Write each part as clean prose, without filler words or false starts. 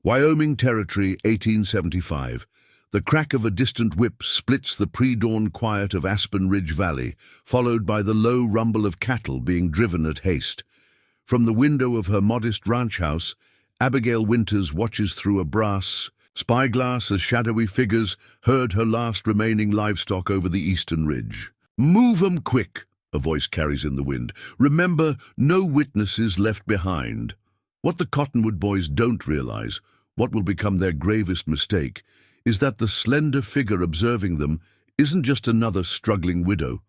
Wyoming Territory, 1875. The crack of a distant whip splits the pre-dawn quiet of Aspen Ridge Valley, followed by the low rumble of cattle being driven at haste. From the window of her modest ranch house, Abigail Winters watches through a brass spyglass as shadowy figures herd her last remaining livestock over the eastern ridge. "Move 'em quick," a voice carries in the wind. "Remember, no witnesses left behind." What the Cottonwood boys don't realize, what will become their gravest mistake, is that the slender figure observing them isn't just another struggling widow,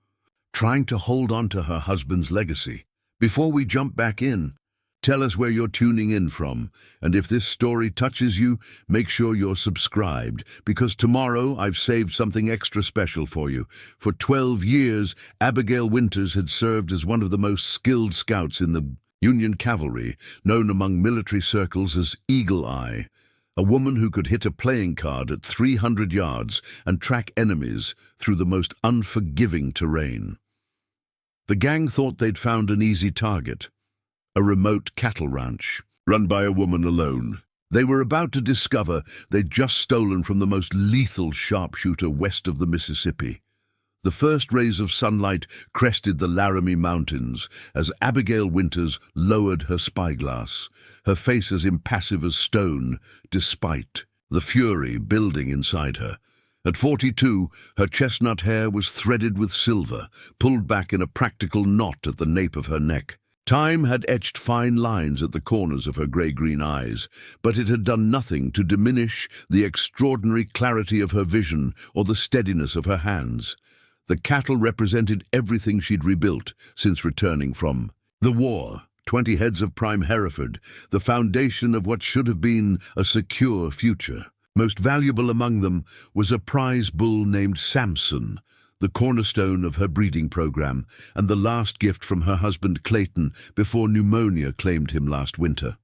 trying to hold on to her husband's legacy. Before we jump back in, tell us where you're tuning in from, and if this story touches you, make sure you're subscribed, because tomorrow I've saved something extra special for you. For 12 years, Abigail Winters had served as one of the most skilled scouts in the Union Cavalry, known among military circles as Eagle Eye, a woman who could hit a playing card at 300 yards and track enemies through the most unforgiving terrain. The gang thought they'd found an easy target, a remote cattle ranch, run by a woman alone. They were about to discover they'd just stolen from the most lethal sharpshooter west of the Mississippi. The first rays of sunlight crested the Laramie Mountains as Abigail Winters lowered her spyglass, her face as impassive as stone, despite the fury building inside her. At 42, her chestnut hair was threaded with silver, pulled back in a practical knot at the nape of her neck. Time had etched fine lines at the corners of her grey-green eyes, but it had done nothing to diminish the extraordinary clarity of her vision or the steadiness of her hands. The cattle represented everything she'd rebuilt since returning from the war. 20 heads of prime Hereford, the foundation of what should have been a secure future. Most valuable among them was a prize bull named Samson, the cornerstone of her breeding program, and the last gift from her husband Clayton before pneumonia claimed him last winter.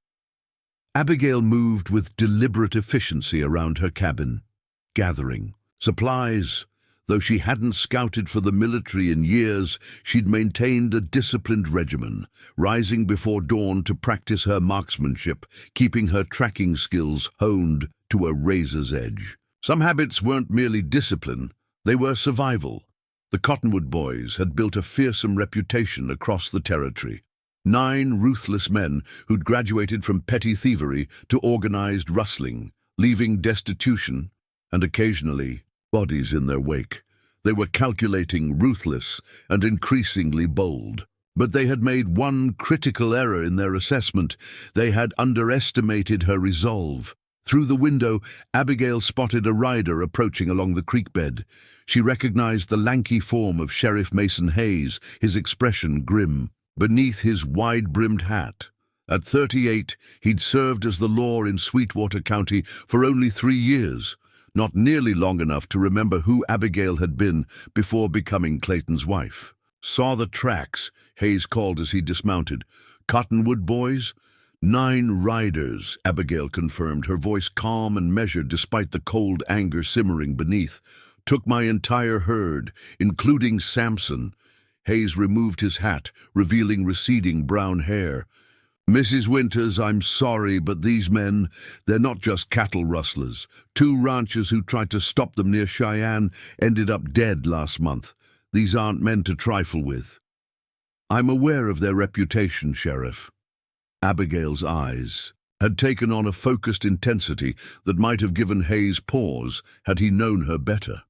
Abigail moved with deliberate efficiency around her cabin, gathering supplies. Though she hadn't scouted for the military in years, she'd maintained a disciplined regimen, rising before dawn to practice her marksmanship, keeping her tracking skills honed to a razor's edge. Some habits weren't merely discipline, they were survival. The Cottonwood boys had built a fearsome reputation across the territory. 9 ruthless men who'd graduated from petty thievery to organized rustling, leaving destitution and occasionally bodies in their wake. They were calculating, ruthless, and increasingly bold. But they had made one critical error in their assessment. They had underestimated her resolve. Through the window, Abigail spotted a rider approaching along the creek bed. She recognized the lanky form of Sheriff Mason Hayes, his expression grim, beneath his wide-brimmed hat. At 38, he'd served as the law in Sweetwater County for only 3 years. Not nearly long enough to remember who Abigail had been before becoming Clayton's wife. "Saw the tracks," Hayes called as he dismounted. "Cottonwood boys?" 9 riders, Abigail confirmed, her voice calm and measured despite the cold anger simmering beneath. "Took my entire herd, including Samson." Hayes removed his hat, revealing receding brown hair. "Mrs. Winters, I'm sorry, but these men, they're not just cattle rustlers. 2 ranchers who tried to stop them near Cheyenne ended up dead last month. These aren't men to trifle with." "I'm aware of their reputation, Sheriff." Abigail's eyes had taken on a focused intensity that might have given Hayes pause had he known her better.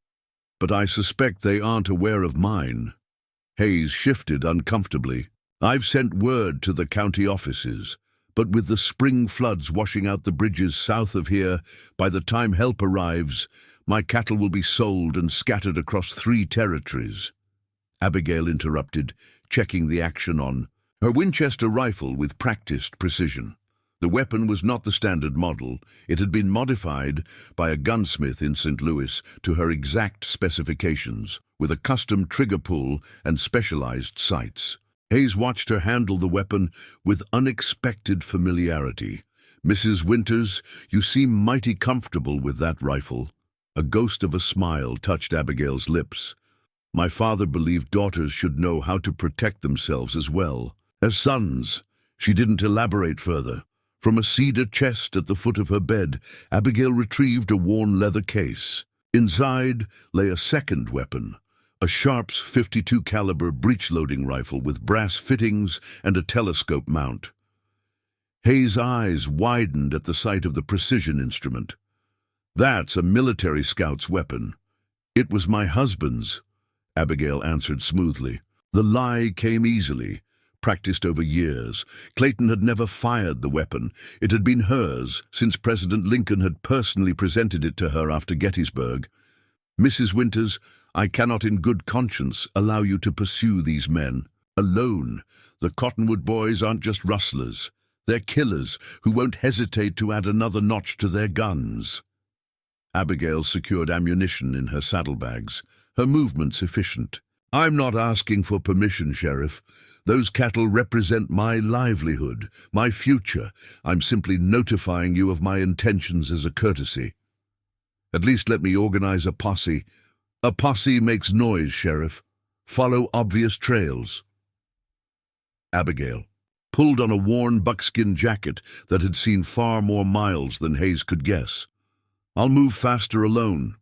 "But I suspect they aren't aware of mine." Hayes shifted uncomfortably. "I've sent word to the county offices, but with the spring floods washing out the bridges south of here, by the time help arrives, my cattle will be sold and scattered across 3 territories." Abigail interrupted, checking the action on her Winchester rifle with practiced precision. The weapon was not the standard model. It had been modified by a gunsmith in St. Louis to her exact specifications, with a custom trigger pull and specialized sights. Hayes watched her handle the weapon with unexpected familiarity. "Mrs. Winters, you seem mighty comfortable with that rifle." A ghost of a smile touched Abigail's lips. "My father believed daughters should know how to protect themselves as well as sons." She didn't elaborate further. From a cedar chest at the foot of her bed, Abigail retrieved a worn leather case. Inside lay a second weapon, a Sharps .52 caliber breech-loading rifle with brass fittings and a telescope mount. Hayes' eyes widened at the sight of the precision instrument. "That's a military scout's weapon." "It was my husband's," Abigail answered smoothly. The lie came easily. Practiced over years, Clayton had never fired the weapon. It had been hers since President Lincoln had personally presented it to her after Gettysburg. "Mrs. Winters, I cannot in good conscience allow you to pursue these men alone. The Cottonwood boys aren't just rustlers. They're killers who won't hesitate to add another notch to their guns." Abigail secured ammunition in her saddlebags, her movements efficient. "I'm not asking for permission, Sheriff. Those cattle represent my livelihood, my future. I'm simply notifying you of my intentions as a courtesy. At least let me organize a posse. A posse makes noise, Sheriff. Follow obvious trails." Abigail pulled on a worn buckskin jacket that had seen far more miles than Hayes could guess. "I'll move faster alone."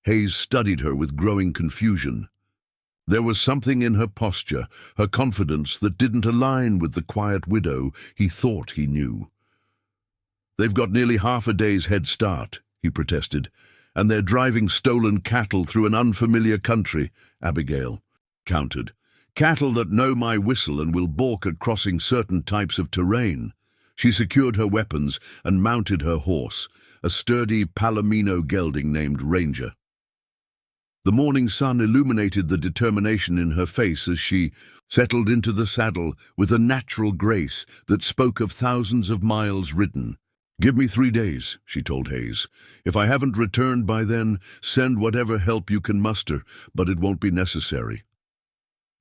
Hayes studied her with growing confusion. There was something in her posture, her confidence, that didn't align with the quiet widow he thought he knew. "They've got nearly half a day's head start," he protested, "and they're driving stolen cattle through an unfamiliar country," Abigail countered. "Cattle that know my whistle and will balk at crossing certain types of terrain." She secured her weapons and mounted her horse, a sturdy Palomino gelding named Ranger. The morning sun illuminated the determination in her face as she settled into the saddle with a natural grace that spoke of thousands of miles ridden. "Give me 3 days," she told Hayes. "If I haven't returned by then, send whatever help you can muster, but it won't be necessary."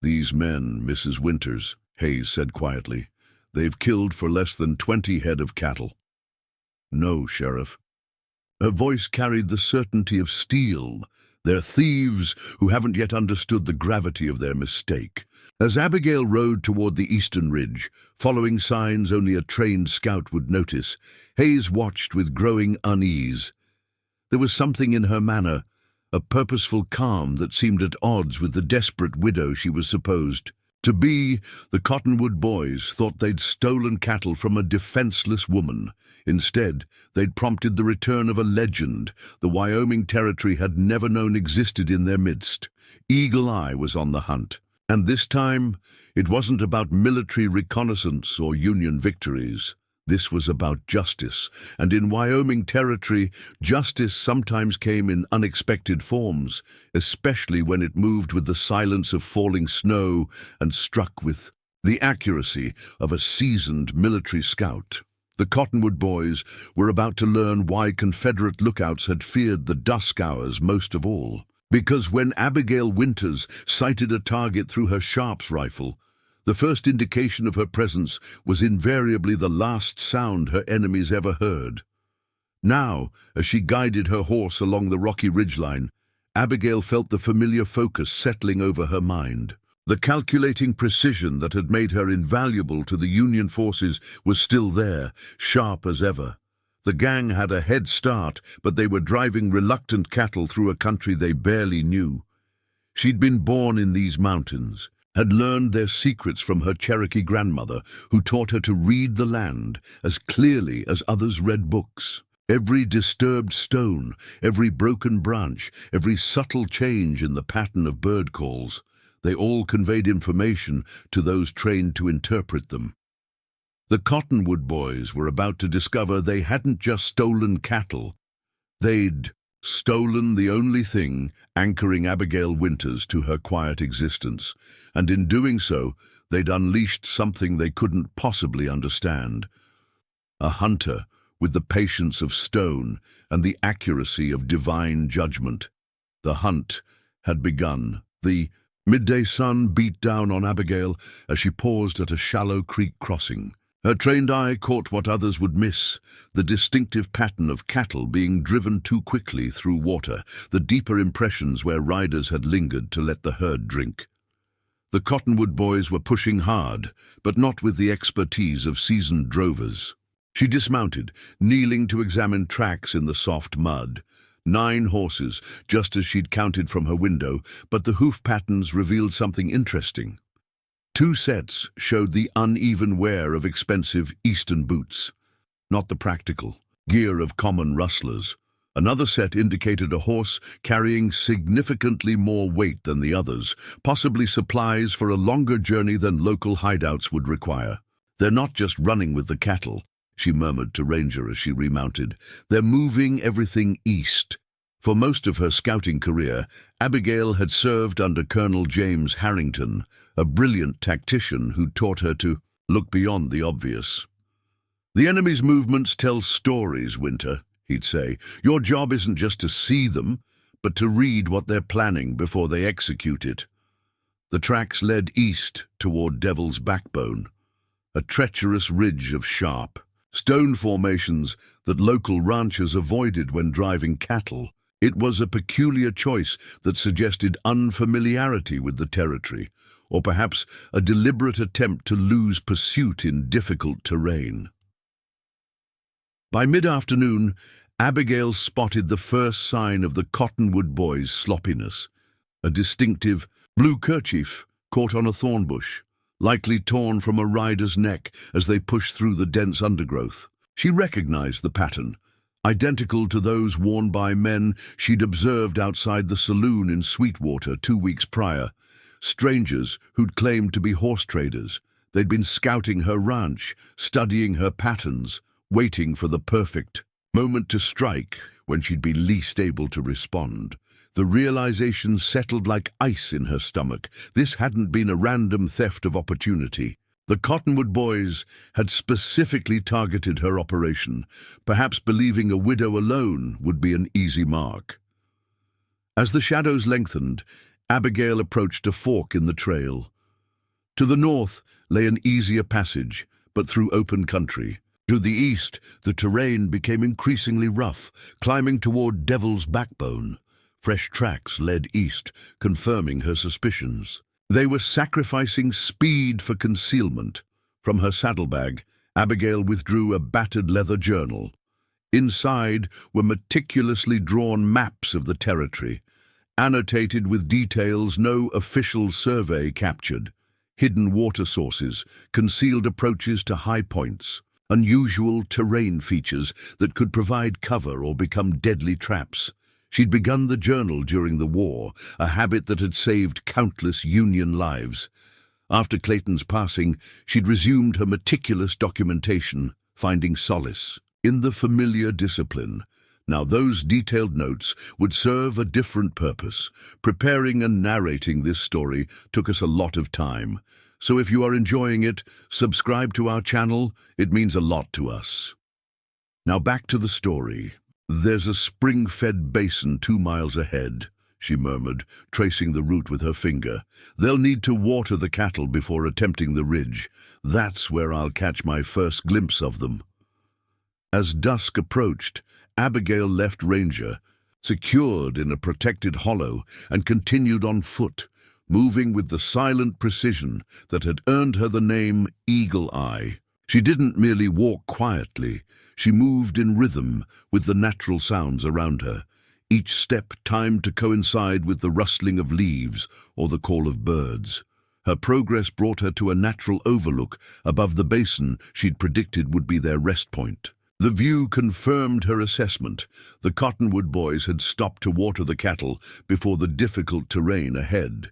"These men, Mrs. Winters," Hayes said quietly, "they've killed for less than 20 head of cattle." "No, Sheriff." Her voice carried the certainty of steel. "They're thieves who haven't yet understood the gravity of their mistake." As Abigail rode toward the eastern ridge, following signs only a trained scout would notice, Hayes watched with growing unease. There was something in her manner, a purposeful calm that seemed at odds with the desperate widow she was supposed to be. The Cottonwood boys thought they'd stolen cattle from a defenseless woman. Instead, they'd prompted the return of a legend the Wyoming Territory had never known existed in their midst. Eagle Eye was on the hunt, and this time it wasn't about military reconnaissance or Union victories. This was about justice, and in Wyoming Territory, justice sometimes came in unexpected forms, especially when it moved with the silence of falling snow and struck with the accuracy of a seasoned military scout. The Cottonwood boys were about to learn why Confederate lookouts had feared the dusk hours most of all. Because when Abigail Winters sighted a target through her Sharps rifle, the first indication of her presence was invariably the last sound her enemies ever heard. Now, as she guided her horse along the rocky ridgeline, Abigail felt the familiar focus settling over her mind. The calculating precision that had made her invaluable to the Union forces was still there, sharp as ever. The gang had a head start, but they were driving reluctant cattle through a country they barely knew. She'd been born in these mountains, had learned their secrets from her Cherokee grandmother, who taught her to read the land as clearly as others read books. Every disturbed stone, every broken branch, every subtle change in the pattern of bird calls, they all conveyed information to those trained to interpret them. The Cottonwood boys were about to discover they hadn't just stolen cattle. They'd stolen the only thing anchoring Abigail Winters to her quiet existence, and in doing so, they'd unleashed something they couldn't possibly understand. A hunter with the patience of stone and the accuracy of divine judgment. The hunt had begun. The midday sun beat down on Abigail as she paused at a shallow creek crossing. Her trained eye caught what others would miss, the distinctive pattern of cattle being driven too quickly through water, the deeper impressions where riders had lingered to let the herd drink. The Cottonwood boys were pushing hard, but not with the expertise of seasoned drovers. She dismounted, kneeling to examine tracks in the soft mud. 9 horses, just as she'd counted from her window, but the hoof patterns revealed something interesting. 2 sets showed the uneven wear of expensive Eastern boots, not the practical gear of common rustlers. Another set indicated a horse carrying significantly more weight than the others, possibly supplies for a longer journey than local hideouts would require. "They're not just running with the cattle," she murmured to Ranger as she remounted. "They're moving everything east." For most of her scouting career, Abigail had served under Colonel James Harrington, a brilliant tactician who taught her to look beyond the obvious. "The enemy's movements tell stories, Winter," he'd say. "Your job isn't just to see them, but to read what they're planning before they execute it." The tracks led east toward Devil's Backbone, a treacherous ridge of sharp stone formations that local ranchers avoided when driving cattle. It was a peculiar choice that suggested unfamiliarity with the territory, or perhaps a deliberate attempt to lose pursuit in difficult terrain. By mid-afternoon, Abigail spotted the first sign of the Cottonwood boys' sloppiness, a distinctive blue kerchief caught on a thorn bush, likely torn from a rider's neck as they pushed through the dense undergrowth. She recognized the pattern, identical to those worn by men she'd observed outside the saloon in Sweetwater 2 weeks prior, strangers who'd claimed to be horse traders. They'd been scouting her ranch, studying her patterns, waiting for the perfect moment to strike when she'd been least able to respond. The realization settled like ice in her stomach. This hadn't been a random theft of opportunity. The Cottonwood boys had specifically targeted her operation, perhaps believing a widow alone would be an easy mark. As the shadows lengthened, Abigail approached a fork in the trail. To the north lay an easier passage, but through open country. To the east, the terrain became increasingly rough, climbing toward Devil's Backbone. Fresh tracks led east, confirming her suspicions. They were sacrificing speed for concealment. From her saddlebag, Abigail withdrew a battered leather journal. Inside were meticulously drawn maps of the territory, annotated with details no official survey captured: hidden water sources, concealed approaches to high points, unusual terrain features that could provide cover or become deadly traps. She'd begun the journal during the war, a habit that had saved countless Union lives. After Clayton's passing, she'd resumed her meticulous documentation, finding solace in the familiar discipline. Now those detailed notes would serve a different purpose. Preparing and narrating this story took us a lot of time. So if you are enjoying it, subscribe to our channel. It means a lot to us. Now back to the story. "There's a spring-fed basin 2 miles ahead," she murmured, tracing the route with her finger. "They'll need to water the cattle before attempting the ridge. That's where I'll catch my first glimpse of them." As dusk approached, Abigail left Ranger, secured in a protected hollow, and continued on foot, moving with the silent precision that had earned her the name Eagle Eye. She didn't merely walk quietly. She moved in rhythm with the natural sounds around her, each step timed to coincide with the rustling of leaves or the call of birds. Her progress brought her to a natural overlook above the basin she'd predicted would be their rest point. The view confirmed her assessment. The Cottonwood boys had stopped to water the cattle before the difficult terrain ahead.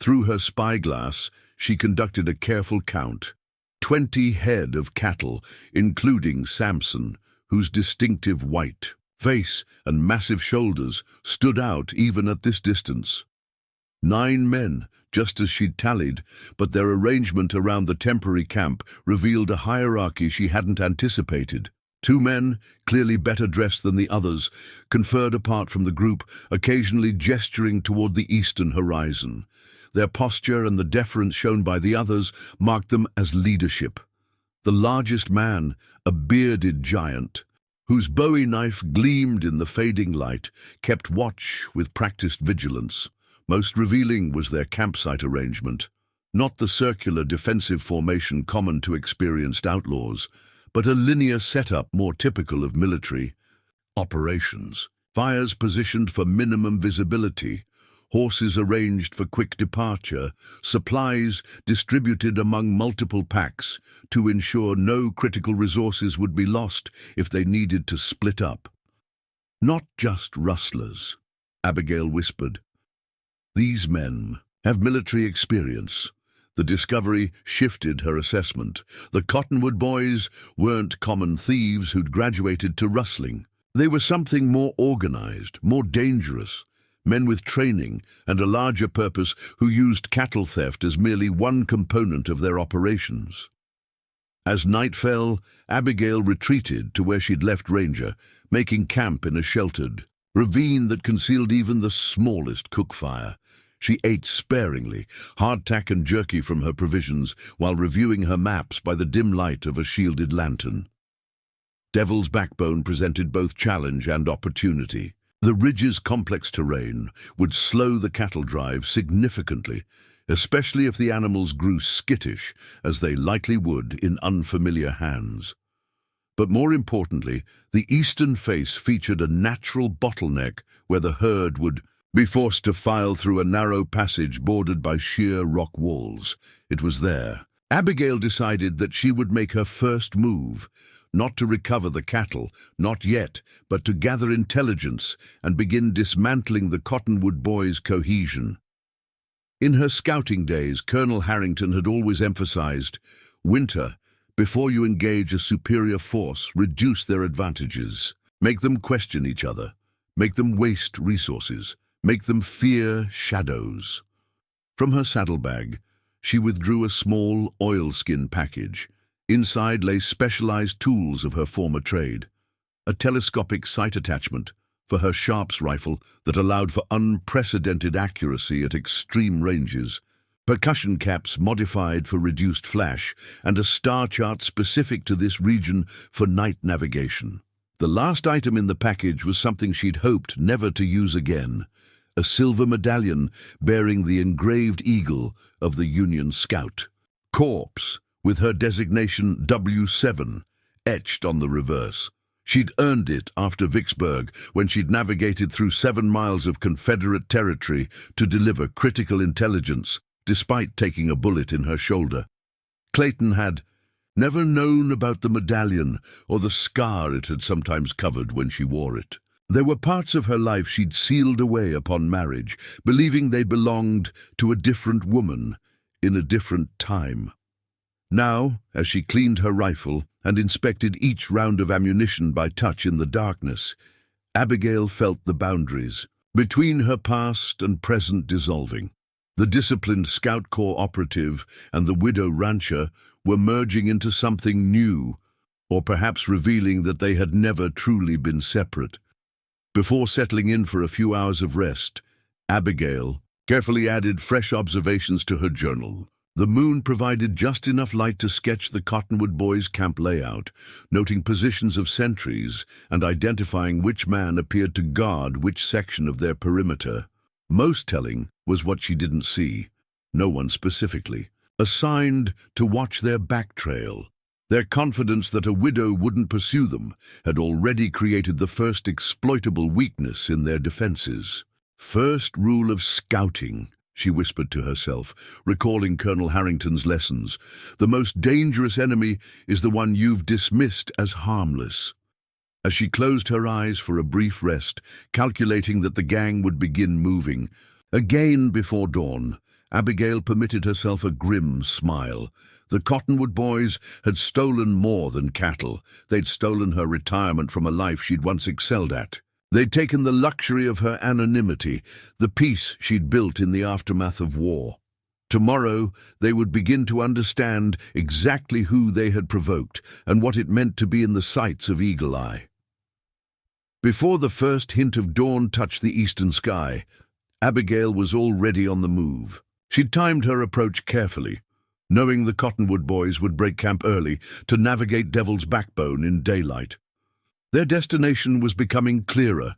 Through her spyglass, she conducted a careful count. 20 head of cattle, including Samson, whose distinctive white face and massive shoulders stood out even at this distance. 9 men, just as she'd tallied, but their arrangement around the temporary camp revealed a hierarchy she hadn't anticipated. 2 men, clearly better dressed than the others, conferred apart from the group, occasionally gesturing toward the eastern horizon. Their posture and the deference shown by the others marked them as leadership. The largest man, a bearded giant, whose bowie knife gleamed in the fading light, kept watch with practiced vigilance. Most revealing was their campsite arrangement. Not the circular defensive formation common to experienced outlaws, but a linear setup more typical of military operations. Fires positioned for minimum visibility, horses arranged for quick departure, supplies distributed among multiple packs to ensure no critical resources would be lost if they needed to split up. Not just rustlers, Abigail whispered. These men have military experience. The discovery shifted her assessment. The Cottonwood boys weren't common thieves who'd graduated to rustling. They were something more organized, more dangerous, men with training and a larger purpose who used cattle theft as merely one component of their operations. As night fell, Abigail retreated to where she'd left Ranger, making camp in a sheltered ravine that concealed even the smallest cook fire. She ate sparingly, hardtack and jerky from her provisions, while reviewing her maps by the dim light of a shielded lantern. Devil's Backbone presented both challenge and opportunity. The ridge's complex terrain would slow the cattle drive significantly, especially if the animals grew skittish, as they likely would in unfamiliar hands. But more importantly, the eastern face featured a natural bottleneck where the herd would be forced to file through a narrow passage bordered by sheer rock walls. It was there. Abigail decided that she would make her first move, not to recover the cattle, not yet, but to gather intelligence and begin dismantling the Cottonwood boys' cohesion. In her scouting days, Colonel Harrington had always emphasized, winter, before you engage a superior force, reduce their advantages. Make them question each other. Make them waste resources. Make them fear shadows. From her saddlebag, she withdrew a small oilskin package. Inside lay specialized tools of her former trade. A telescopic sight attachment for her Sharps rifle that allowed for unprecedented accuracy at extreme ranges, percussion caps modified for reduced flash, and a star chart specific to this region for night navigation. The last item in the package was something she'd hoped never to use again, a silver medallion bearing the engraved eagle of the Union Scout Corps, with her designation W7 etched on the reverse. She'd earned it after Vicksburg, when she'd navigated through 7 miles of Confederate territory to deliver critical intelligence, despite taking a bullet in her shoulder. Clayton had never known about the medallion or the scar it had sometimes covered when she wore it. There were parts of her life she'd sealed away upon marriage, believing they belonged to a different woman in a different time. Now, as she cleaned her rifle and inspected each round of ammunition by touch in the darkness, Abigail felt the boundaries between her past and present dissolving. The disciplined Scout Corps operative and the widow rancher were merging into something new, or perhaps revealing that they had never truly been separate. Before settling in for a few hours of rest, Abigail carefully added fresh observations to her journal. The moon provided just enough light to sketch the Cottonwood boys' camp layout, noting positions of sentries and identifying which man appeared to guard which section of their perimeter. Most telling was what she didn't see, no one specifically, assigned to watch their back trail. Their confidence that a widow wouldn't pursue them had already created the first exploitable weakness in their defenses. First rule of scouting, she whispered to herself, recalling Colonel Harrington's lessons. The most dangerous enemy is the one you've dismissed as harmless. As she closed her eyes for a brief rest, calculating that the gang would begin moving, again before dawn, Abigail permitted herself a grim smile. The Cottonwood boys had stolen more than cattle. They'd stolen her retirement from a life she'd once excelled at. They'd taken the luxury of her anonymity, the peace she'd built in the aftermath of war. Tomorrow, they would begin to understand exactly who they had provoked and what it meant to be in the sights of Eagle Eye. Before the first hint of dawn touched the eastern sky, Abigail was already on the move. She'd timed her approach carefully, knowing the Cottonwood boys would break camp early to navigate Devil's Backbone in daylight. Their destination was becoming clearer,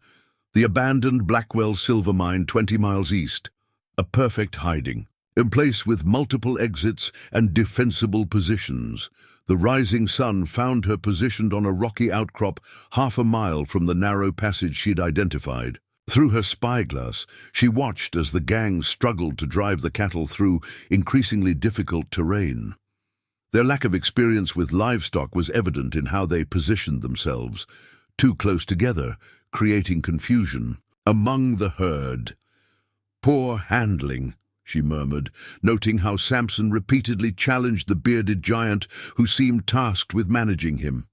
the abandoned Blackwell silver mine 20 miles east, a perfect hiding. In place with multiple exits and defensible positions, The rising sun found her positioned on a rocky outcrop half a mile from the narrow passage she'd identified. Through her spyglass, she watched as the gang struggled to drive the cattle through increasingly difficult terrain. Their lack of experience with livestock was evident in how they positioned themselves, too close together, creating confusion among the herd. "Poor handling," she murmured, noting how Samson repeatedly challenged the bearded giant who seemed tasked with managing him.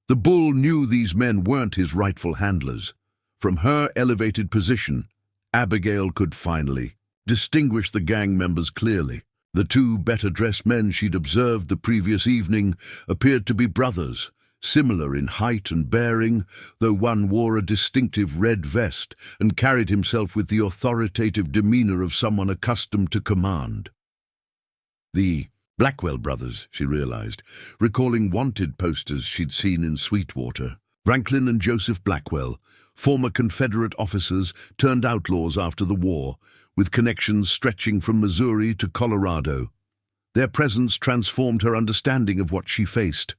The bull knew these men weren't his rightful handlers. From her elevated position, Abigail could finally distinguish the gang members clearly. The two better-dressed men she'd observed the previous evening appeared to be brothers, similar in height and bearing, though one wore a distinctive red vest and carried himself with the authoritative demeanor of someone accustomed to command. The Blackwell brothers, she realized, recalling wanted posters she'd seen in Sweetwater. Franklin and Joseph Blackwell, former Confederate officers turned outlaws after the war, with connections stretching from Missouri to Colorado. Their presence transformed her understanding of what she faced.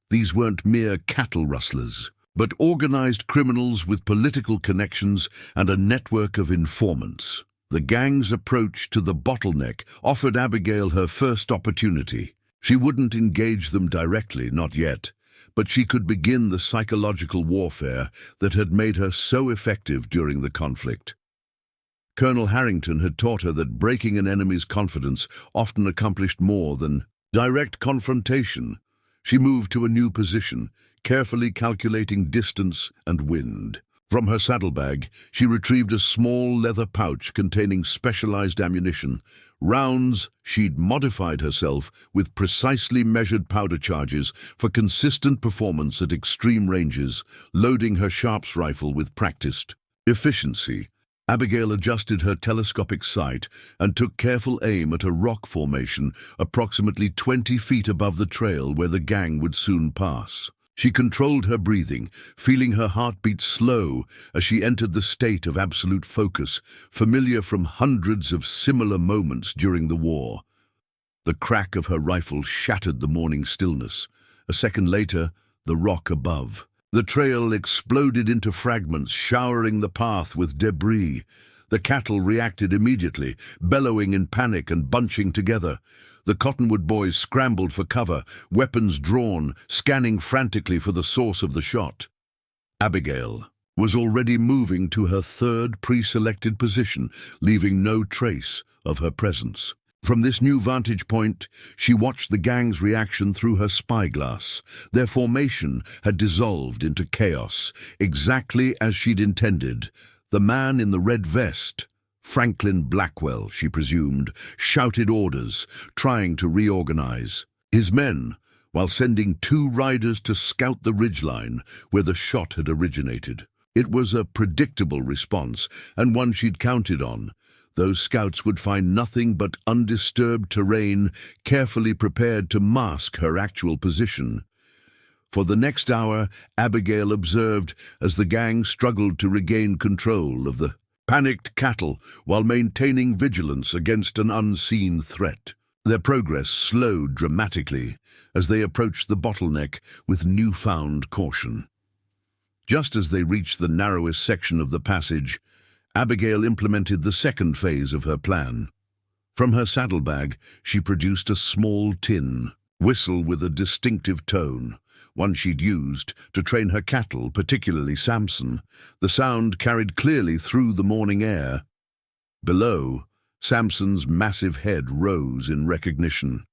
These weren't mere cattle rustlers, but organized criminals with political connections and a network of informants. The gang's approach to the bottleneck offered Abigail her first opportunity. She wouldn't engage them directly, not yet, but she could begin the psychological warfare that had made her so effective during the conflict. Colonel Harrington had taught her that breaking an enemy's confidence often accomplished more than direct confrontation. She moved to a new position, carefully calculating distance and wind. From her saddlebag, she retrieved a small leather pouch containing specialized ammunition, rounds she'd modified herself with precisely measured powder charges for consistent performance at extreme ranges, loading her Sharps rifle with practiced efficiency. Abigail adjusted her telescopic sight and took careful aim at a rock formation approximately 20 feet above the trail where the gang would soon pass. She controlled her breathing, feeling her heartbeat slow as she entered the state of absolute focus, familiar from hundreds of similar moments during the war. The crack of her rifle shattered the morning stillness. A second later, the rock above. The trail exploded into fragments, showering the path with debris. The cattle reacted immediately, bellowing in panic and bunching together. The Cottonwood boys scrambled for cover, weapons drawn, scanning frantically for the source of the shot. Abigail was already moving to her third pre-selected position, leaving no trace of her presence. From this new vantage point, she watched the gang's reaction through her spyglass. Their formation had dissolved into chaos, exactly as she'd intended. The man in the red vest, Franklin Blackwell, she presumed, shouted orders, trying to reorganize his men, while sending two riders to scout the ridgeline where the shot had originated. It was a predictable response, and one she'd counted on. Those scouts would find nothing but undisturbed terrain, carefully prepared to mask her actual position. For the next hour, Abigail observed as the gang struggled to regain control of the panicked cattle while maintaining vigilance against an unseen threat. Their progress slowed dramatically as they approached the bottleneck with newfound caution. Just as they reached the narrowest section of the passage, Abigail implemented the second phase of her plan. From her saddlebag, she produced a small tin whistle with a distinctive tone, one she'd used to train her cattle, particularly Samson. The sound carried clearly through the morning air. Below, Samson's massive head rose in recognition.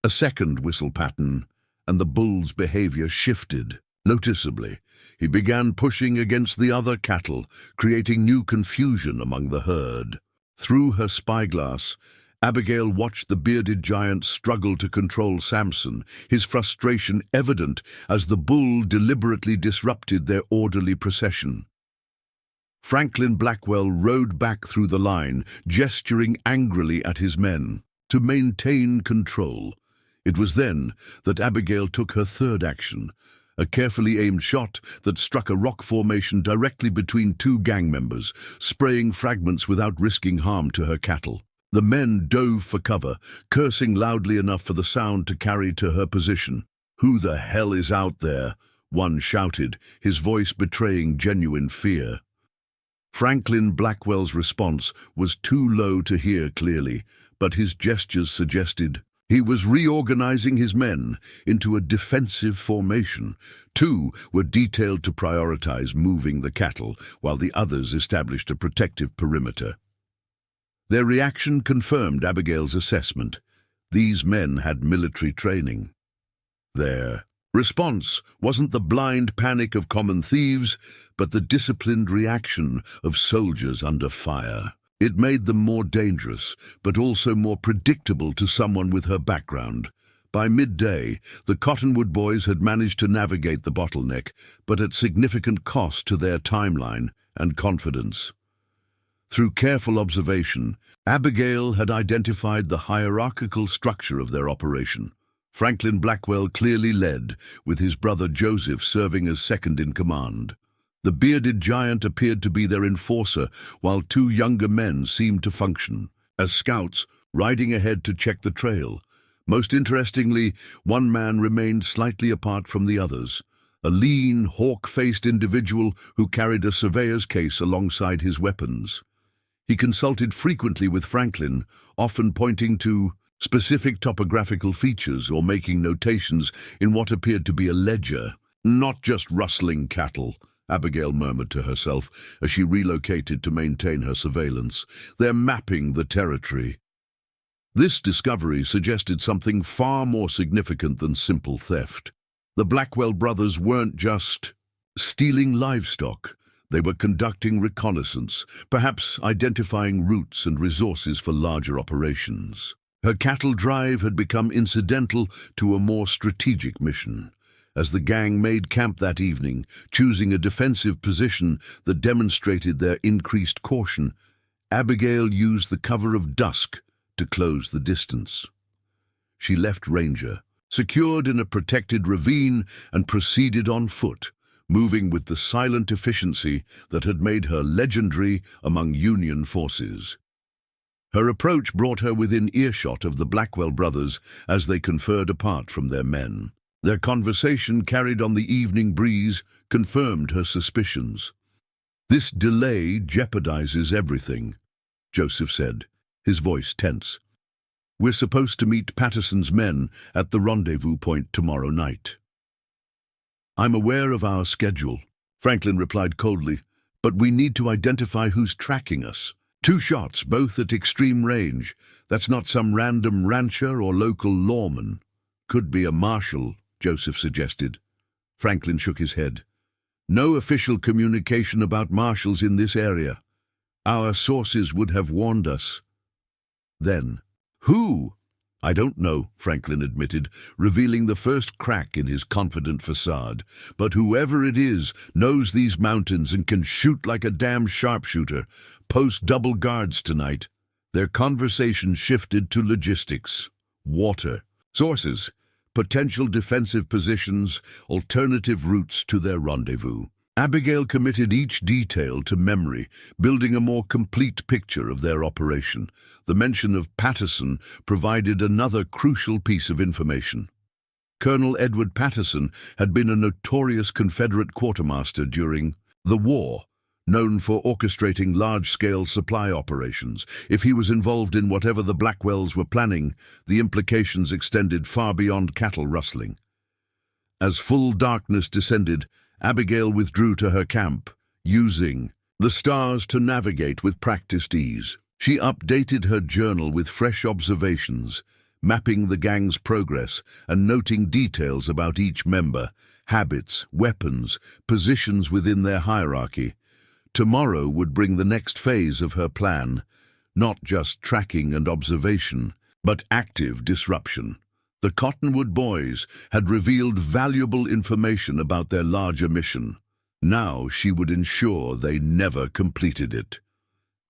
A second whistle pattern, and the bull's behavior shifted noticeably. He began pushing against the other cattle, creating new confusion among the herd. Through her spyglass, Abigail watched the bearded giant struggle to control Samson, his frustration evident as the bull deliberately disrupted their orderly procession. Franklin Blackwell rode back through the line, gesturing angrily at his men to maintain control. It was then that Abigail took her third action, a carefully aimed shot that struck a rock formation directly between two gang members, spraying fragments without risking harm to her cattle. The men dove for cover, cursing loudly enough for the sound to carry to her position. "Who the hell is out there?" one shouted, his voice betraying genuine fear. Franklin Blackwell's response was too low to hear clearly, but his gestures suggested he was reorganizing his men into a defensive formation. Two were detailed to prioritize moving the cattle, while the others established a protective perimeter. Their reaction confirmed Abigail's assessment. These men had military training. Their response wasn't the blind panic of common thieves, but the disciplined reaction of soldiers under fire. It made them more dangerous, but also more predictable to someone with her background. By midday, the Cottonwood boys had managed to navigate the bottleneck, but at significant cost to their timeline and confidence. Through careful observation, Abigail had identified the hierarchical structure of their operation. Franklin Blackwell clearly led, with his brother Joseph serving as second in command. The bearded giant appeared to be their enforcer, while two younger men seemed to function as scouts, riding ahead to check the trail. Most interestingly, one man remained slightly apart from the others, a lean, hawk-faced individual who carried a surveyor's case alongside his weapons. He consulted frequently with Franklin, often pointing to specific topographical features or making notations in what appeared to be a ledger. "Not just rustling cattle," Abigail murmured to herself as she relocated to maintain her surveillance. "They're mapping the territory." This discovery suggested something far more significant than simple theft. The Blackwell brothers weren't just stealing livestock. They were conducting reconnaissance, perhaps identifying routes and resources for larger operations. Her cattle drive had become incidental to a more strategic mission. As the gang made camp that evening, choosing a defensive position that demonstrated their increased caution, Abigail used the cover of dusk to close the distance. She left Ranger, secured in a protected ravine, and proceeded on foot, moving with the silent efficiency that had made her legendary among Union forces. Her approach brought her within earshot of the Blackwell brothers as they conferred apart from their men. Their conversation, carried on the evening breeze, confirmed her suspicions. "This delay jeopardizes everything," Joseph said, his voice tense. "We're supposed to meet Patterson's men at the rendezvous point tomorrow night." "I'm aware of our schedule," Franklin replied coldly, "but we need to identify who's tracking us. 2 shots, both at extreme range. That's not some random rancher or local lawman." "Could be a marshal," Joseph suggested. Franklin shook his head. "No official communication about marshals in this area. Our sources would have warned us." Then, "Who?" "I don't know," Franklin admitted, revealing the first crack in his confident facade. "But whoever it is knows these mountains and can shoot like a damn sharpshooter. Post double guards tonight." Their conversation shifted to logistics. Water. Sources. Potential defensive positions, alternative routes to their rendezvous. Abigail committed each detail to memory, building a more complete picture of their operation. The mention of Patterson provided another crucial piece of information. Colonel Edward Patterson had been a notorious Confederate quartermaster during the war, known for orchestrating large-scale supply operations. If he was involved in whatever the Blackwells were planning, the implications extended far beyond cattle rustling. As full darkness descended, Abigail withdrew to her camp, using the stars to navigate with practiced ease. She updated her journal with fresh observations, mapping the gang's progress and noting details about each member, habits, weapons, positions within their hierarchy. Tomorrow would bring the next phase of her plan, not just tracking and observation, but active disruption. The Cottonwood boys had revealed valuable information about their larger mission. Now she would ensure they never completed it.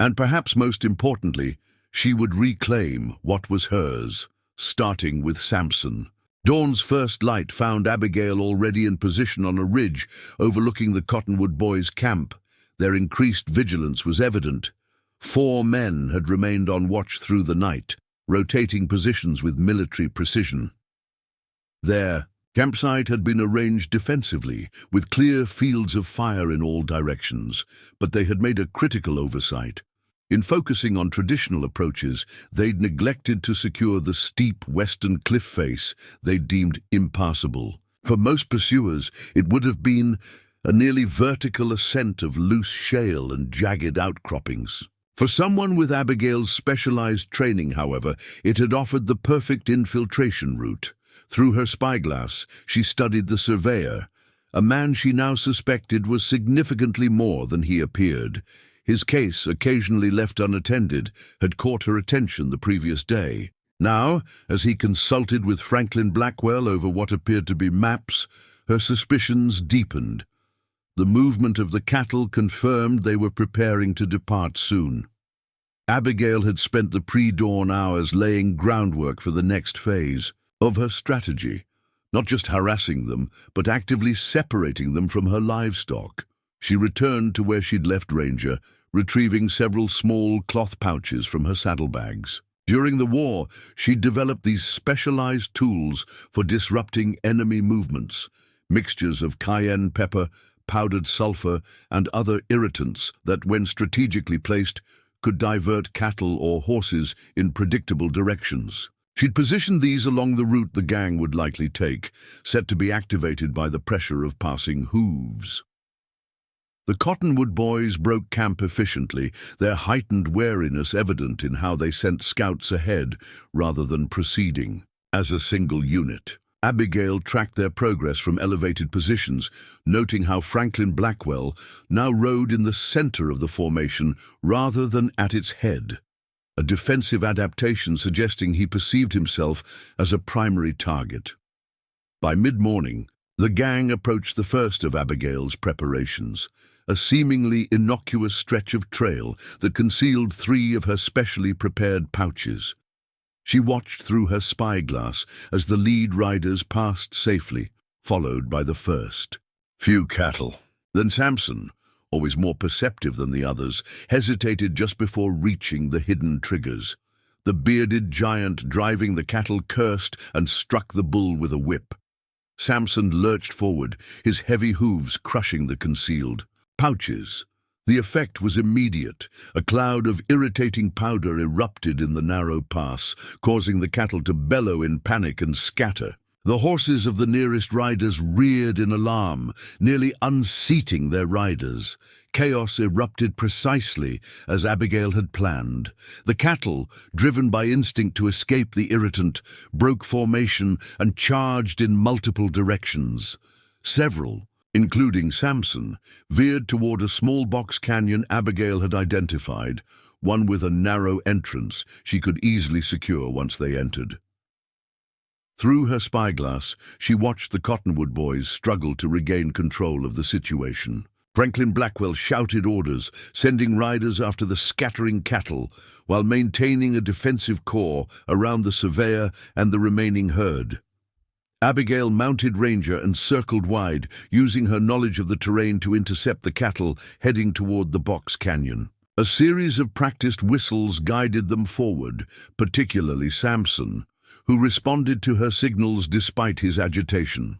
And perhaps most importantly, she would reclaim what was hers, starting with Samson. Dawn's first light found Abigail already in position on a ridge overlooking the Cottonwood boys' camp. Their increased vigilance was evident. 4 men had remained on watch through the night, rotating positions with military precision. Their Campsite had been arranged defensively, with clear fields of fire in all directions, but they had made a critical oversight. In focusing on traditional approaches, they'd neglected to secure the steep western cliff face they'd deemed impassable. For most pursuers, it would have been a nearly vertical ascent of loose shale and jagged outcroppings. For someone with Abigail's specialized training, however, it had offered the perfect infiltration route. Through her spyglass, she studied the surveyor, a man she now suspected was significantly more than he appeared. His case, occasionally left unattended, had caught her attention the previous day. Now, as he consulted with Franklin Blackwell over what appeared to be maps, her suspicions deepened. The movement of the cattle confirmed they were preparing to depart soon. Abigail had spent the pre-dawn hours laying groundwork for the next phase of her strategy, not just harassing them, but actively separating them from her livestock. She returned to where she'd left Ranger, retrieving several small cloth pouches from her saddlebags. During the war, she'd developed these specialized tools for disrupting enemy movements, mixtures of cayenne pepper, powdered sulfur, and other irritants that, when strategically placed, could divert cattle or horses in predictable directions. She'd positioned these along the route the gang would likely take, set to be activated by the pressure of passing hooves. The Cottonwood boys broke camp efficiently, their heightened wariness evident in how they sent scouts ahead rather than proceeding. As a single unit, Abigail tracked their progress from elevated positions, noting how Franklin Blackwell now rode in the center of the formation rather than at its head, a defensive adaptation suggesting he perceived himself as a primary target. By mid-morning, the gang approached the first of Abigail's preparations, a seemingly innocuous stretch of trail that concealed 3 of her specially prepared pouches. She watched through her spyglass as the lead riders passed safely, followed by the first. Few cattle. Then Samson, always more perceptive than the others, hesitated just before reaching the hidden triggers. The bearded giant driving the cattle cursed and struck the bull with a whip. Samson lurched forward, his heavy hooves crushing the concealed pouches. The effect was immediate. A cloud of irritating powder erupted in the narrow pass, causing the cattle to bellow in panic and scatter. The horses of the nearest riders reared in alarm, nearly unseating their riders. Chaos erupted precisely as Abigail had planned. The cattle, driven by instinct to escape the irritant, broke formation and charged in multiple directions. Several, including Samson, veered toward a small box canyon Abigail had identified, one with a narrow entrance she could easily secure once they entered. Through her spyglass, she watched the Cottonwood boys struggle to regain control of the situation. Franklin Blackwell shouted orders, sending riders after the scattering cattle, while maintaining a defensive core around the surveyor and the remaining herd. Abigail mounted Ranger and circled wide, using her knowledge of the terrain to intercept the cattle heading toward the box canyon. A series of practiced whistles guided them forward, particularly Samson, who responded to her signals despite his agitation.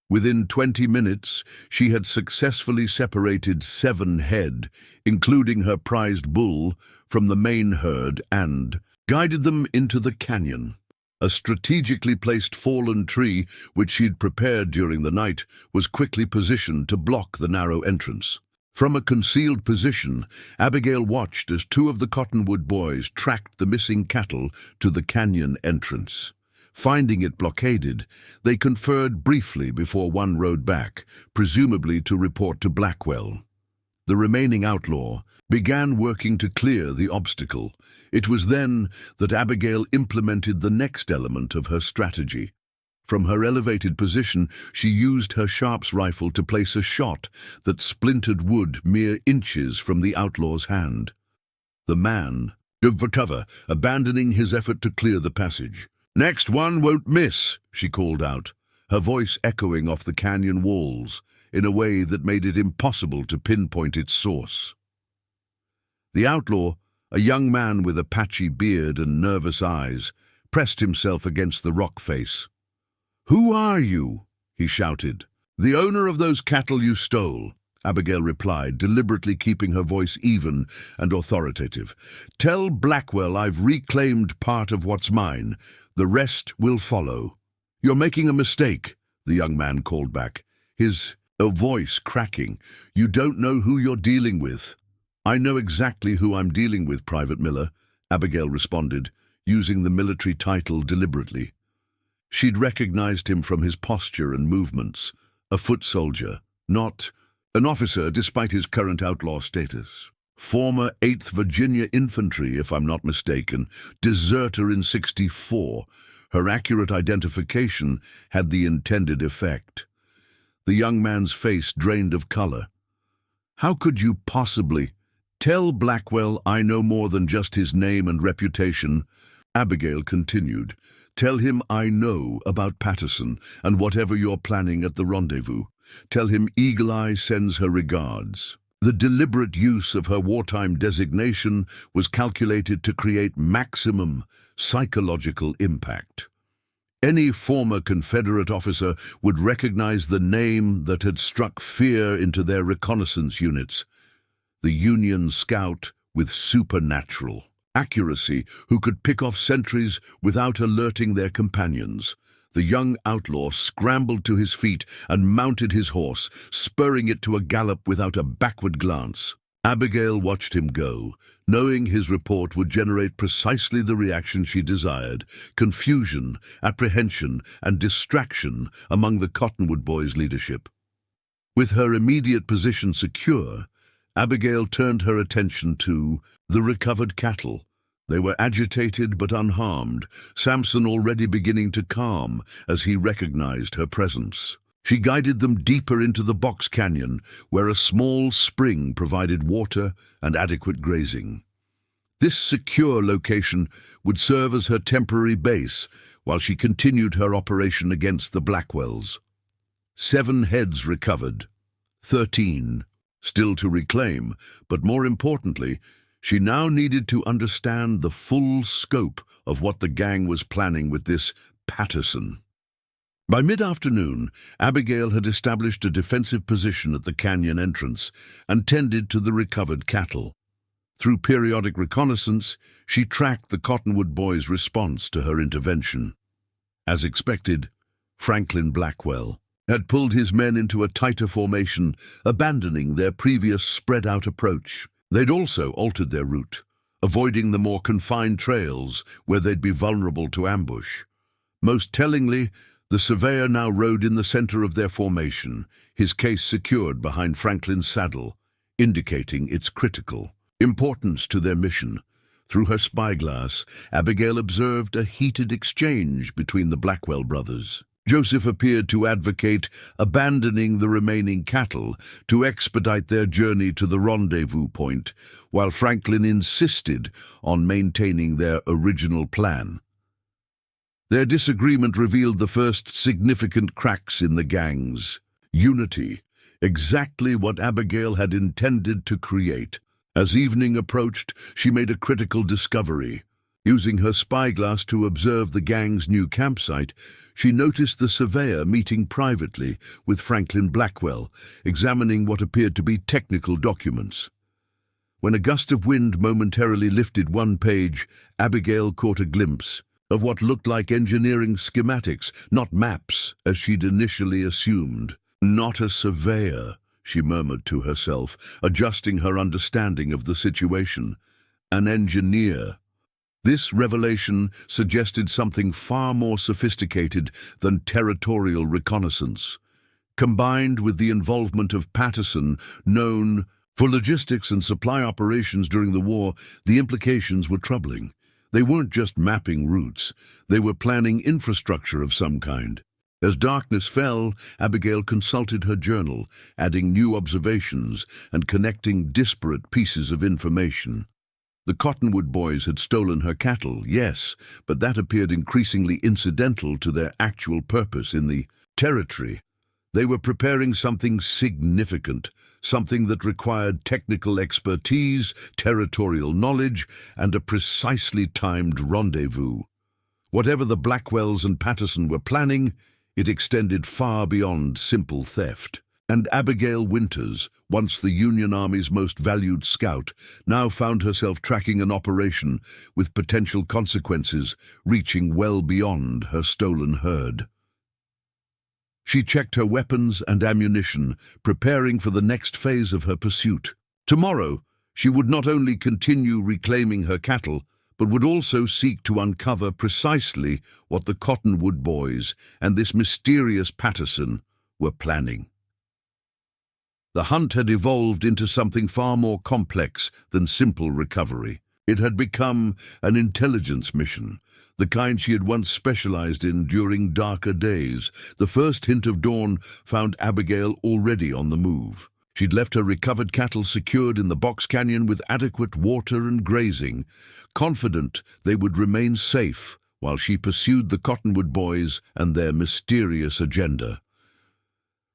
Within 20 minutes, she had successfully separated 7 head, including her prized bull, from the main herd and guided them into the canyon. A strategically placed fallen tree, which she'd prepared during the night, was quickly positioned to block the narrow entrance. From a concealed position, Abigail watched as 2 of the Cottonwood boys tracked the missing cattle to the canyon entrance. Finding it blockaded, they conferred briefly before one rode back, presumably to report to Blackwell. The remaining outlaw began working to clear the obstacle. It was then that Abigail implemented the next element of her strategy. From her elevated position, she used her sharps rifle to place a shot that splintered wood mere inches from the outlaw's hand. The man dove for cover, abandoning his effort to clear the passage. "Next one won't miss," she called out, her voice echoing off the canyon walls in a way that made it impossible to pinpoint its source. The outlaw, a young man with a patchy beard and nervous eyes, pressed himself against the rock face. "Who are you?" he shouted. "The owner of those cattle you stole," Abigail replied, deliberately keeping her voice even and authoritative. "Tell Blackwell I've reclaimed part of what's mine. The rest will follow." "You're making a mistake," the young man called back, his voice cracking. "You don't know who you're dealing with." "I know exactly who I'm dealing with, Private Miller," Abigail responded, using the military title deliberately. She'd recognized him from his posture and movements. A foot soldier, not an officer despite his current outlaw status. Former 8th Virginia Infantry, if I'm not mistaken, deserter in '64. Her accurate identification had the intended effect. The young man's face drained of color. "How could you possibly—" "Tell Blackwell I know more than just his name and reputation," Abigail continued. "Tell him I know about Patterson and whatever you're planning at the rendezvous. Tell him Eagle Eye sends her regards." The deliberate use of her wartime designation was calculated to create maximum psychological impact. Any former Confederate officer would recognize the name that had struck fear into their reconnaissance units. The Union scout with supernatural accuracy who could pick off sentries without alerting their companions. The young outlaw scrambled to his feet and mounted his horse, spurring it to a gallop without a backward glance. Abigail watched him go, knowing his report would generate precisely the reaction she desired: confusion, apprehension, and distraction among the Cottonwood Boys' leadership. With her immediate position secure, Abigail turned her attention to the recovered cattle. They were agitated but unharmed, Samson already beginning to calm as he recognized her presence. She guided them deeper into the box canyon, where a small spring provided water and adequate grazing. This secure location would serve as her temporary base while she continued her operation against the Blackwells. 7 heads recovered, 13 still to reclaim, but more importantly, she now needed to understand the full scope of what the gang was planning with this Patterson. By mid-afternoon, Abigail had established a defensive position at the canyon entrance and tended to the recovered cattle. Through periodic reconnaissance, she tracked the Cottonwood Boys' response to her intervention. As expected, Franklin Blackwell had pulled his men into a tighter formation, abandoning their previous spread-out approach. They'd also altered their route, avoiding the more confined trails where they'd be vulnerable to ambush. Most tellingly, the surveyor now rode in the center of their formation, his case secured behind Franklin's saddle, indicating its critical importance to their mission. Through her spyglass, Abigail observed a heated exchange between the Blackwell brothers. Joseph appeared to advocate abandoning the remaining cattle to expedite their journey to the rendezvous point, while Franklin insisted on maintaining their original plan. Their disagreement revealed the first significant cracks in the gang's unity, exactly what Abigail had intended to create. As evening approached, she made a critical discovery. Using her spyglass to observe the gang's new campsite, she noticed the surveyor meeting privately with Franklin Blackwell, examining what appeared to be technical documents. When a gust of wind momentarily lifted one page, Abigail caught a glimpse of what looked like engineering schematics, not maps, as she'd initially assumed. "Not a surveyor," she murmured to herself, adjusting her understanding of the situation. "An engineer." This revelation suggested something far more sophisticated than territorial reconnaissance. Combined with the involvement of Patterson, known for logistics and supply operations during the war, the implications were troubling. They weren't just mapping routes, they were planning infrastructure of some kind. As darkness fell, Abigail consulted her journal, adding new observations and connecting disparate pieces of information. The Cottonwood Boys had stolen her cattle, yes, but that appeared increasingly incidental to their actual purpose in the territory. They were preparing something significant, something that required technical expertise, territorial knowledge, and a precisely timed rendezvous. Whatever the Blackwells and Patterson were planning, It extended far beyond simple theft. And Abigail Winters, once the Union Army's most valued scout, now found herself tracking an operation with potential consequences reaching well beyond her stolen herd. She checked her weapons and ammunition, preparing for the next phase of her pursuit. Tomorrow, she would not only continue reclaiming her cattle, but would also seek to uncover precisely what the Cottonwood Boys and this mysterious Patterson were planning. The hunt had evolved into something far more complex than simple recovery. It had become an intelligence mission, the kind she had once specialized in during darker days. The first hint of dawn found Abigail already on the move. She'd left her recovered cattle secured in the box canyon with adequate water and grazing, confident they would remain safe while she pursued the Cottonwood Boys and their mysterious agenda.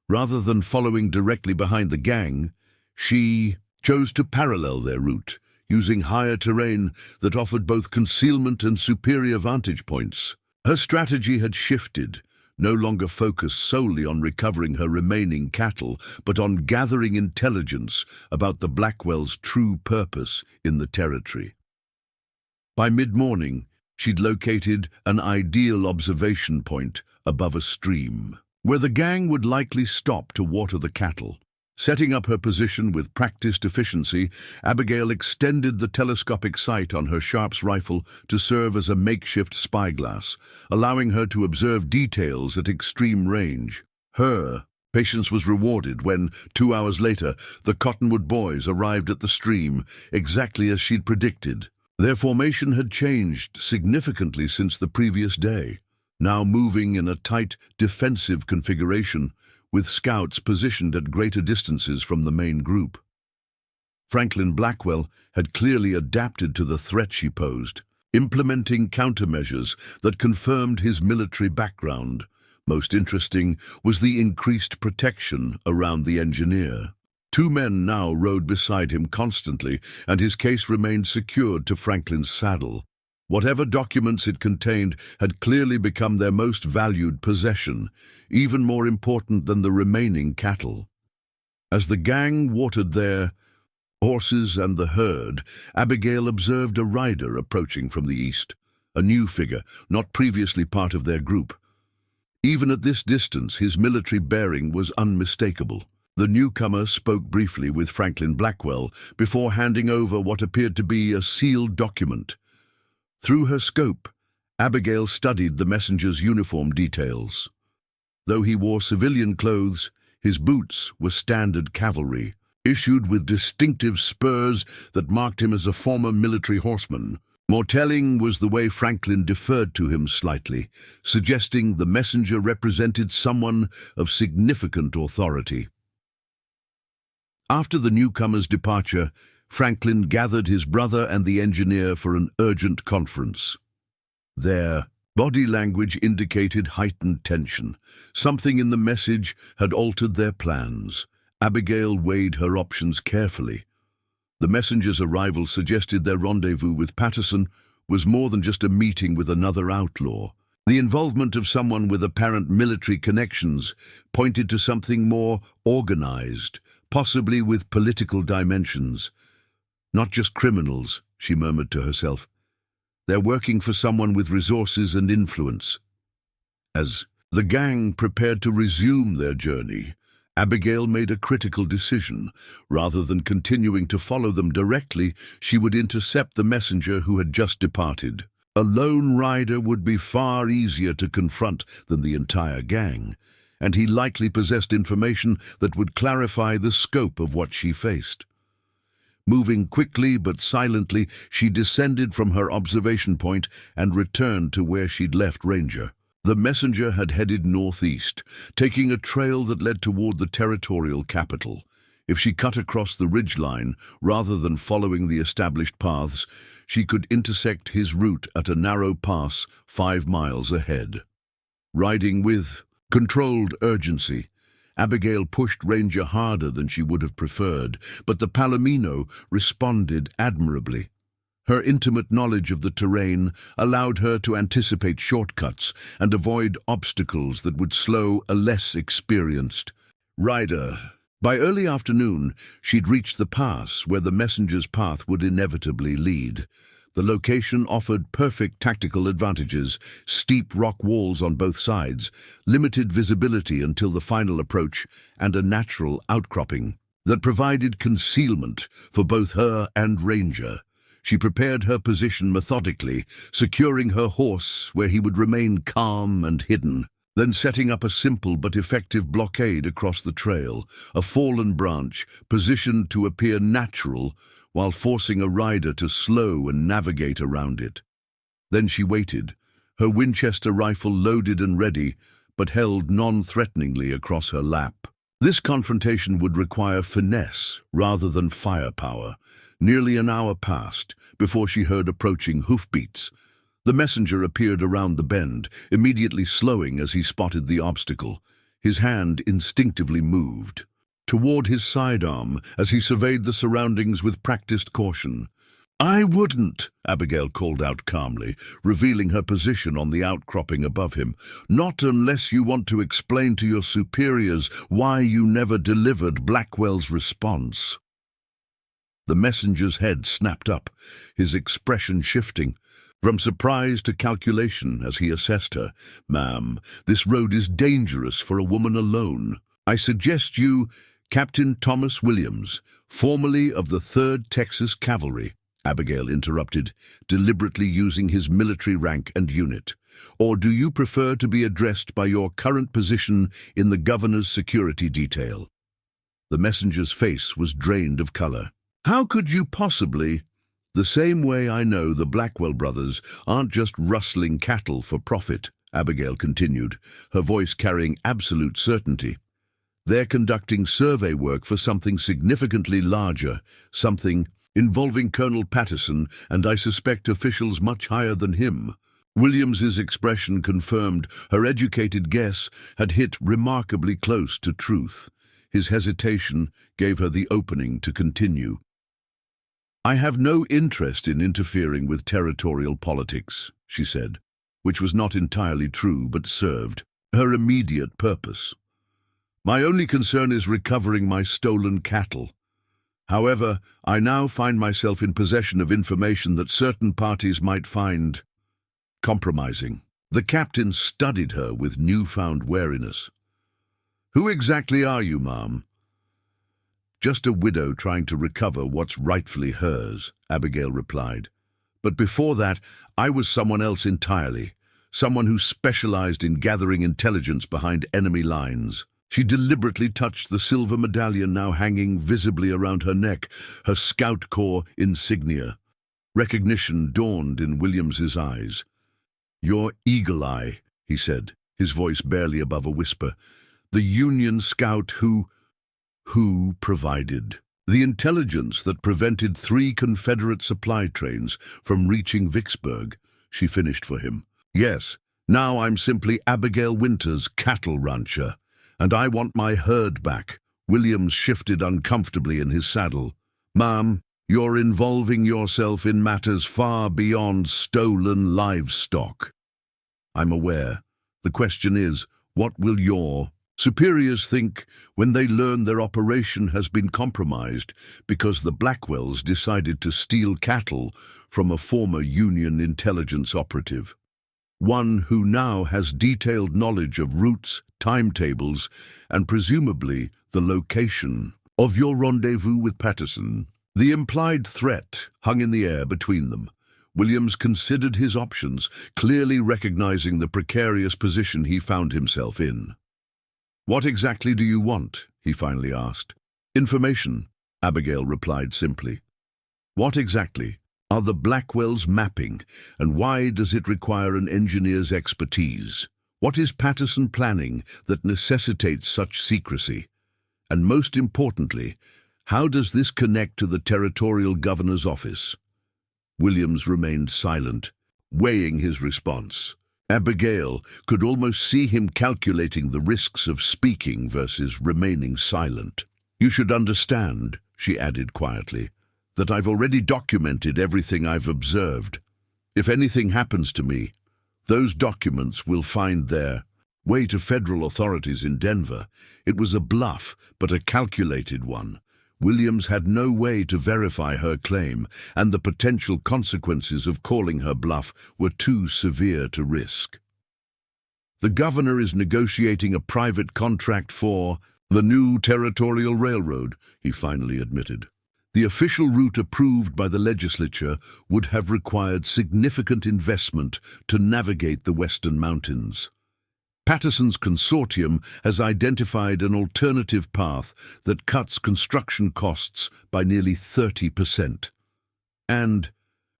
Rather than following directly behind the gang, she chose to parallel their route, using higher terrain that offered both concealment and superior vantage points. Her strategy had shifted, no longer focused solely on recovering her remaining cattle, but on gathering intelligence about the Blackwells' true purpose in the territory. By mid-morning, she'd located an ideal observation point above a stream, where the gang would likely stop to water the cattle. Setting up her position with practiced efficiency, Abigail extended the telescopic sight on her Sharps rifle to serve as a makeshift spyglass, allowing her to observe details at extreme range. Her patience was rewarded when, 2 hours later, the Cottonwood Boys arrived at the stream, exactly as she'd predicted. Their formation had changed significantly since the previous day, now moving in a tight, defensive configuration, with scouts positioned at greater distances from the main group. Franklin Blackwell had clearly adapted to the threat she posed, implementing countermeasures that confirmed his military background. Most interesting was the increased protection around the engineer. 2 men now rode beside him constantly, and his case remained secured to Franklin's saddle. Whatever documents it contained had clearly become their most valued possession, even more important than the remaining cattle. As the gang watered their horses and the herd, Abigail observed a rider approaching from the east, a new figure, not previously part of their group. Even at this distance, his military bearing was unmistakable. The newcomer spoke briefly with Franklin Blackwell before handing over what appeared to be a sealed document. Through her scope, Abigail studied the messenger's uniform details. Though he wore civilian clothes, his boots were standard cavalry, issued with distinctive spurs that marked him as a former military horseman. More telling was the way Franklin deferred to him slightly, suggesting the messenger represented someone of significant authority. After the newcomer's departure, Franklin gathered his brother and the engineer for an urgent conference. Their body language indicated heightened tension. Something in the message had altered their plans. Abigail weighed her options carefully. The messenger's arrival suggested their rendezvous with Patterson was more than just a meeting with another outlaw. The involvement of someone with apparent military connections pointed to something more organized, possibly with political dimensions. Not just criminals, she murmured to herself. They're working for someone with resources and influence. As the gang prepared to resume their journey, Abigail made a critical decision. Rather than continuing to follow them directly, she would intercept the messenger who had just departed. A lone rider would be far easier to confront than the entire gang, and he likely possessed information that would clarify the scope of what she faced. Moving quickly but silently, she descended from her observation point and returned to where she'd left Ranger. The messenger had headed northeast, taking a trail that led toward the territorial capital. If she cut across the ridgeline, rather than following the established paths, she could intersect his route at a narrow pass 5 miles ahead. Riding with controlled urgency, Abigail pushed Ranger harder than she would have preferred, but the Palomino responded admirably. Her intimate knowledge of the terrain allowed her to anticipate shortcuts and avoid obstacles that would slow a less experienced rider. By early afternoon, she'd reached the pass where the messenger's path would inevitably lead. The location offered perfect tactical advantages: steep rock walls on both sides, limited visibility until the final approach, and a natural outcropping that provided concealment for both her and Ranger. She prepared her position methodically, securing her horse where he would remain calm and hidden, then setting up a simple but effective blockade across the trail, a fallen branch positioned to appear natural while forcing a rider to slow and navigate around it. Then she waited, her Winchester rifle loaded and ready, but held non-threateningly across her lap. This confrontation would require finesse rather than firepower. Nearly an hour passed before she heard approaching hoofbeats. The messenger appeared around the bend, immediately slowing as he spotted the obstacle. His hand instinctively moved toward his sidearm as he surveyed the surroundings with practiced caution. "I wouldn't," Abigail called out calmly, revealing her position on the outcropping above him. "Not unless you want to explain to your superiors why you never delivered Blackwell's response." The messenger's head snapped up, his expression shifting from surprise to calculation as he assessed her. "Ma'am, this road is dangerous for a woman alone. I suggest you—" "Captain Thomas Williams, formerly of the 3rd Texas Cavalry," Abigail interrupted, deliberately using his military rank and unit. "Or do you prefer to be addressed by your current position in the governor's security detail?" The messenger's face was drained of color. "How could you possibly—" "The same way I know the Blackwell brothers aren't just rustling cattle for profit," Abigail continued, her voice carrying absolute certainty. "They're conducting survey work for something significantly larger, something involving Colonel Patterson, and I suspect officials much higher than him." Williams's expression confirmed her educated guess had hit remarkably close to truth. His hesitation gave her the opening to continue. "I have no interest in interfering with territorial politics," she said, which was not entirely true but served her immediate purpose. "My only concern is recovering my stolen cattle. However, I now find myself in possession of information that certain parties might find compromising." The captain studied her with newfound wariness. "Who exactly are you, ma'am?" "Just a widow trying to recover what's rightfully hers," Abigail replied. "But before that, I was someone else entirely, someone who specialized in gathering intelligence behind enemy lines." She deliberately touched the silver medallion now hanging visibly around her neck, her Scout Corps insignia. Recognition dawned in Williams's eyes. "Your Eagle Eye," he said, his voice barely above a whisper. "The Union scout who provided the intelligence that prevented 3 Confederate supply trains from reaching Vicksburg," she finished for him. "Yes, now I'm simply Abigail Winter's cattle rancher, and I want my herd back." Williams shifted uncomfortably in his saddle. "Ma'am, you're involving yourself in matters far beyond stolen livestock." "I'm aware. The question is, what will your superiors think when they learn their operation has been compromised because the Blackwells decided to steal cattle from a former Union intelligence operative? One who now has detailed knowledge of routes, timetables, and presumably the location of your rendezvous with Patterson." The implied threat hung in the air between them. Williams considered his options, clearly recognizing the precarious position he found himself in. "What exactly do you want?" he finally asked. "Information," Abigail replied simply. "What exactly are the Blackwells mapping, and why does it require an engineer's expertise? What is Patterson planning that necessitates such secrecy? And most importantly, how does this connect to the territorial governor's office?" Williams remained silent, weighing his response. Abigail could almost see him calculating the risks of speaking versus remaining silent. "You should understand," she added quietly, that I've already documented everything I've observed. If anything happens to me, those documents will find their way to federal authorities in Denver. It was a bluff, but a calculated one. Williams had no way to verify her claim, and the potential consequences of calling her bluff were too severe to risk. The governor is negotiating a private contract for the new territorial railroad, he finally admitted. The official route approved by the legislature would have required significant investment to navigate the Western Mountains. Patterson's consortium has identified an alternative path that cuts construction costs by nearly 30%. And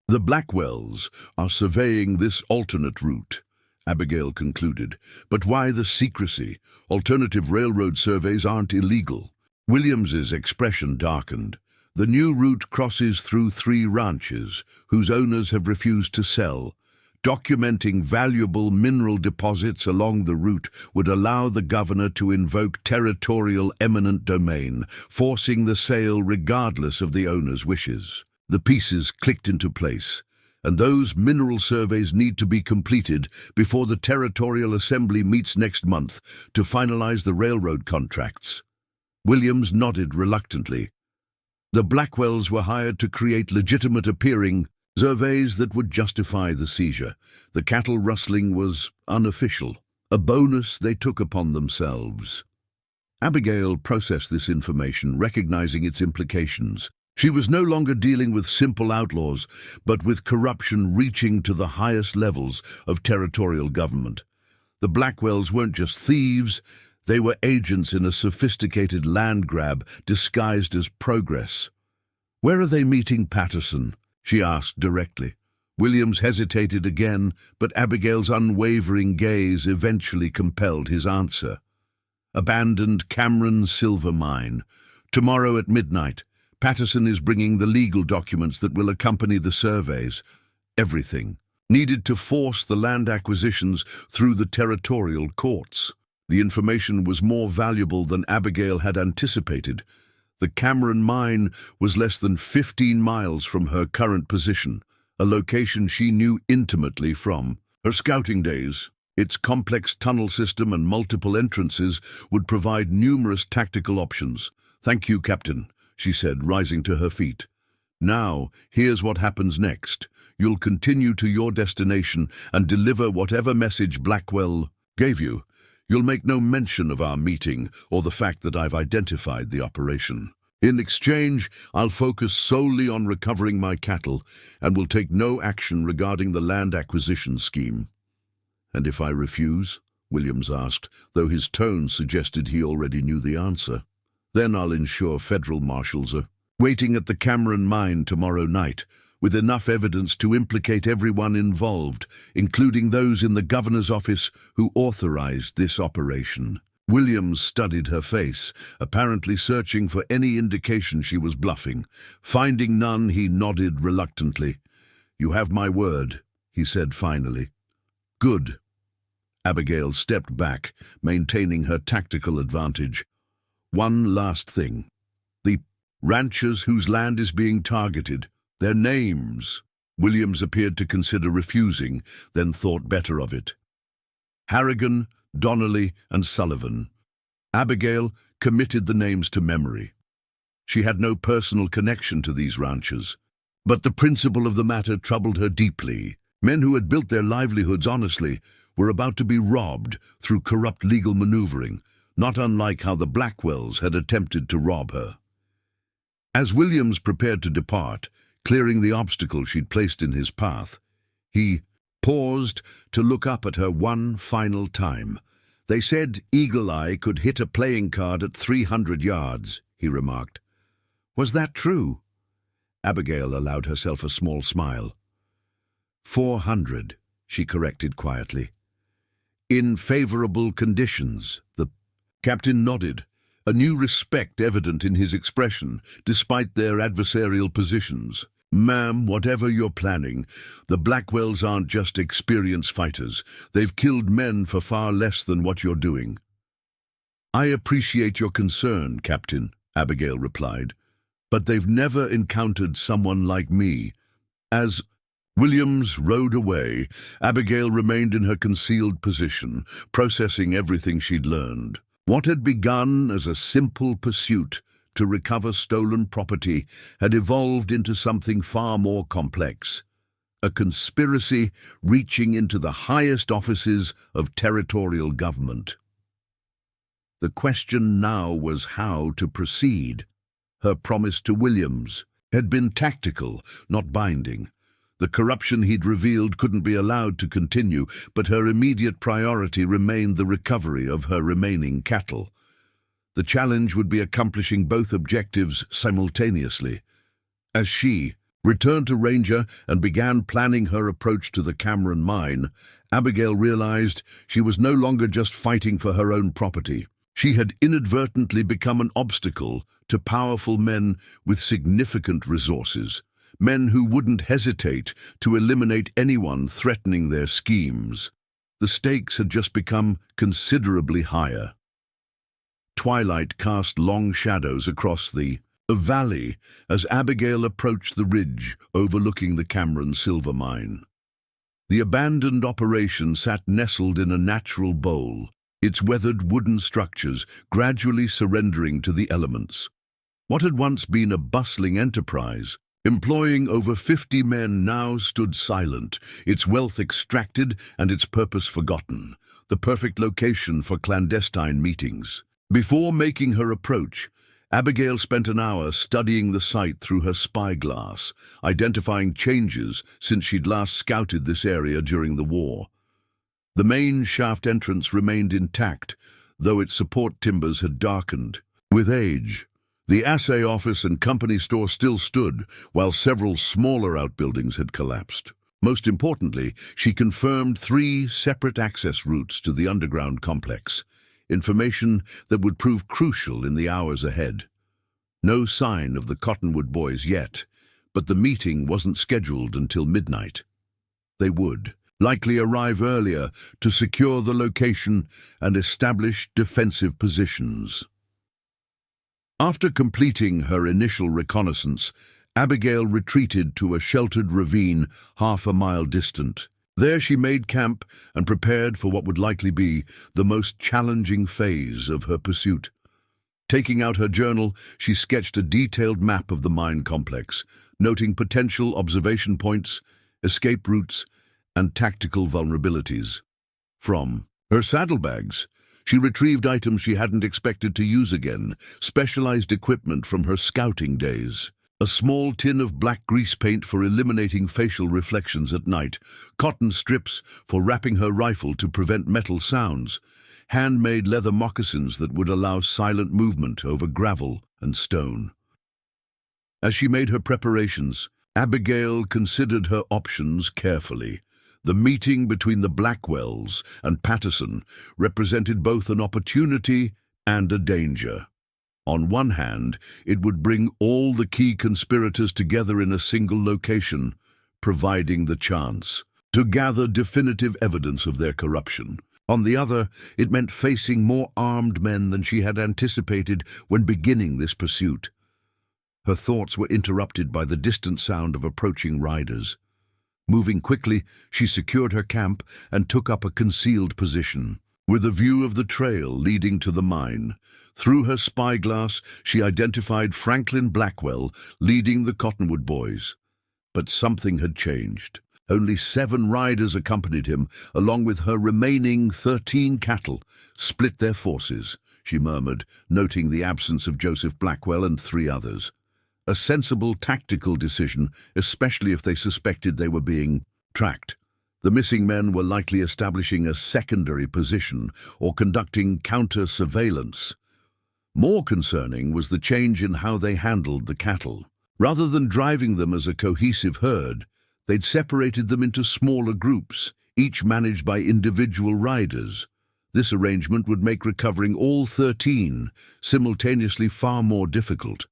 the Blackwells are surveying this alternate route, Abigail concluded. But why the secrecy? Alternative railroad surveys aren't illegal. Williams's expression darkened. The new route crosses through 3 ranches, whose owners have refused to sell. Documenting valuable mineral deposits along the route would allow the governor to invoke territorial eminent domain, forcing the sale regardless of the owner's wishes. The pieces clicked into place, and those mineral surveys need to be completed before the Territorial Assembly meets next month to finalize the railroad contracts. Williams nodded reluctantly. The Blackwells were hired to create legitimate-appearing surveys that would justify the seizure. The cattle rustling was unofficial, a bonus they took upon themselves. Abigail processed this information, recognizing its implications. She was no longer dealing with simple outlaws, but with corruption reaching to the highest levels of territorial government. The Blackwells weren't just thieves, they were agents in a sophisticated land grab disguised as progress. "Where are they meeting Patterson?" she asked directly. Williams hesitated again, but Abigail's unwavering gaze eventually compelled his answer. "Abandoned Cameron silver mine. Tomorrow at midnight. Patterson is bringing the legal documents that will accompany the surveys. Everything needed to force the land acquisitions through the territorial courts." The information was more valuable than Abigail had anticipated. The Cameron mine was less than 15 miles from her current position, a location she knew intimately from her scouting days. Its complex tunnel system and multiple entrances would provide numerous tactical options. "Thank you, Captain," she said, rising to her feet. "Now, here's what happens next. You'll continue to your destination and deliver whatever message Blackwell gave you. You'll make no mention of our meeting or the fact that I've identified the operation. In exchange, I'll focus solely on recovering my cattle and will take no action regarding the land acquisition scheme." "And if I refuse?" Williams asked, though his tone suggested he already knew the answer. "Then I'll ensure federal marshals are waiting at the Cameron mine tomorrow night, with enough evidence to implicate everyone involved, including those in the governor's office who authorized this operation." Williams studied her face, apparently searching for any indication she was bluffing. Finding none, he nodded reluctantly. "You have my word," he said finally. "Good." Abigail stepped back, maintaining her tactical advantage. "One last thing. The ranchers whose land is being targeted, their names." Williams appeared to consider refusing, then thought better of it. "Harrigan, Donnelly, and Sullivan." Abigail committed the names to memory. She had no personal connection to these ranchers, but the principle of the matter troubled her deeply. Men who had built their livelihoods honestly were about to be robbed through corrupt legal maneuvering, not unlike how the Blackwells had attempted to rob her. As Williams prepared to depart, clearing the obstacle she'd placed in his path, he paused to look up at her one final time. "They said Eagle Eye could hit a playing card at 300 yards, he remarked. "Was that true?" Abigail allowed herself a small smile. 400, she corrected quietly. "In favorable conditions." The captain nodded, a new respect evident in his expression, despite their adversarial positions. "Ma'am, whatever you're planning, the Blackwells aren't just experienced fighters. They've killed men for far less than what you're doing." "I appreciate your concern, Captain," Abigail replied, but they've never encountered someone like me. As Williams rode away, Abigail remained in her concealed position, processing everything she'd learned. What had begun as a simple pursuit to recover stolen property had evolved into something far more complex. A conspiracy reaching into the highest offices of territorial government. The question now was how to proceed. Her promise to Williams had been tactical, not binding. The corruption he'd revealed couldn't be allowed to continue, but her immediate priority remained the recovery of her remaining cattle. The challenge would be accomplishing both objectives simultaneously. As she returned to Ranger and began planning her approach to the Cameron mine, Abigail realized she was no longer just fighting for her own property. She had inadvertently become an obstacle to powerful men with significant resources, men who wouldn't hesitate to eliminate anyone threatening their schemes. The stakes had just become considerably higher. Twilight cast long shadows across the valley as Abigail approached the ridge overlooking the Cameron silver mine. The abandoned operation sat nestled in a natural bowl, its weathered wooden structures gradually surrendering to the elements. What had once been a bustling enterprise, employing over 50 men, now stood silent, its wealth extracted and its purpose forgotten, the perfect location for clandestine meetings. Before making her approach, Abigail spent an hour studying the site through her spyglass, identifying changes since she'd last scouted this area during the war. The main shaft entrance remained intact, though its support timbers had darkened. With age, the assay office and company store still stood, while several smaller outbuildings had collapsed. Most importantly, she confirmed 3 separate access routes to the underground complex, information that would prove crucial in the hours ahead. No sign of the Cottonwood boys yet, but the meeting wasn't scheduled until midnight. They would likely arrive earlier to secure the location and establish defensive positions. After completing her initial reconnaissance, Abigail retreated to a sheltered ravine half a mile distant. There she made camp and prepared for what would likely be the most challenging phase of her pursuit. Taking out her journal, she sketched a detailed map of the mine complex, noting potential observation points, escape routes, and tactical vulnerabilities. From her saddlebags, she retrieved items she hadn't expected to use again, specialized equipment from her scouting days. A small tin of black grease paint for eliminating facial reflections at night, cotton strips for wrapping her rifle to prevent metal sounds, handmade leather moccasins that would allow silent movement over gravel and stone. As she made her preparations, Abigail considered her options carefully. The meeting between the Blackwells and Patterson represented both an opportunity and a danger. On one hand, it would bring all the key conspirators together in a single location, providing the chance to gather definitive evidence of their corruption. On the other, it meant facing more armed men than she had anticipated when beginning this pursuit. Her thoughts were interrupted by the distant sound of approaching riders. Moving quickly, she secured her camp and took up a concealed position, with a view of the trail leading to the mine. Through her spyglass, she identified Franklin Blackwell leading the Cottonwood boys. But something had changed. Only 7 riders accompanied him, along with her remaining 13 cattle. Split their forces, she murmured, noting the absence of Joseph Blackwell and 3 others. A sensible tactical decision, especially if they suspected they were being tracked. The missing men were likely establishing a secondary position or conducting counter-surveillance. More concerning was the change in how they handled the cattle. Rather than driving them as a cohesive herd, they'd separated them into smaller groups, each managed by individual riders. This arrangement would make recovering all 13 simultaneously far more difficult.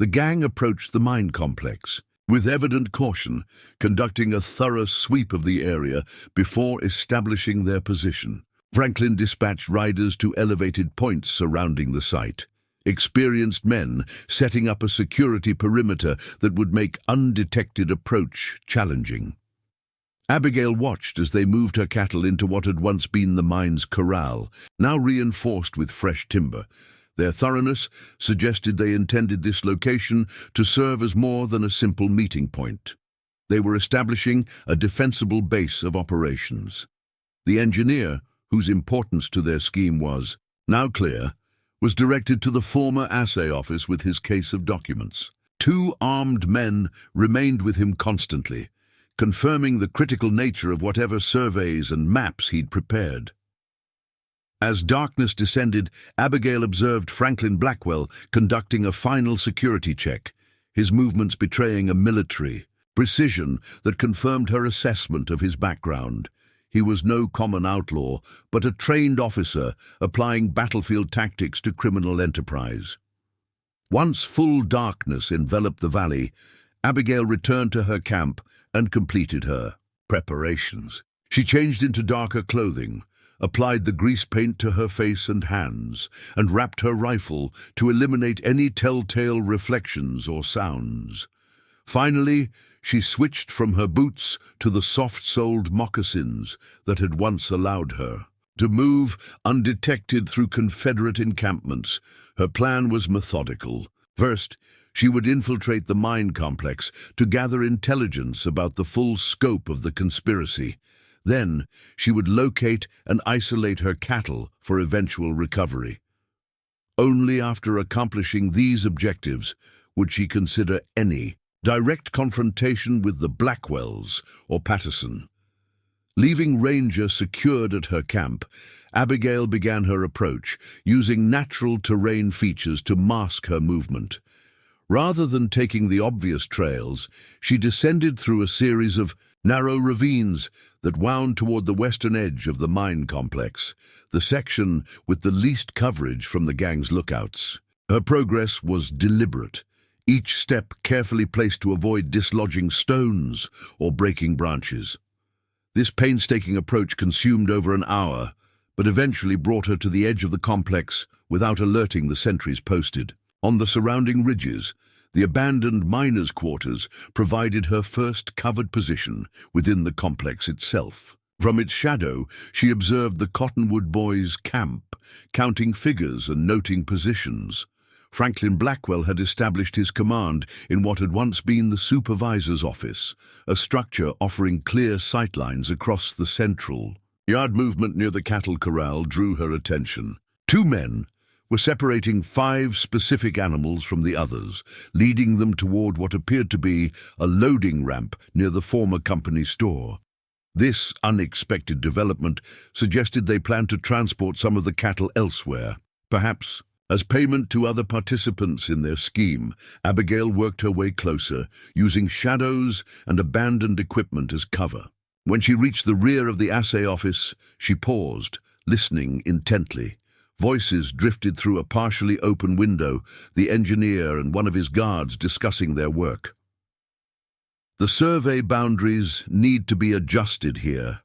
The gang approached the mine complex, with evident caution, conducting a thorough sweep of the area before establishing their position. Franklin dispatched riders to elevated points surrounding the site, experienced men setting up a security perimeter that would make undetected approach challenging. Abigail watched as they moved her cattle into what had once been the mine's corral, now reinforced with fresh timber. Their thoroughness suggested they intended this location to serve as more than a simple meeting point. They were establishing a defensible base of operations. The engineer, whose importance to their scheme was now clear, was directed to the former assay office with his case of documents. 2 armed men remained with him constantly, confirming the critical nature of whatever surveys and maps he'd prepared. As darkness descended, Abigail observed Franklin Blackwell conducting a final security check, his movements betraying a military precision that confirmed her assessment of his background. He was no common outlaw, but a trained officer applying battlefield tactics to criminal enterprise. Once full darkness enveloped the valley, Abigail returned to her camp and completed her preparations. She changed into darker clothing, applied the grease paint to her face and hands, and wrapped her rifle to eliminate any telltale reflections or sounds. Finally, she switched from her boots to the soft-soled moccasins that had once allowed her to move undetected through Confederate encampments. Her plan was methodical. First, she would infiltrate the mine complex to gather intelligence about the full scope of the conspiracy. Then, she would locate and isolate her cattle for eventual recovery. Only after accomplishing these objectives would she consider any direct confrontation with the Blackwells or Patterson. Leaving Ranger secured at her camp, Abigail began her approach, using natural terrain features to mask her movement. Rather than taking the obvious trails, she descended through a series of narrow ravines that wound toward the western edge of the mine complex, the section with the least coverage from the gang's lookouts. Her progress was deliberate, each step carefully placed to avoid dislodging stones or breaking branches. This painstaking approach consumed over an hour, but eventually brought her to the edge of the complex without alerting the sentries posted. On the surrounding ridges, the abandoned miners' quarters provided her first covered position within the complex itself. From its shadow, she observed the Cottonwood Boys' camp, counting figures and noting positions. Franklin Blackwell had established his command in what had once been the supervisor's office, a structure offering clear sightlines across the central yard. Movement near the cattle corral drew her attention. 2 men were separating 5 specific animals from the others, leading them toward what appeared to be a loading ramp near the former company store. This unexpected development suggested they planned to transport some of the cattle elsewhere, perhaps as payment to other participants in their scheme. Abigail worked her way closer, using shadows and abandoned equipment as cover. When she reached the rear of the assay office, she paused, listening intently. Voices drifted through a partially open window, the engineer and one of his guards discussing their work. "The survey boundaries need to be adjusted here,"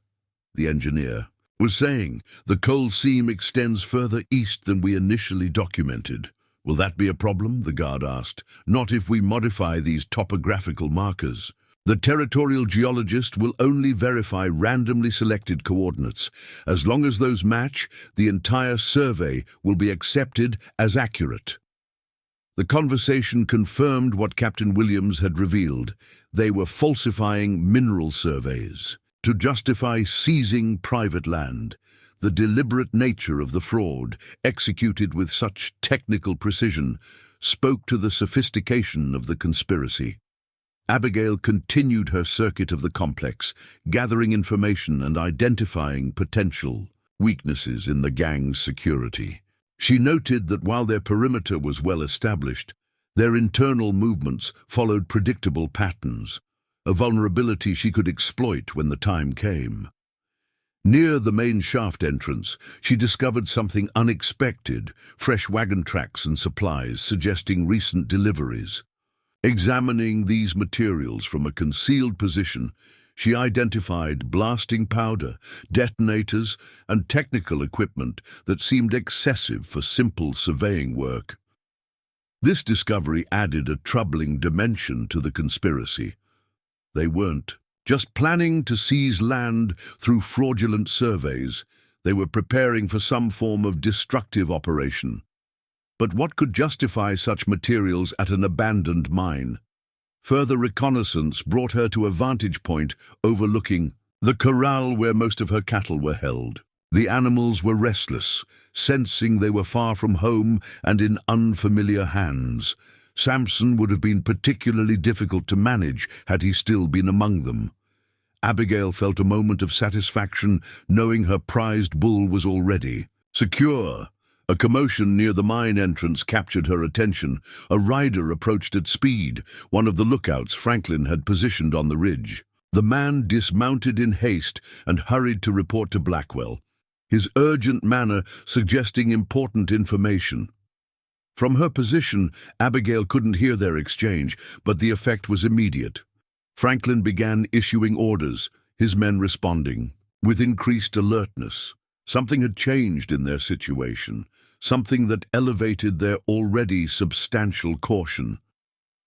the engineer was saying. "The coal seam extends further east than we initially documented." "Will that be a problem?" the guard asked. "Not if we modify these topographical markers. The territorial geologist will only verify randomly selected coordinates. As long as those match, the entire survey will be accepted as accurate." The conversation confirmed what Captain Williams had revealed. They were falsifying mineral surveys to justify seizing private land. The deliberate nature of the fraud, executed with such technical precision, spoke to the sophistication of the conspiracy. Abigail continued her circuit of the complex, gathering information and identifying potential weaknesses in the gang's security. She noted that while their perimeter was well established, their internal movements followed predictable patterns, a vulnerability she could exploit when the time came. Near the main shaft entrance, she discovered something unexpected: fresh wagon tracks and supplies suggesting recent deliveries. Examining these materials from a concealed position, she identified blasting powder, detonators, and technical equipment that seemed excessive for simple surveying work. This discovery added a troubling dimension to the conspiracy. They weren't just planning to seize land through fraudulent surveys. They were preparing for some form of destructive operation. But what could justify such materials at an abandoned mine? Further reconnaissance brought her to a vantage point overlooking the corral where most of her cattle were held. The animals were restless, sensing they were far from home and in unfamiliar hands. Samson would have been particularly difficult to manage had he still been among them. Abigail felt a moment of satisfaction knowing her prized bull was already secure. A commotion near the mine entrance captured her attention. A rider approached at speed, one of the lookouts Franklin had positioned on the ridge. The man dismounted in haste and hurried to report to Blackwell, his urgent manner suggesting important information. From her position, Abigail couldn't hear their exchange, but the effect was immediate. Franklin began issuing orders, his men responding with increased alertness. Something had changed in their situation, something that elevated their already substantial caution.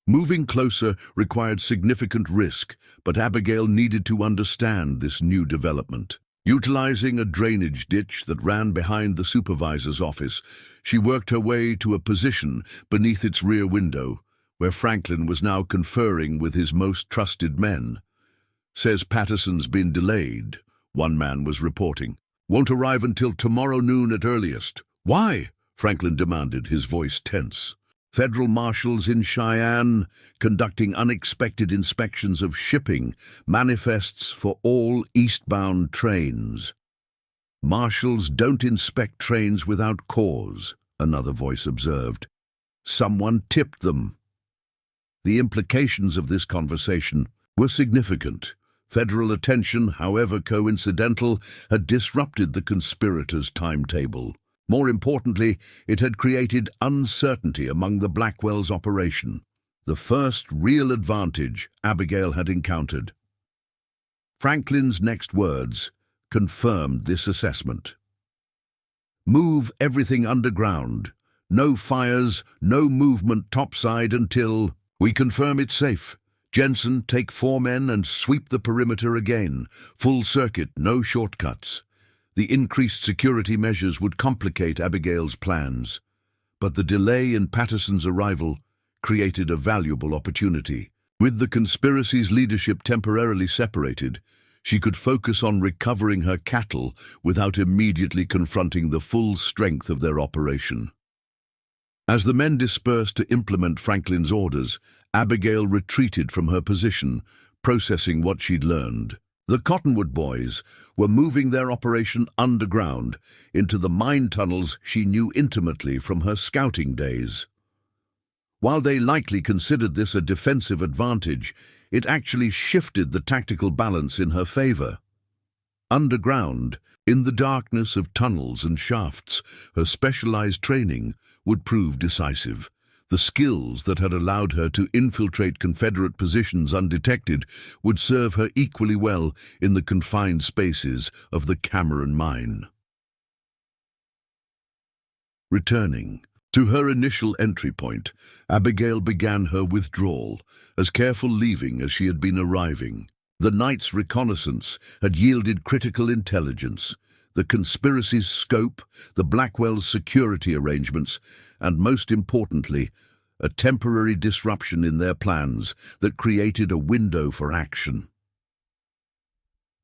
Moving closer required significant risk, but Abigail needed to understand this new development. Utilizing a drainage ditch that ran behind the supervisor's office, she worked her way to a position beneath its rear window, where Franklin was now conferring with his most trusted men. "Says Patterson's been delayed," one man was reporting. "Won't arrive until tomorrow noon at earliest." "Why?" Franklin demanded, his voice tense. "Federal marshals in Cheyenne conducting unexpected inspections of shipping, manifests for all eastbound trains." "Marshals don't inspect trains without cause," another voice observed. "Someone tipped them." The implications of this conversation were significant. Federal attention, however coincidental, had disrupted the conspirators' timetable. More importantly, it had created uncertainty among the Blackwell's operation, the first real advantage Abigail had encountered. Franklin's next words confirmed this assessment. "Move everything underground. No fires, no movement topside until we confirm it's safe. Jensen, take 4 men and sweep the perimeter again. Full circuit, no shortcuts." The increased security measures would complicate Abigail's plans, but the delay in Patterson's arrival created a valuable opportunity. With the conspiracy's leadership temporarily separated, she could focus on recovering her cattle without immediately confronting the full strength of their operation. As the men dispersed to implement Franklin's orders, Abigail retreated from her position, processing what she'd learned. The Cottonwood boys were moving their operation underground into the mine tunnels she knew intimately from her scouting days. While they likely considered this a defensive advantage, it actually shifted the tactical balance in her favor. Underground, in the darkness of tunnels and shafts, her specialized training would prove decisive. The skills that had allowed her to infiltrate Confederate positions undetected would serve her equally well in the confined spaces of the Cameron mine. Returning to her initial entry point, Abigail began her withdrawal, as careful leaving as she had been arriving. The night's reconnaissance had yielded critical intelligence, the conspiracy's scope, the Blackwell's security arrangements, and most importantly, a temporary disruption in their plans that created a window for action.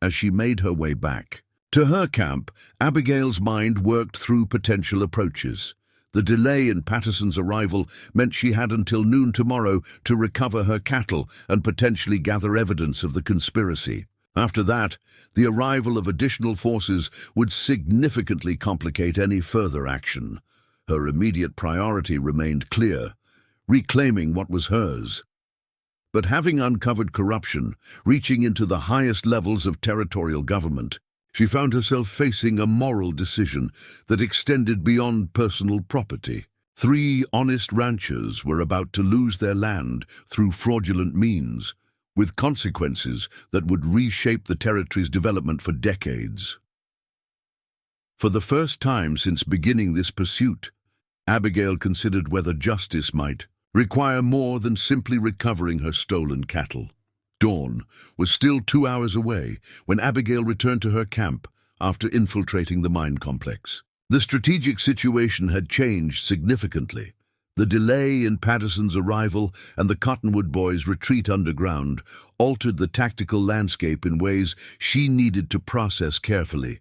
As she made her way back to her camp, Abigail's mind worked through potential approaches. The delay in Patterson's arrival meant she had until noon tomorrow to recover her cattle and potentially gather evidence of the conspiracy. After that, the arrival of additional forces would significantly complicate any further action. Her immediate priority remained clear: reclaiming what was hers. But having uncovered corruption, reaching into the highest levels of territorial government, she found herself facing a moral decision that extended beyond personal property. 3 honest ranchers were about to lose their land through fraudulent means, with consequences that would reshape the territory's development for decades. For the first time since beginning this pursuit, Abigail considered whether justice might require more than simply recovering her stolen cattle. Dawn was still 2 hours away when Abigail returned to her camp after infiltrating the mine complex. The strategic situation had changed significantly. The delay in Patterson's arrival and the Cottonwood boys' retreat underground altered the tactical landscape in ways she needed to process carefully.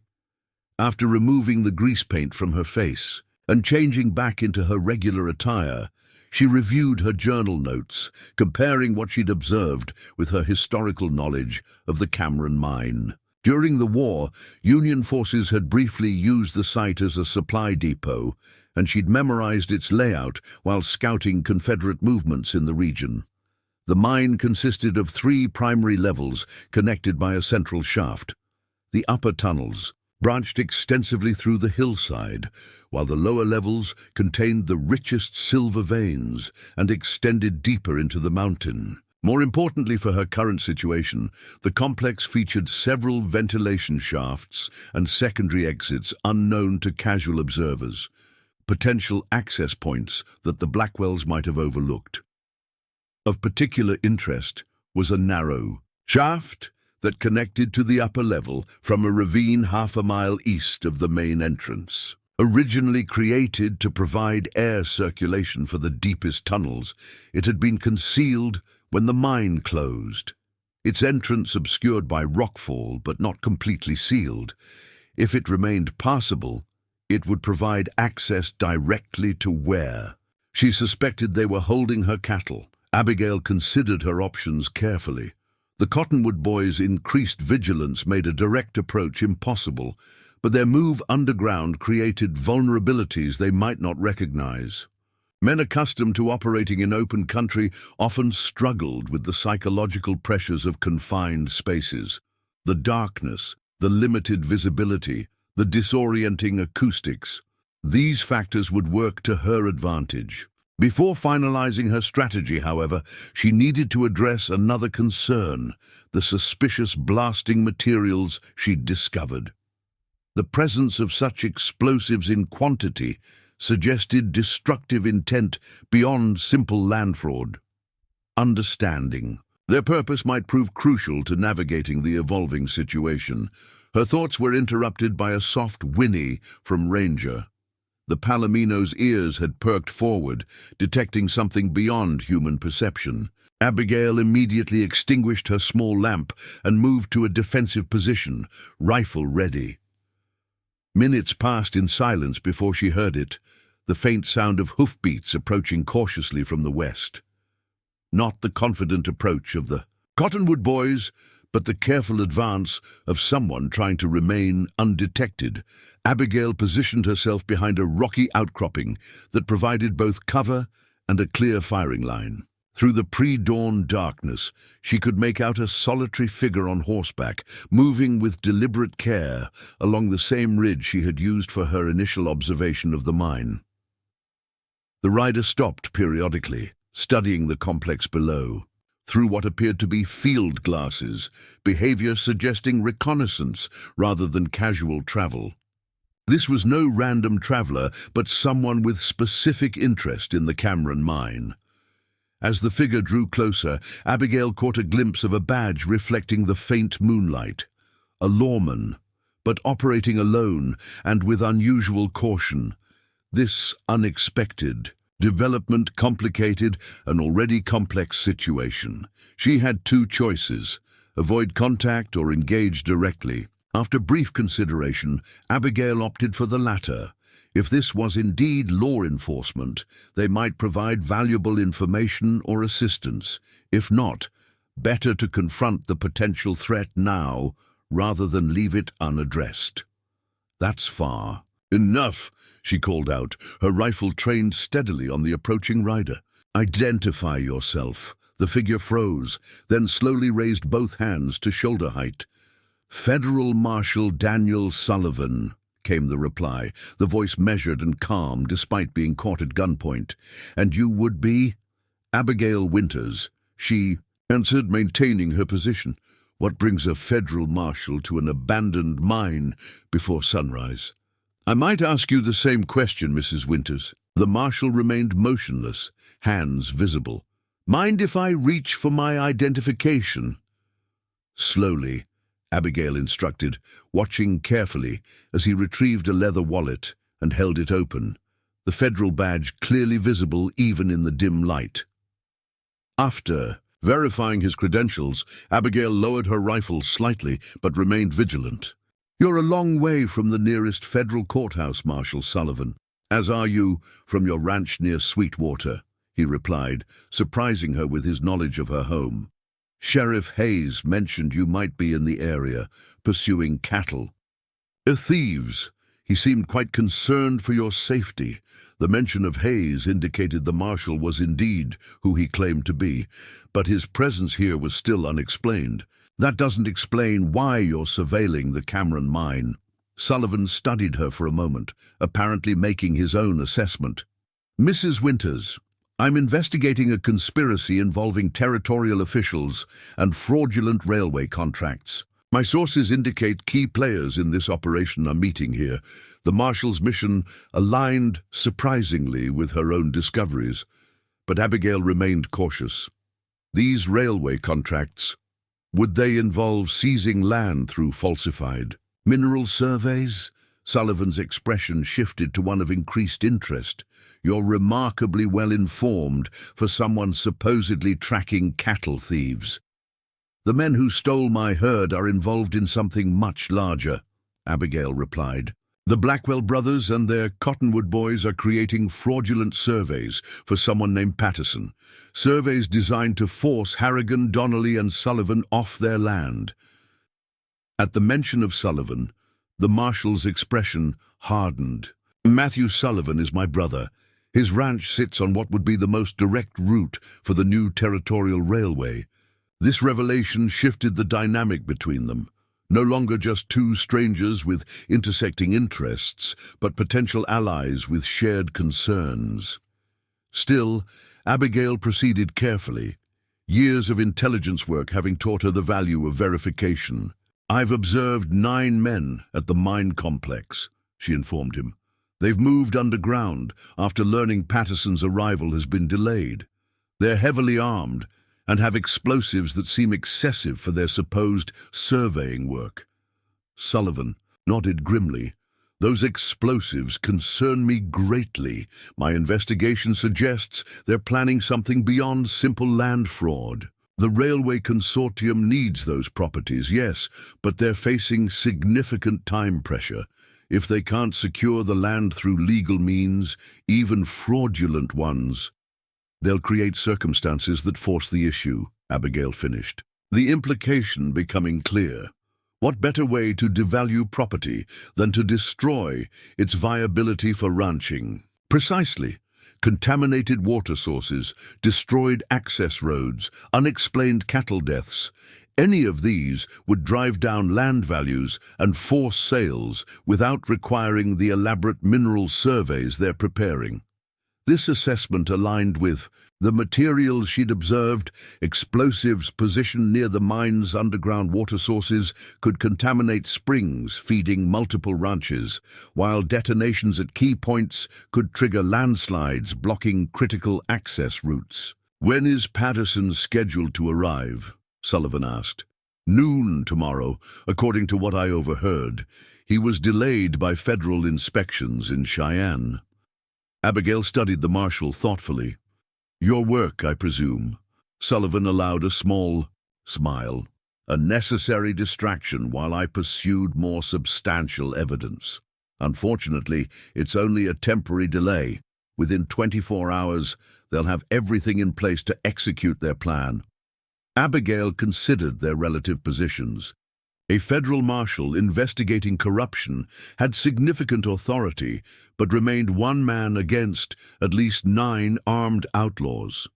After removing the grease paint from her face and changing back into her regular attire, she reviewed her journal notes, comparing what she'd observed with her historical knowledge of the Cameron mine. During the war, Union forces had briefly used the site as a supply depot, and she'd memorized its layout while scouting Confederate movements in the region. The mine consisted of 3 primary levels connected by a central shaft. The upper tunnels branched extensively through the hillside, while the lower levels contained the richest silver veins and extended deeper into the mountain. More importantly for her current situation, the complex featured several ventilation shafts and secondary exits unknown to casual observers, potential access points that the Blackwells might have overlooked. Of particular interest was a narrow shaft that connected to the upper level from a ravine half a mile east of the main entrance. Originally created to provide air circulation for the deepest tunnels, it had been concealed when the mine closed. Its entrance obscured by rockfall but not completely sealed. If it remained passable, it would provide access directly to where she suspected they were holding her cattle. Abigail considered her options carefully. The Cottonwood boys' increased vigilance made a direct approach impossible, but their move underground created vulnerabilities they might not recognize. Men accustomed to operating in open country often struggled with the psychological pressures of confined spaces. The darkness, the limited visibility, the disorienting acoustics. These factors would work to her advantage. Before finalizing her strategy, however, she needed to address another concern: the suspicious blasting materials she'd discovered. The presence of such explosives in quantity suggested destructive intent beyond simple land fraud. Understanding their purpose might prove crucial to navigating the evolving situation. Her thoughts were interrupted by a soft whinny from Ranger. The Palomino's ears had perked forward, detecting something beyond human perception. Abigail immediately extinguished her small lamp and moved to a defensive position, rifle ready. Minutes passed in silence before she heard it, the faint sound of hoofbeats approaching cautiously from the west. Not the confident approach of the Cottonwood boys, but the careful advance of someone trying to remain undetected. Abigail positioned herself behind a rocky outcropping that provided both cover and a clear firing line. Through the pre-dawn darkness, she could make out a solitary figure on horseback, moving with deliberate care along the same ridge she had used for her initial observation of the mine. The rider stopped periodically, studying the complex below. Through what appeared to be field glasses, behavior suggesting reconnaissance rather than casual travel. This was no random traveler, but someone with specific interest in the Cameron mine. As the figure drew closer, Abigail caught a glimpse of a badge reflecting the faint moonlight. A lawman, but operating alone and with unusual caution. This unexpected development complicated an already complex situation. She had 2 choices: avoid contact or engage directly. After brief consideration, Abigail opted for the latter. If this was indeed law enforcement, they might provide valuable information or assistance. If not, better to confront the potential threat now rather than leave it unaddressed. "That's far. Enough," she called out, her rifle trained steadily on the approaching rider. "Identify yourself." The figure froze, then slowly raised both hands to shoulder height. "Federal Marshal Daniel Sullivan," came the reply, the voice measured and calm despite being caught at gunpoint. "And you would be?" "Abigail Winters," she answered, maintaining her position. "What brings a federal marshal to an abandoned mine before sunrise?" "I might ask you the same question, Mrs. Winters." The marshal remained motionless, hands visible. "Mind if I reach for my identification?" Slowly, Abigail instructed, watching carefully as he retrieved a leather wallet and held it open, the federal badge clearly visible even in the dim light. After verifying his credentials, Abigail lowered her rifle slightly but remained vigilant. "You're a long way from the nearest federal courthouse, Marshal Sullivan. As are you from your ranch near Sweetwater," he replied, surprising her with his knowledge of her home. "Sheriff Hayes mentioned you might be in the area, pursuing cattle." "Thieves. He seemed quite concerned for your safety." The mention of Hayes indicated the marshal was indeed who he claimed to be, but his presence here was still unexplained. "That doesn't explain why you're surveilling the Cameron mine." Sullivan studied her for a moment, apparently making his own assessment. "Mrs. Winters, I'm investigating a conspiracy involving territorial officials and fraudulent railway contracts. My sources indicate key players in this operation are meeting here." The marshal's mission aligned surprisingly with her own discoveries, but Abigail remained cautious. These railway contracts, would they involve seizing land through falsified mineral surveys? Sullivan's expression shifted to one of increased interest. "You're remarkably well informed for someone supposedly tracking cattle thieves." "The men who stole my herd are involved in something much larger," Abigail replied. "The Blackwell brothers and their Cottonwood boys are creating fraudulent surveys for someone named Patterson. Surveys designed to force Harrigan, Donnelly, and Sullivan off their land." At the mention of Sullivan, the marshal's expression hardened. "Matthew Sullivan is my brother. His ranch sits on what would be the most direct route for the new territorial railway." This revelation shifted the dynamic between them. No longer just two strangers with intersecting interests, but potential allies with shared concerns. Still, Abigail proceeded carefully, years of intelligence work having taught her the value of verification. "I've observed 9 men at the mine complex," she informed him. "They've moved underground after learning Patterson's arrival has been delayed. They're heavily armed and have explosives that seem excessive for their supposed surveying work." Sullivan nodded grimly. "Those explosives concern me greatly. My investigation suggests they're planning something beyond simple land fraud. The railway consortium needs those properties, yes, but they're facing significant time pressure. If they can't secure the land through legal means, even fraudulent ones, they'll create circumstances that force the issue," Abigail finished, the implication becoming clear. What better way to devalue property than to destroy its viability for ranching? Precisely. Contaminated water sources, destroyed access roads, unexplained cattle deaths. Any of these would drive down land values and force sales without requiring the elaborate mineral surveys they're preparing. This assessment aligned with the materials she'd observed. Explosives positioned near the mine's underground water sources could contaminate springs feeding multiple ranches, while detonations at key points could trigger landslides blocking critical access routes. "When is Patterson scheduled to arrive?" Sullivan asked. "Noon tomorrow, according to what I overheard. He was delayed by federal inspections in Cheyenne." Abigail studied the marshal thoughtfully. "Your work, I presume." Sullivan allowed a small smile. "A necessary distraction while I pursued more substantial evidence. Unfortunately, it's only a temporary delay. Within 24 hours, they'll have everything in place to execute their plan." Abigail considered their relative positions. A federal marshal investigating corruption had significant authority, but remained one man against at least 9 armed outlaws.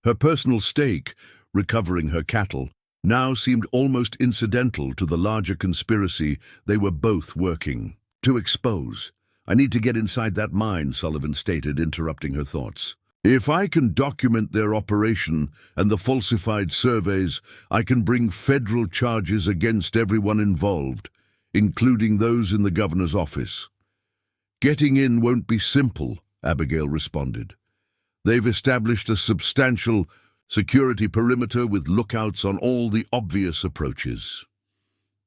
Her personal stake, recovering her cattle, now seemed almost incidental to the larger conspiracy they were both working to expose. "I need to get inside that mine," Sullivan stated, interrupting her thoughts. "If I can document their operation and the falsified surveys, I can bring federal charges against everyone involved, including those in the governor's office. Getting in won't be simple," Abigail responded. They've established a substantial security perimeter with lookouts on all the obvious approaches.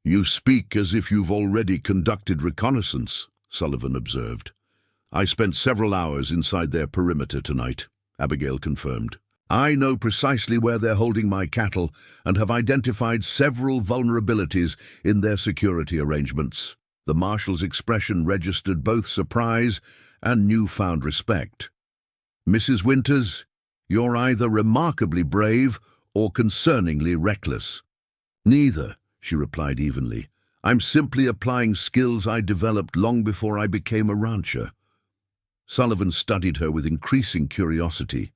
You speak as if you've already conducted reconnaissance, Sullivan observed. I spent several hours inside their perimeter tonight, Abigail confirmed. I know precisely where they're holding my cattle and have identified several vulnerabilities in their security arrangements. The marshal's expression registered both surprise and newfound respect. Mrs. Winters, you're either remarkably brave or concerningly reckless. Neither, she replied evenly. I'm simply applying skills I developed long before I became a rancher. Sullivan studied her with increasing curiosity.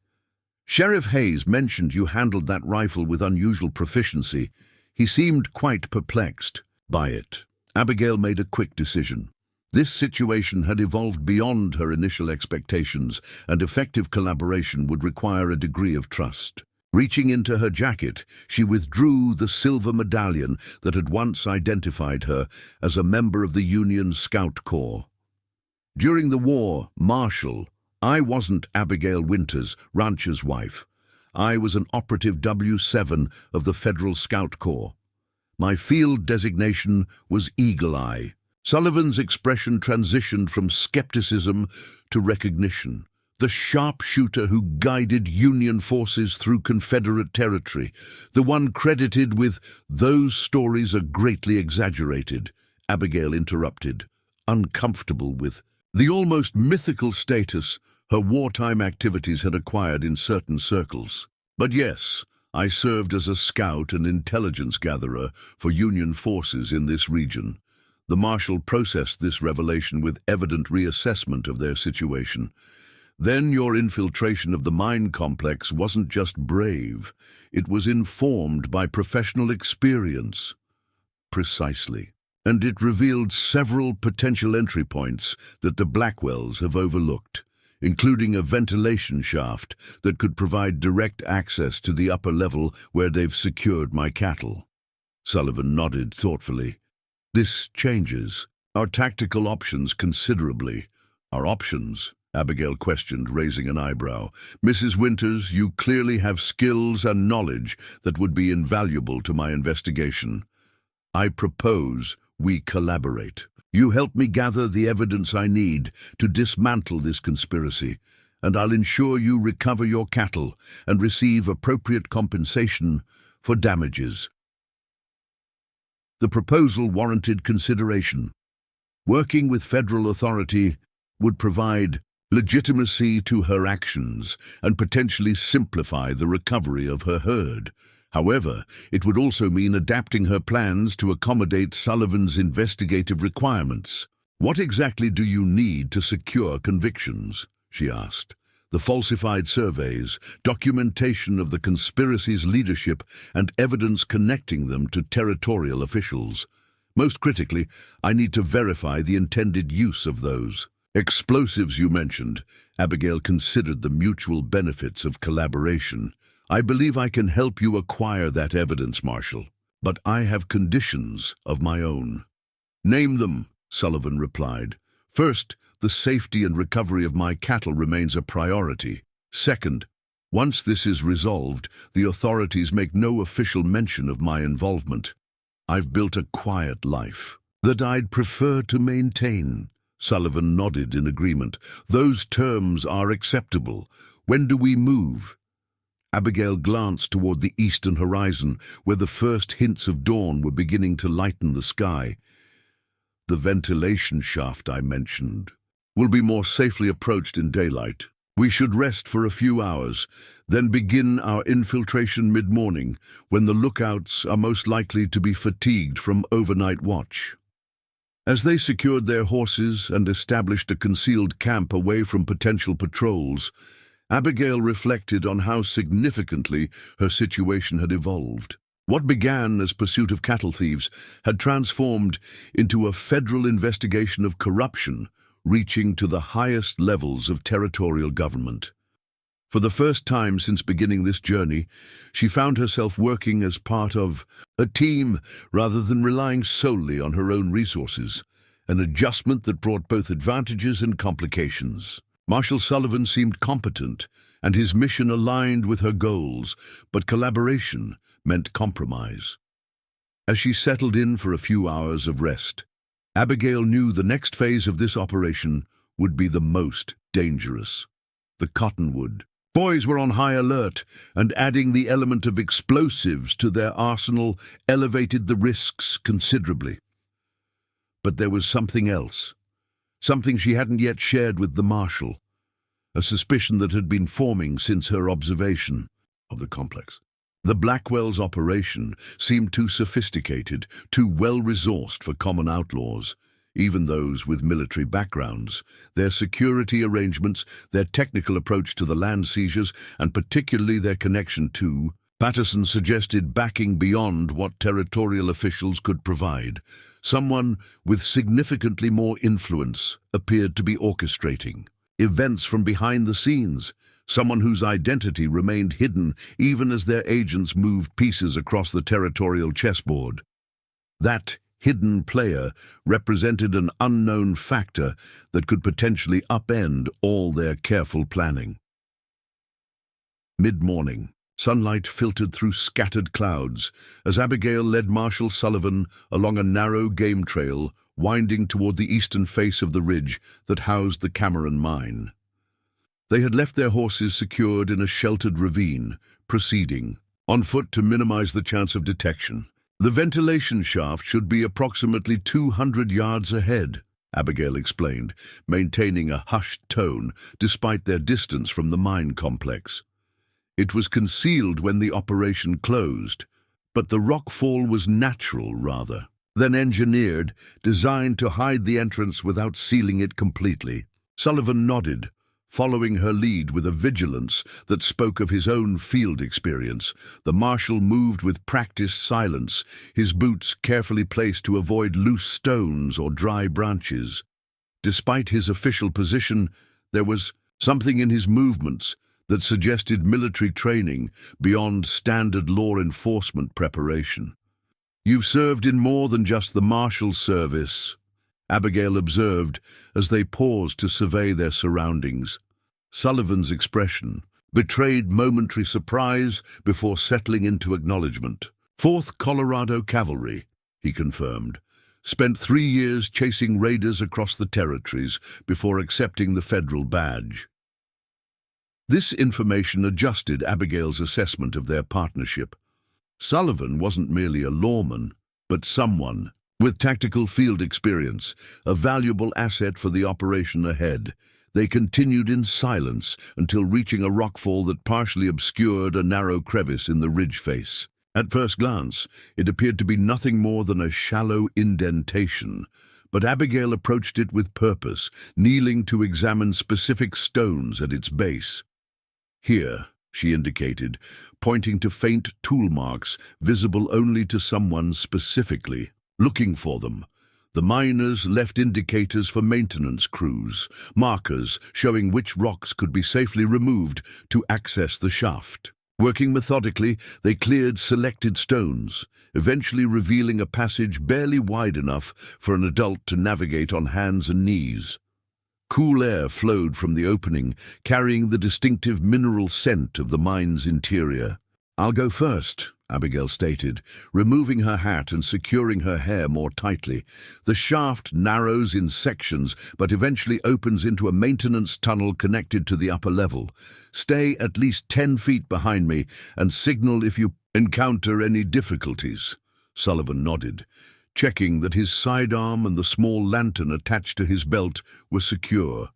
Sheriff Hayes mentioned you handled that rifle with unusual proficiency. He seemed quite perplexed by it. Abigail made a quick decision. This situation had evolved beyond her initial expectations, and effective collaboration would require a degree of trust. Reaching into her jacket, she withdrew the silver medallion that had once identified her as a member of the Union Scout Corps. During the war, Marshal, I wasn't Abigail Winters, rancher's wife. I was an operative W7 of the Federal Scout Corps. My field designation was Eagle Eye. Sullivan's expression transitioned from skepticism to recognition. The sharpshooter who guided Union forces through Confederate territory, the one credited with "those stories are greatly exaggerated," Abigail interrupted, uncomfortable with the almost mythical status her wartime activities had acquired in certain circles. But yes, I served as a scout and intelligence gatherer for Union forces in this region. The Marshal processed this revelation with evident reassessment of their situation. Then your infiltration of the mine complex wasn't just brave, it was informed by professional experience. Precisely. And it revealed several potential entry points that the Blackwells have overlooked, including a ventilation shaft that could provide direct access to the upper level where they've secured my cattle. Sullivan nodded thoughtfully. This changes our tactical options considerably. Our options? Abigail questioned, raising an eyebrow. Mrs. Winters, you clearly have skills and knowledge that would be invaluable to my investigation. I propose we collaborate. You help me gather the evidence I need to dismantle this conspiracy, and I'll ensure you recover your cattle and receive appropriate compensation for damages. The proposal warranted consideration. Working with federal authority would provide legitimacy to her actions and potentially simplify the recovery of her herd. However, it would also mean adapting her plans to accommodate Sullivan's investigative requirements. What exactly do you need to secure convictions? She asked. The falsified surveys, documentation of the conspiracy's leadership, and evidence connecting them to territorial officials. Most critically, I need to verify the intended use of those. Explosives you mentioned. Abigail considered the mutual benefits of collaboration. I believe I can help you acquire that evidence, Marshal, but I have conditions of my own. Name them, Sullivan replied. First, the safety and recovery of my cattle remains a priority. Second, once this is resolved, the authorities make no official mention of my involvement. I've built a quiet life that I'd prefer to maintain. Sullivan nodded in agreement. Those terms are acceptable. When do we move? Abigail glanced toward the eastern horizon, where the first hints of dawn were beginning to lighten the sky. The ventilation shaft I mentioned will be more safely approached in daylight. We should rest for a few hours, then begin our infiltration mid-morning, when the lookouts are most likely to be fatigued from overnight watch. As they secured their horses and established a concealed camp away from potential patrols, Abigail reflected on how significantly her situation had evolved. What began as pursuit of cattle thieves had transformed into a federal investigation of corruption, reaching to the highest levels of territorial government. For the first time since beginning this journey, she found herself working as part of a team rather than relying solely on her own resources, an adjustment that brought both advantages and complications. Marshal Sullivan seemed competent, and his mission aligned with her goals, but collaboration meant compromise. As she settled in for a few hours of rest, Abigail knew the next phase of this operation would be the most dangerous. The cottonwood. Boys were on high alert, and adding the element of explosives to their arsenal elevated the risks considerably. But there was something else, something she hadn't yet shared with the Marshal, a suspicion that had been forming since her observation of the complex. The Blackwell's operation seemed too sophisticated, too well-resourced for common outlaws, even those with military backgrounds. Their security arrangements, their technical approach to the land seizures, and particularly their connection to, Patterson suggested, backing beyond what territorial officials could provide. Someone with significantly more influence appeared to be orchestrating events from behind the scenes, someone whose identity remained hidden even as their agents moved pieces across the territorial chessboard. That hidden player represented an unknown factor that could potentially upend all their careful planning. Mid-morning, sunlight filtered through scattered clouds as Abigail led Marshal Sullivan along a narrow game trail winding toward the eastern face of the ridge that housed the Cameron mine. They had left their horses secured in a sheltered ravine, proceeding on foot to minimize the chance of detection. The ventilation shaft should be approximately 200 yards ahead, Abigail explained, maintaining a hushed tone despite their distance from the mine complex. It was concealed when the operation closed, but the rockfall was natural rather than engineered, designed to hide the entrance without sealing it completely. Sullivan nodded, following her lead with a vigilance that spoke of his own field experience. The Marshal moved with practiced silence, his boots carefully placed to avoid loose stones or dry branches. Despite his official position, there was something in his movements that suggested military training beyond standard law enforcement preparation. "You've served in more than just the Marshal service," Abigail observed as they paused to survey their surroundings. Sullivan's expression betrayed momentary surprise before settling into acknowledgement. "4th Colorado Cavalry," he confirmed. "Spent 3 years chasing raiders across the territories before accepting the federal badge." This information adjusted Abigail's assessment of their partnership. Sullivan wasn't merely a lawman, but someone with tactical field experience, a valuable asset for the operation ahead. They continued in silence until reaching a rockfall that partially obscured a narrow crevice in the ridge face. At first glance, it appeared to be nothing more than a shallow indentation, but Abigail approached it with purpose, kneeling to examine specific stones at its base. "Here," she indicated, pointing to faint tool marks visible only to someone specifically looking for them. The miners left indicators for maintenance crews, markers showing which rocks could be safely removed to access the shaft. Working methodically, they cleared selected stones, eventually revealing a passage barely wide enough for an adult to navigate on hands and knees. Cool air flowed from the opening, carrying the distinctive mineral scent of the mine's interior. "I'll go first," Abigail stated, removing her hat and securing her hair more tightly. The shaft narrows in sections, but eventually opens into a maintenance tunnel connected to the upper level. "Stay at least 10 feet behind me and signal if you encounter any difficulties." Sullivan nodded, checking that his sidearm and the small lantern attached to his belt were secure.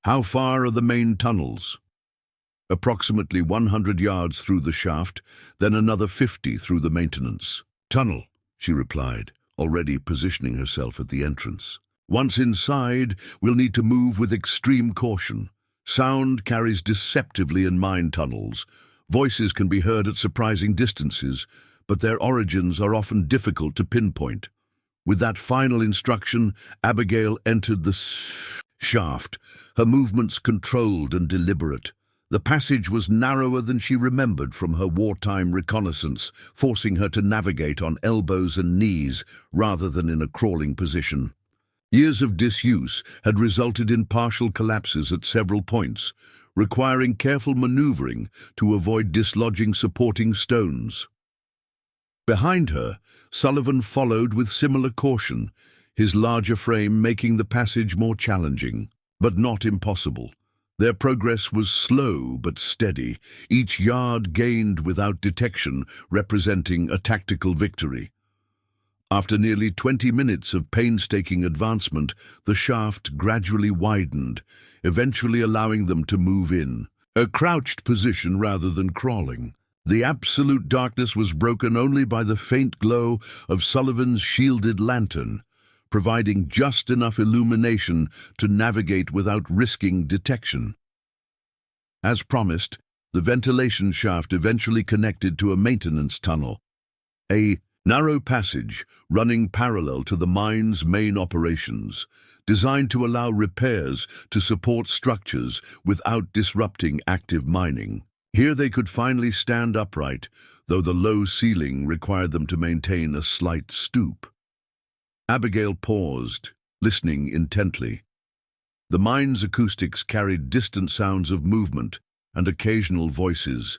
"How far are the main tunnels?" "Approximately 100 yards through the shaft, then another 50 through the maintenance tunnel," she replied, already positioning herself at the entrance. "Once inside, we'll need to move with extreme caution. Sound carries deceptively in mine tunnels. Voices can be heard at surprising distances, but their origins are often difficult to pinpoint." With that final instruction, Abigail entered the shaft, her movements controlled and deliberate. The passage was narrower than she remembered from her wartime reconnaissance, forcing her to navigate on elbows and knees rather than in a crawling position. Years of disuse had resulted in partial collapses at several points, requiring careful maneuvering to avoid dislodging supporting stones. Behind her, Sullivan followed with similar caution, his larger frame making the passage more challenging, but not impossible. Their progress was slow but steady, each yard gained without detection representing a tactical victory. After nearly 20 minutes of painstaking advancement, the shaft gradually widened, eventually allowing them to move in, a crouched position rather than crawling. The absolute darkness was broken only by the faint glow of Sullivan's shielded lantern, providing just enough illumination to navigate without risking detection. As promised, the ventilation shaft eventually connected to a maintenance tunnel, a narrow passage running parallel to the mine's main operations, designed to allow repairs to support structures without disrupting active mining. Here they could finally stand upright, though the low ceiling required them to maintain a slight stoop. Abigail paused, listening intently. The mine's acoustics carried distant sounds of movement and occasional voices,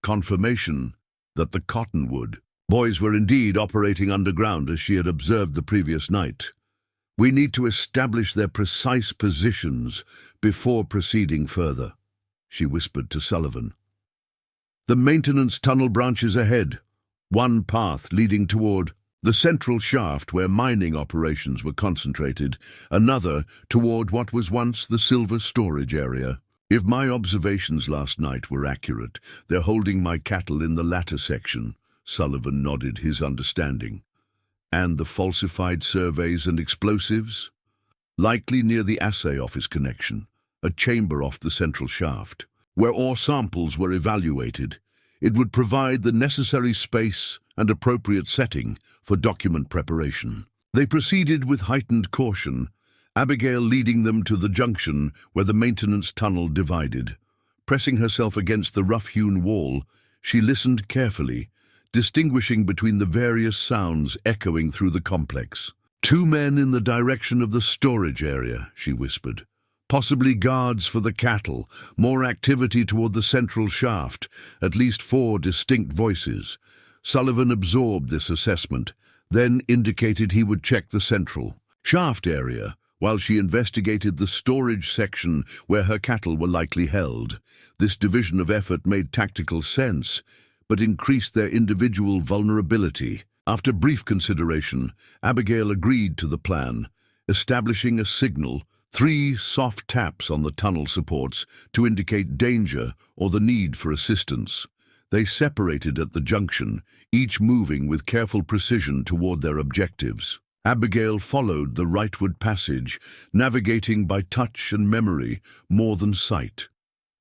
confirmation that the Cottonwood boys were indeed operating underground as she had observed the previous night. "We need to establish their precise positions before proceeding further," she whispered to Sullivan. "The maintenance tunnel branches ahead, one path leading toward the central shaft where mining operations were concentrated, another toward what was once the silver storage area. If my observations last night were accurate, they're holding my cattle in the latter section." Sullivan nodded his understanding. "And the falsified surveys and explosives?" "Likely near the assay office connection, a chamber off the central shaft, where ore samples were evaluated. It would provide the necessary space and appropriate setting for document preparation." They proceeded with heightened caution, Abigail leading them to the junction where the maintenance tunnel divided. Pressing herself against the rough-hewn wall, she listened carefully, distinguishing between the various sounds echoing through the complex. "2 men in the direction of the storage area," she whispered. "Possibly guards for the cattle, more activity toward the central shaft, at least 4 distinct voices." Sullivan absorbed this assessment, then indicated he would check the central shaft area, while she investigated the storage section where her cattle were likely held. This division of effort made tactical sense, but increased their individual vulnerability. After brief consideration, Abigail agreed to the plan, establishing a signal, 3 soft taps on the tunnel supports to indicate danger or the need for assistance. They separated at the junction, each moving with careful precision toward their objectives. Abigail followed the rightward passage, navigating by touch and memory more than sight.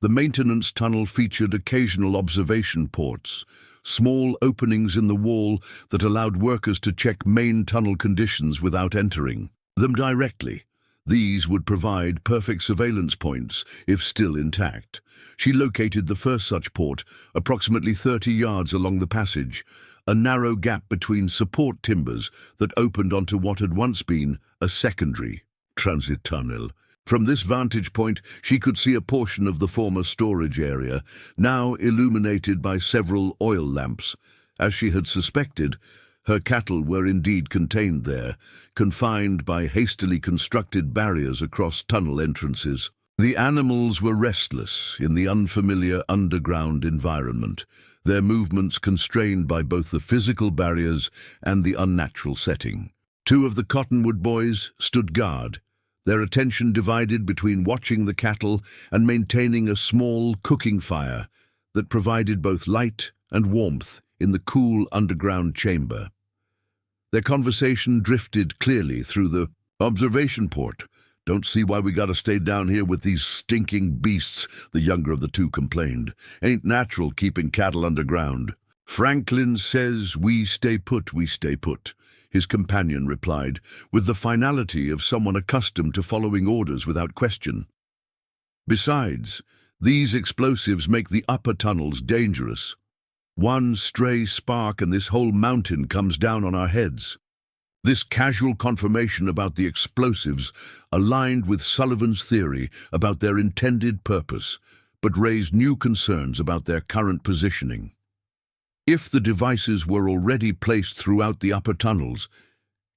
The maintenance tunnel featured occasional observation ports, small openings in the wall that allowed workers to check main tunnel conditions without entering them directly. These would provide perfect surveillance points if still intact. She located the first such port, approximately 30 yards along the passage, a narrow gap between support timbers that opened onto what had once been a secondary transit tunnel. From this vantage point, she could see a portion of the former storage area, now illuminated by several oil lamps. As she had suspected, her cattle were indeed contained there, confined by hastily constructed barriers across tunnel entrances. The animals were restless in the unfamiliar underground environment, their movements constrained by both the physical barriers and the unnatural setting. 2 of the Cottonwood boys stood guard, their attention divided between watching the cattle and maintaining a small cooking fire that provided both light and warmth in the cool underground chamber. Their conversation drifted clearly through the observation port. "Don't see why we gotta stay down here with these stinking beasts," the younger of the 2 complained. "Ain't natural keeping cattle underground." "Franklin says we stay put, his companion replied, with the finality of someone accustomed to following orders without question. "Besides, these explosives make the upper tunnels dangerous. One stray spark and this whole mountain comes down on our heads." This casual confirmation about the explosives aligned with Sullivan's theory about their intended purpose, but raised new concerns about their current positioning. If the devices were already placed throughout the upper tunnels,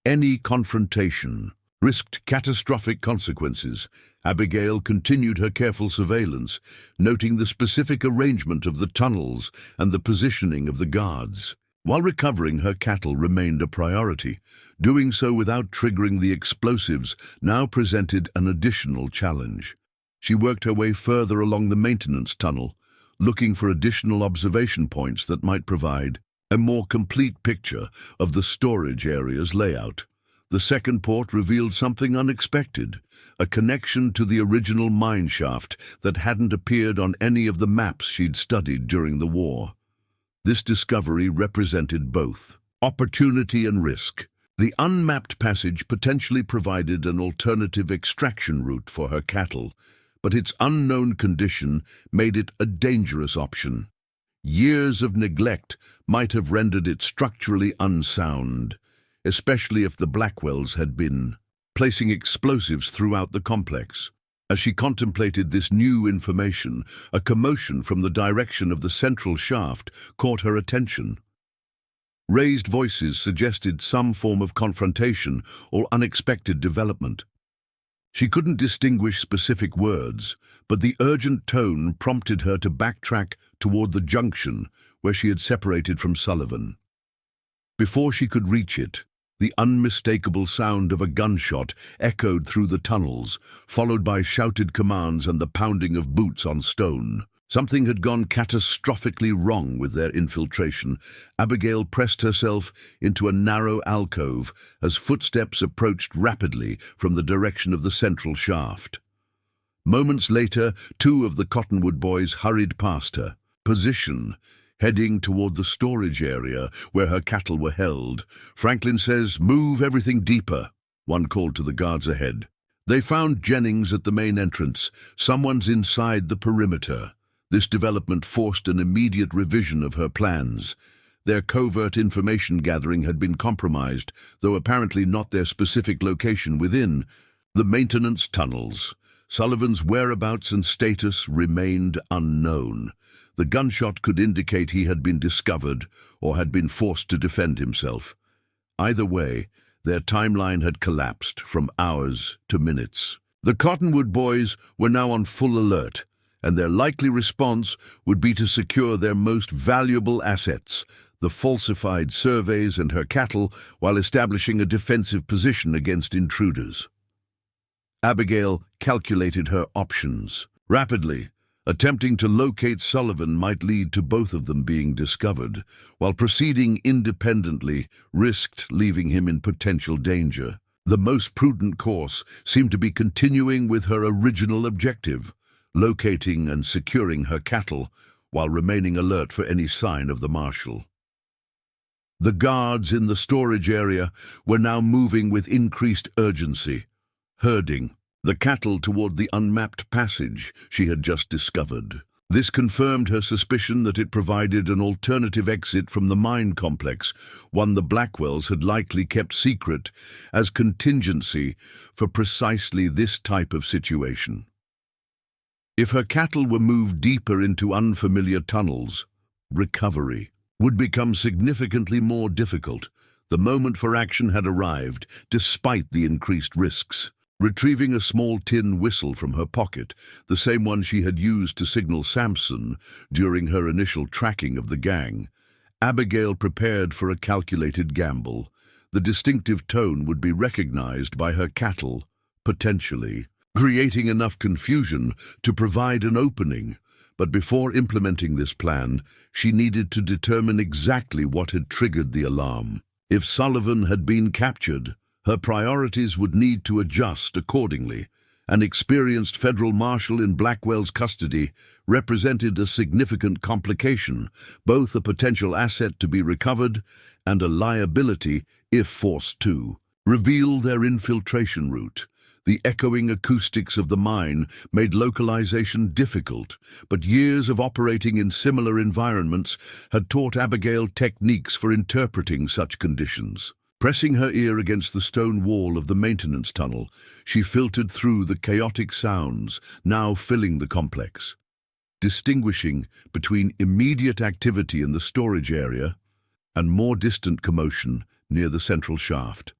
any confrontation risked catastrophic consequences. Abigail continued her careful surveillance, noting the specific arrangement of the tunnels and the positioning of the guards. While recovering her cattle remained a priority, doing so without triggering the explosives now presented an additional challenge. She worked her way further along the maintenance tunnel, looking for additional observation points that might provide a more complete picture of the storage area's layout. The second port revealed something unexpected, a connection to the original mine shaft that hadn't appeared on any of the maps she'd studied during the war. This discovery represented both opportunity and risk. The unmapped passage potentially provided an alternative extraction route for her cattle, but its unknown condition made it a dangerous option. Years of neglect might have rendered it structurally unsound, especially if the Blackwells had been placing explosives throughout the complex. As she contemplated this new information, a commotion from the direction of the central shaft caught her attention. Raised voices suggested some form of confrontation or unexpected development. She couldn't distinguish specific words, but the urgent tone prompted her to backtrack toward the junction where she had separated from Sullivan. Before she could reach it, the unmistakable sound of a gunshot echoed through the tunnels, followed by shouted commands and the pounding of boots on stone. Something had gone catastrophically wrong with their infiltration. Abigail pressed herself into a narrow alcove as footsteps approached rapidly from the direction of the central shaft. Moments later, two of the Cottonwood boys hurried past her. Position, heading toward the storage area where her cattle were held. Franklin says, "Move everything deeper," one called to the guards ahead. They found Jennings at the main entrance. Someone's inside the perimeter. This development forced an immediate revision of her plans. Their covert information gathering had been compromised, though apparently not their specific location within the maintenance tunnels. Sullivan's whereabouts and status remained unknown. The gunshot could indicate he had been discovered or had been forced to defend himself. Either way, their timeline had collapsed from hours to minutes. The Cottonwood boys were now on full alert, and their likely response would be to secure their most valuable assets, the falsified surveys and her cattle, while establishing a defensive position against intruders. Abigail calculated her options rapidly. Attempting to locate Sullivan might lead to both of them being discovered, while proceeding independently risked leaving him in potential danger. The most prudent course seemed to be continuing with her original objective, locating and securing her cattle while remaining alert for any sign of the marshal. The guards in the storage area were now moving with increased urgency, herding the cattle toward the unmapped passage she had just discovered. This confirmed her suspicion that it provided an alternative exit from the mine complex, one the Blackwells had likely kept secret as contingency for precisely this type of situation. If her cattle were moved deeper into unfamiliar tunnels, recovery would become significantly more difficult. The moment for action had arrived, despite the increased risks. Retrieving a small tin whistle from her pocket, the same one she had used to signal Samson during her initial tracking of the gang, Abigail prepared for a calculated gamble. The distinctive tone would be recognized by her cattle, potentially creating enough confusion to provide an opening. But before implementing this plan, she needed to determine exactly what had triggered the alarm. If Sullivan had been captured, her priorities would need to adjust accordingly. An experienced federal marshal in Blackwell's custody represented a significant complication, both a potential asset to be recovered and a liability if forced to reveal their infiltration route. The echoing acoustics of the mine made localization difficult, but years of operating in similar environments had taught Abigail techniques for interpreting such conditions. Pressing her ear against the stone wall of the maintenance tunnel, she filtered through the chaotic sounds now filling the complex, distinguishing between immediate activity in the storage area and more distant commotion near the central shaft.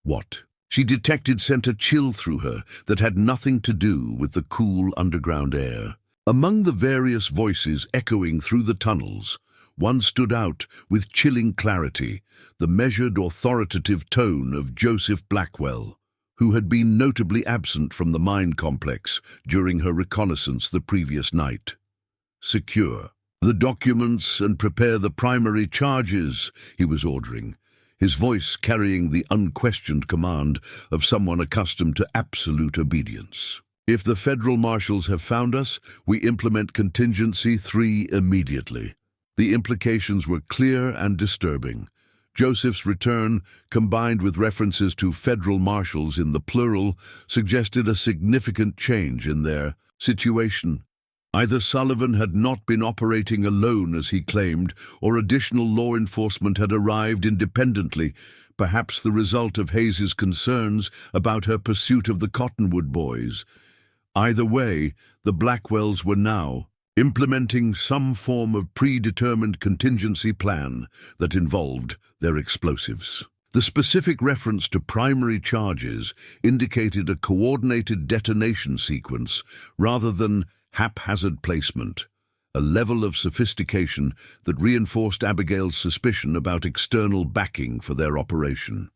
What? She detected sent a chill through her that had nothing to do with the cool underground air. Among the various voices echoing through the tunnels, one stood out with chilling clarity, the measured, authoritative tone of Joseph Blackwell, who had been notably absent from the mine complex during her reconnaissance the previous night. "Secure the documents and prepare the primary charges," he was ordering, his voice carrying the unquestioned command of someone accustomed to absolute obedience. "If the federal marshals have found us, we implement contingency 3 immediately." The implications were clear and disturbing. Joseph's return, combined with references to federal marshals in the plural, suggested a significant change in their situation. Either Sullivan had not been operating alone as he claimed, or additional law enforcement had arrived independently, perhaps the result of Hayes's concerns about her pursuit of the Cottonwood boys. Either way, the Blackwells were now implementing some form of predetermined contingency plan that involved their explosives. The specific reference to primary charges indicated a coordinated detonation sequence rather than haphazard placement, a level of sophistication that reinforced Abigail's suspicion about external backing for their operation.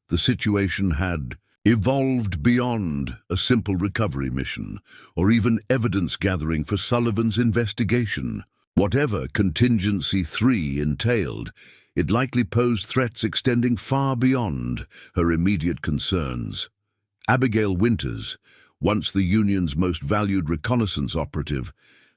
The situation had evolved beyond a simple recovery mission, or even evidence gathering for Sullivan's investigation. Whatever Contingency 3 entailed, it likely posed threats extending far beyond her immediate concerns. Abigail Winters, once the Union's most valued reconnaissance operative,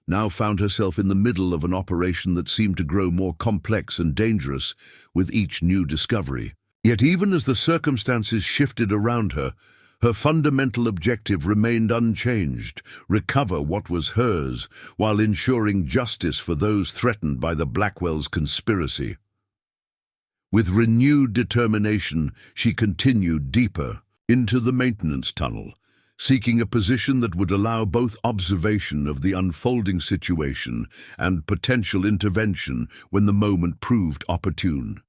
now found herself in the middle of an operation that seemed to grow more complex and dangerous with each new discovery. Yet even as the circumstances shifted around her, her fundamental objective remained unchanged: recover what was hers, while ensuring justice for those threatened by the Blackwells' conspiracy. With renewed determination, she continued deeper into the maintenance tunnel, seeking a position that would allow both observation of the unfolding situation and potential intervention when the moment proved opportune.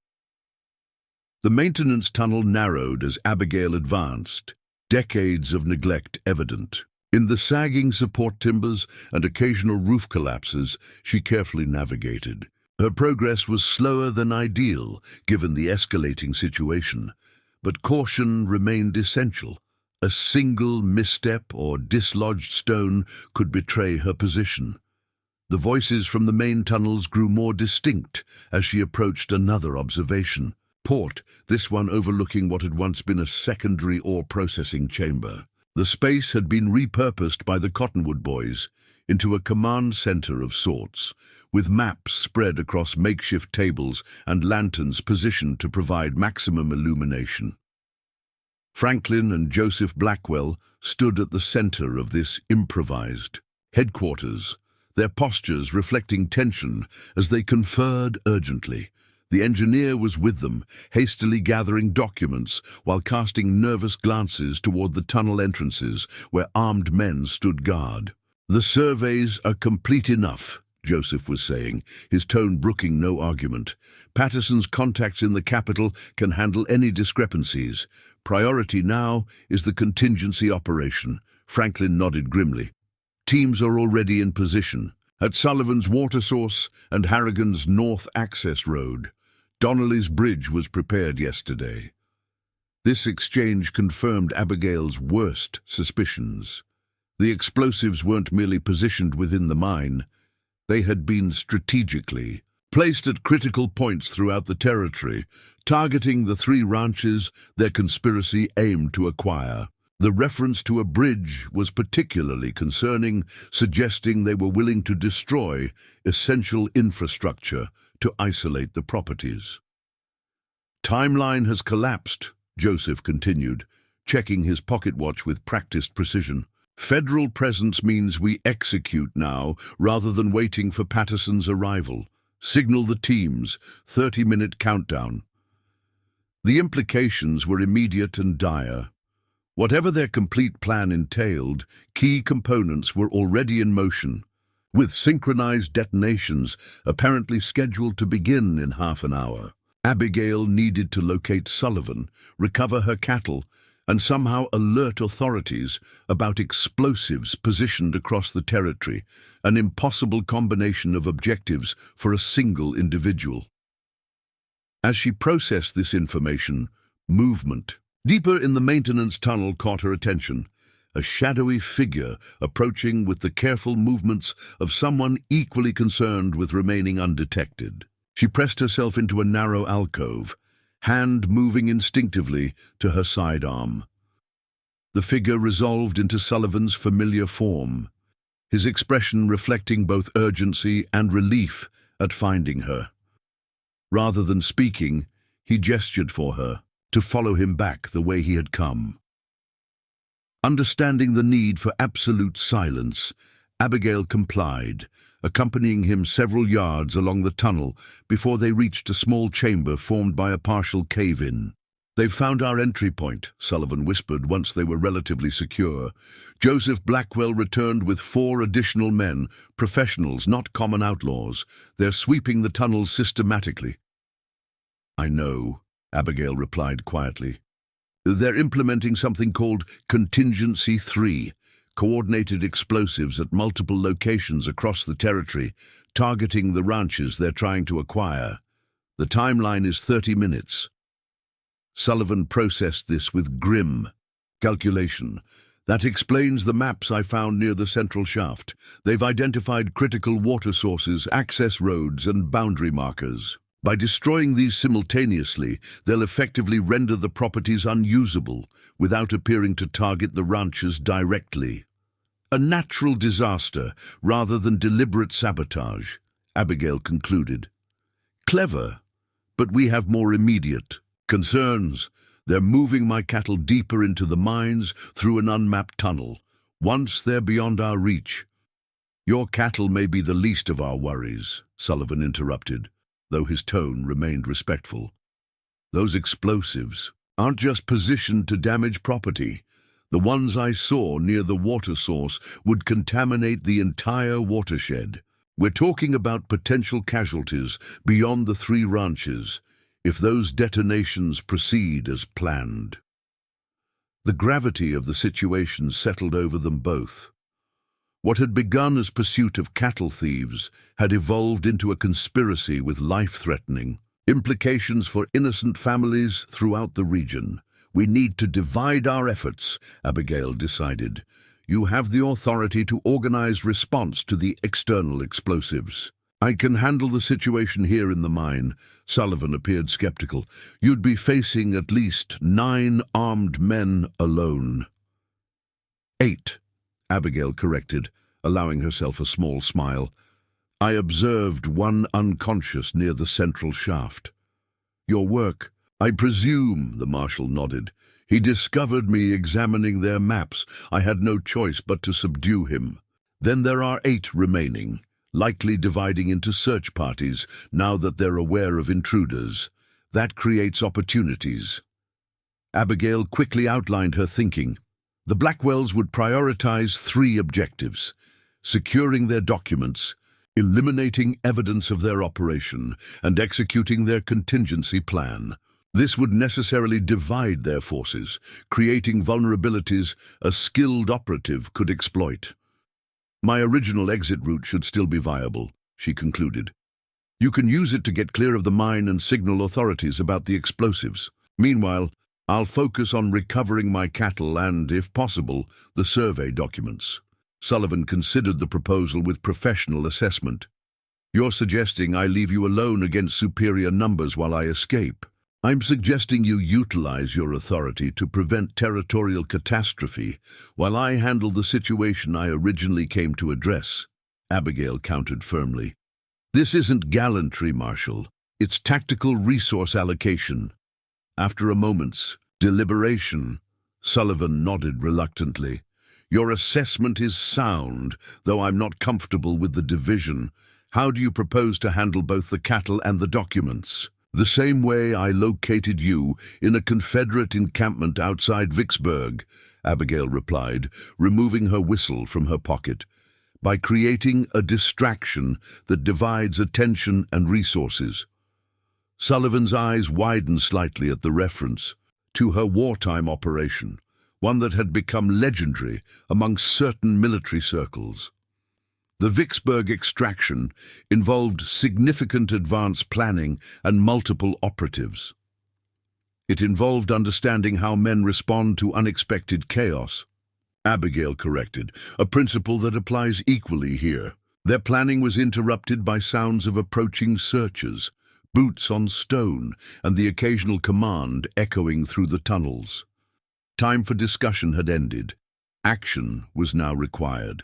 The maintenance tunnel narrowed as Abigail advanced, decades of neglect evident. In the sagging support timbers and occasional roof collapses, she carefully navigated. Her progress was slower than ideal, given the escalating situation, but caution remained essential. A single misstep or dislodged stone could betray her position. The voices from the main tunnels grew more distinct as she approached another observation port, this one overlooking what had once been a secondary ore processing chamber. The space had been repurposed by the Cottonwood boys into a command center of sorts, with maps spread across makeshift tables and lanterns positioned to provide maximum illumination. Franklin and Joseph Blackwell stood at the center of this improvised headquarters, their postures reflecting tension as they conferred urgently. The engineer was with them, hastily gathering documents while casting nervous glances toward the tunnel entrances where armed men stood guard. "The surveys are complete enough," Joseph was saying, his tone brooking no argument. "Patterson's contacts in the capital can handle any discrepancies. Priority now is the contingency operation." Franklin nodded grimly. "Teams are already in position at Sullivan's water source and Harrigan's North Access Road. Donnelly's bridge was prepared yesterday." This exchange confirmed Abigail's worst suspicions. The explosives weren't merely positioned within the mine. They had been strategically placed at critical points throughout the territory, targeting the 3 ranches their conspiracy aimed to acquire. The reference to a bridge was particularly concerning, suggesting they were willing to destroy essential infrastructure to isolate the properties. "Timeline has collapsed," Joseph continued, checking his pocket watch with practiced precision. "Federal presence means we execute now rather than waiting for Patterson's arrival. Signal the teams, 30-minute countdown." The implications were immediate and dire. Whatever their complete plan entailed, key components were already in motion, with synchronized detonations apparently scheduled to begin in half an hour. Abigail needed to locate Sullivan, recover her cattle, and somehow alert authorities about explosives positioned across the territory, an impossible combination of objectives for a single individual. As she processed this information, movement deeper in the maintenance tunnel caught her attention, a shadowy figure approaching with the careful movements of someone equally concerned with remaining undetected. She pressed herself into a narrow alcove, hand moving instinctively to her sidearm. The figure resolved into Sullivan's familiar form, his expression reflecting both urgency and relief at finding her. Rather than speaking, he gestured for her to follow him back the way he had come. Understanding the need for absolute silence, Abigail complied, accompanying him several yards along the tunnel before they reached a small chamber formed by a partial cave-in. "They've found our entry point," Sullivan whispered once they were relatively secure. "Joseph Blackwell returned with 4 additional men, professionals, not common outlaws. They're sweeping the tunnels systematically." "I know," Abigail replied quietly. "They're implementing something called Contingency 3, coordinated explosives at multiple locations across the territory, targeting the ranches they're trying to acquire. The timeline is 30 minutes. Sullivan processed this with grim calculation. "That explains the maps I found near the central shaft. They've identified critical water sources, access roads, and boundary markers. By destroying these simultaneously, they'll effectively render the properties unusable without appearing to target the ranches directly. A natural disaster rather than deliberate sabotage," Abigail concluded. "Clever, but we have more immediate concerns. They're moving my cattle deeper into the mines through an unmapped tunnel. Once they're beyond our reach—" "Your cattle may be the least of our worries," Sullivan interrupted, though his tone remained respectful. "Those explosives aren't just positioned to damage property. The ones I saw near the water source would contaminate the entire watershed. We're talking about potential casualties beyond the 3 ranches if those detonations proceed as planned." The gravity of the situation settled over them both. What had begun as pursuit of cattle thieves had evolved into a conspiracy with life-threatening implications for innocent families throughout the region. "We need to divide our efforts," Abigail decided. "You have the authority to organize response to the external explosives. I can handle the situation here in the mine." Sullivan appeared skeptical. "You'd be facing at least 9 armed men alone." 8, Abigail corrected, allowing herself a small smile. "I observed 1 unconscious near the central shaft." "Your work?" "I presume," the marshal nodded. "He discovered me examining their maps. I had no choice but to subdue him. Then there are 8 remaining, likely dividing into search parties now that they're aware of intruders. That creates opportunities." Abigail quickly outlined her thinking. The Blackwells would prioritize 3 objectives: securing their documents, eliminating evidence of their operation, and executing their contingency plan. This would necessarily divide their forces, creating vulnerabilities a skilled operative could exploit. "My original exit route should still be viable," she concluded. "You can use it to get clear of the mine and signal authorities about the explosives. Meanwhile, I'll focus on recovering my cattle and, if possible, the survey documents." Sullivan considered the proposal with professional assessment. "You're suggesting I leave you alone against superior numbers while I escape?" "I'm suggesting you utilize your authority to prevent territorial catastrophe while I handle the situation I originally came to address," Abigail countered firmly. "This isn't gallantry, Marshal. It's tactical resource allocation." After a moment's deliberation, Sullivan nodded reluctantly. "Your assessment is sound, though I'm not comfortable with the division. How do you propose to handle both the cattle and the documents?" "The same way I located you in a Confederate encampment outside Vicksburg," Abigail replied, removing her whistle from her pocket. "By creating a distraction that divides attention and resources." Sullivan's eyes widened slightly at the reference to her wartime operation, one that had become legendary among certain military circles. The Vicksburg extraction involved significant advance planning and multiple operatives. It involved understanding how men respond to unexpected chaos. Abigail corrected, a principle that applies equally here. Their planning was interrupted by sounds of approaching searchers, boots on stone, and the occasional command echoing through the tunnels. Time for discussion had ended. Action was now required.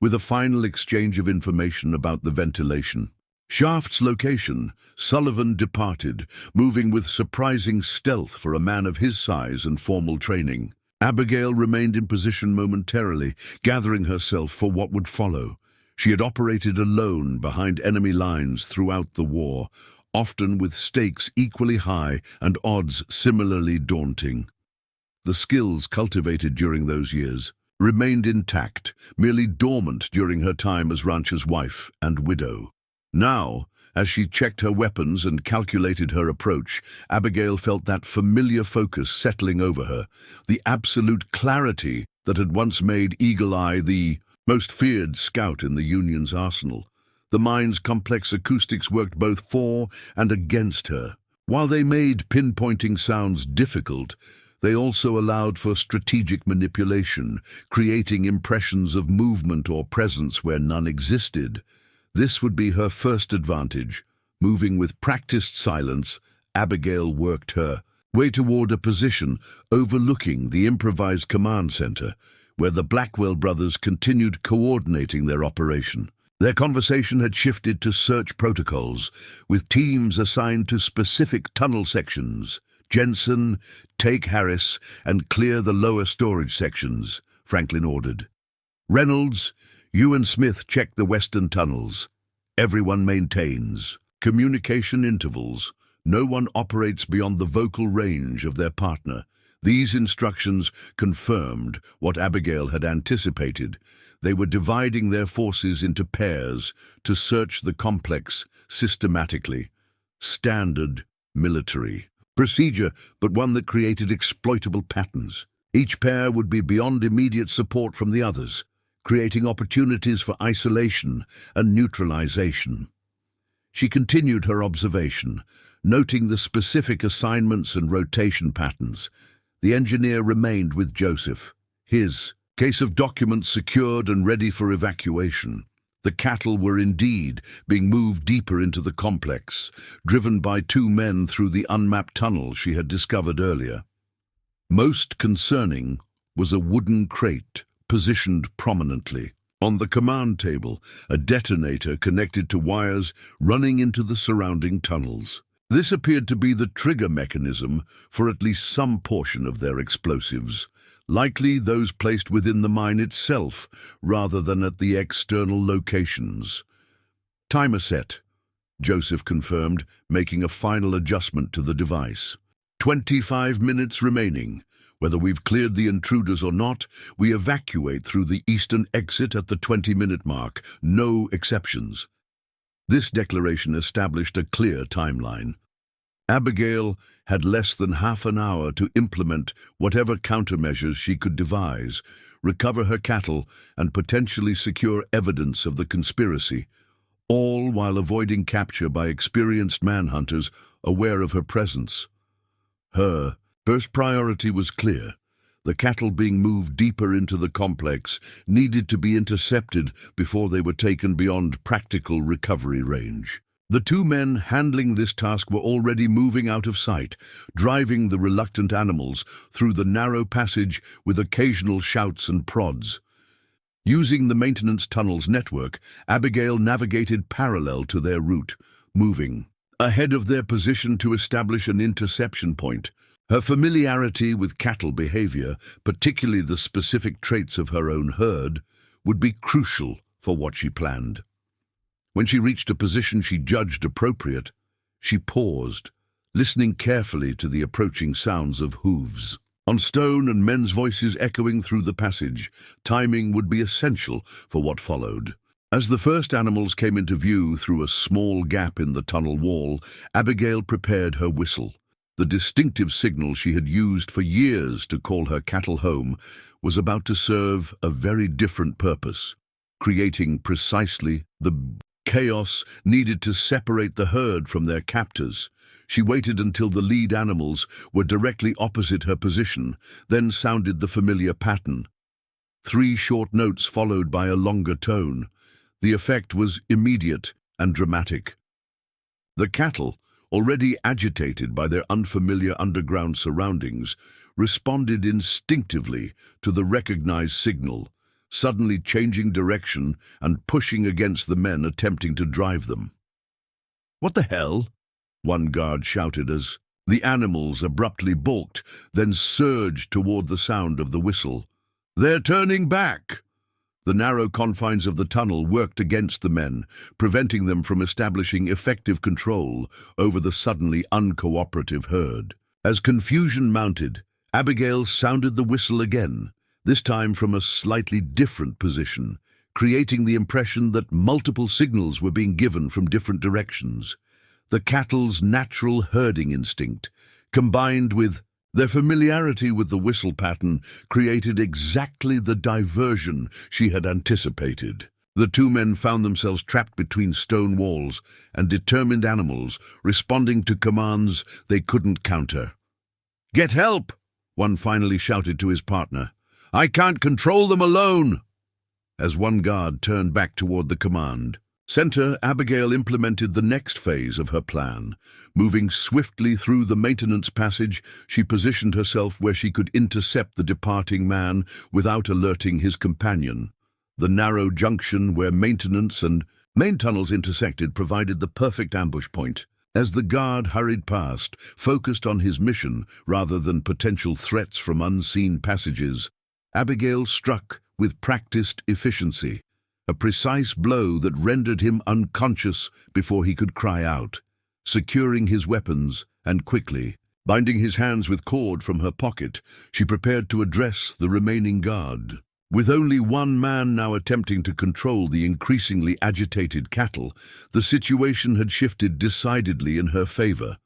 With a final exchange of information about the ventilation shaft's location, Sullivan departed, moving with surprising stealth for a man of his size and formal training. Abigail remained in position momentarily, gathering herself for what would follow. She had operated alone behind enemy lines throughout the war, often with stakes equally high and odds similarly daunting. The skills cultivated during those years remained intact, merely dormant during her time as rancher's wife and widow. Now, as she checked her weapons and calculated her approach, Abigail felt that familiar focus settling over her, the absolute clarity that had once made Eagle Eye the most feared scout in the Union's arsenal. The mine's complex acoustics worked both for and against her. While they made pinpointing sounds difficult, they also allowed for strategic manipulation, creating impressions of movement or presence where none existed. This would be her first advantage. Moving with practiced silence, Abigail worked her way toward a position overlooking the improvised command center, where the Blackwell brothers continued coordinating their operation. Their conversation had shifted to search protocols, with teams assigned to specific tunnel sections. "Jensen, take Harris and clear the lower storage sections," Franklin ordered. "Reynolds, you and Smith check the western tunnels. Everyone maintains communication intervals. No one operates beyond the vocal range of their partner." These instructions confirmed what Abigail had anticipated. They were dividing their forces into pairs to search the complex systematically. Standard military procedure, but one that created exploitable patterns. Each pair would be beyond immediate support from the others, creating opportunities for isolation and neutralization. She continued her observation, noting the specific assignments and rotation patterns. The engineer remained with Joseph, his case of documents secured and ready for evacuation. The cattle were indeed being moved deeper into the complex, driven by two men through the unmapped tunnel she had discovered earlier. Most concerning was a wooden crate positioned prominently. On the command table, a detonator connected to wires running into the surrounding tunnels. This appeared to be the trigger mechanism for at least some portion of their explosives, likely those placed within the mine itself rather than at the external locations. "Timer set," Joseph confirmed, making a final adjustment to the device. 25 minutes remaining. Whether we've cleared the intruders or not, we evacuate through the eastern exit at the 20-minute mark. No exceptions." This declaration established a clear timeline. Abigail had less than half an hour to implement whatever countermeasures she could devise, recover her cattle, and potentially secure evidence of the conspiracy, all while avoiding capture by experienced manhunters aware of her presence. Her first priority was clear. The cattle being moved deeper into the complex needed to be intercepted before they were taken beyond practical recovery range. The two men handling this task were already moving out of sight, driving the reluctant animals through the narrow passage with occasional shouts and prods. Using the maintenance tunnels network, Abigail navigated parallel to their route, moving ahead of their position to establish an interception point. Her familiarity with cattle behavior, particularly the specific traits of her own herd, would be crucial for what she planned. When she reached a position she judged appropriate, She paused, listening carefully to the approaching sounds of hooves. On stone and men's voices echoing through the passage, timing would be essential for what followed. As the first animals came into view through a small gap in the tunnel wall, Abigail prepared her whistle. The distinctive signal she had used for years to call her cattle home was about to serve a very different purpose, creating precisely the chaos needed to separate the herd from their captors. She waited until the lead animals were directly opposite her position, then sounded the familiar pattern. 3 short notes followed by a longer tone. The effect was immediate and dramatic. The cattle, already agitated by their unfamiliar underground surroundings, responded instinctively to the recognized signal, suddenly changing direction and pushing against the men attempting to drive them. "What the hell?" one guard shouted as the animals abruptly balked, then surged toward the sound of the whistle. "They're turning back!" The narrow confines of the tunnel worked against the men, preventing them from establishing effective control over the suddenly uncooperative herd. As confusion mounted, Abigail sounded the whistle again, this time from a slightly different position, creating the impression that multiple signals were being given from different directions. The cattle's natural herding instinct, combined with their familiarity with the whistle pattern, created exactly the diversion she had anticipated. The 2 men found themselves trapped between stone walls and determined animals, responding to commands they couldn't counter. "Get help!" one finally shouted to his partner. "I can't control them alone!" As one guard turned back toward the command center, Abigail implemented the next phase of her plan. Moving swiftly through the maintenance passage, she positioned herself where she could intercept the departing man without alerting his companion. The narrow junction where maintenance and main tunnels intersected provided the perfect ambush point. As the guard hurried past, focused on his mission rather than potential threats from unseen passages, Abigail struck with practiced efficiency, a precise blow that rendered him unconscious before he could cry out. Securing his weapons, and quickly, binding his hands with cord from her pocket, she prepared to address the remaining guard. With only one man now attempting to control the increasingly agitated cattle, the situation had shifted decidedly in her favor.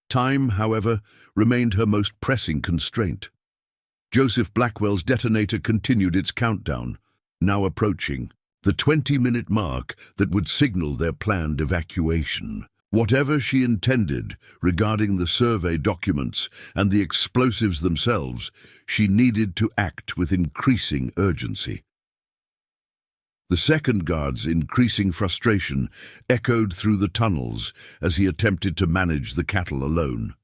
Time, however, remained her most pressing constraint. Joseph Blackwell's detonator continued its countdown, now approaching the 20-minute mark that would signal their planned evacuation. Whatever she intended regarding the survey documents and the explosives themselves, she needed to act with increasing urgency. The second guard's increasing frustration echoed through the tunnels as he attempted to manage the cattle alone.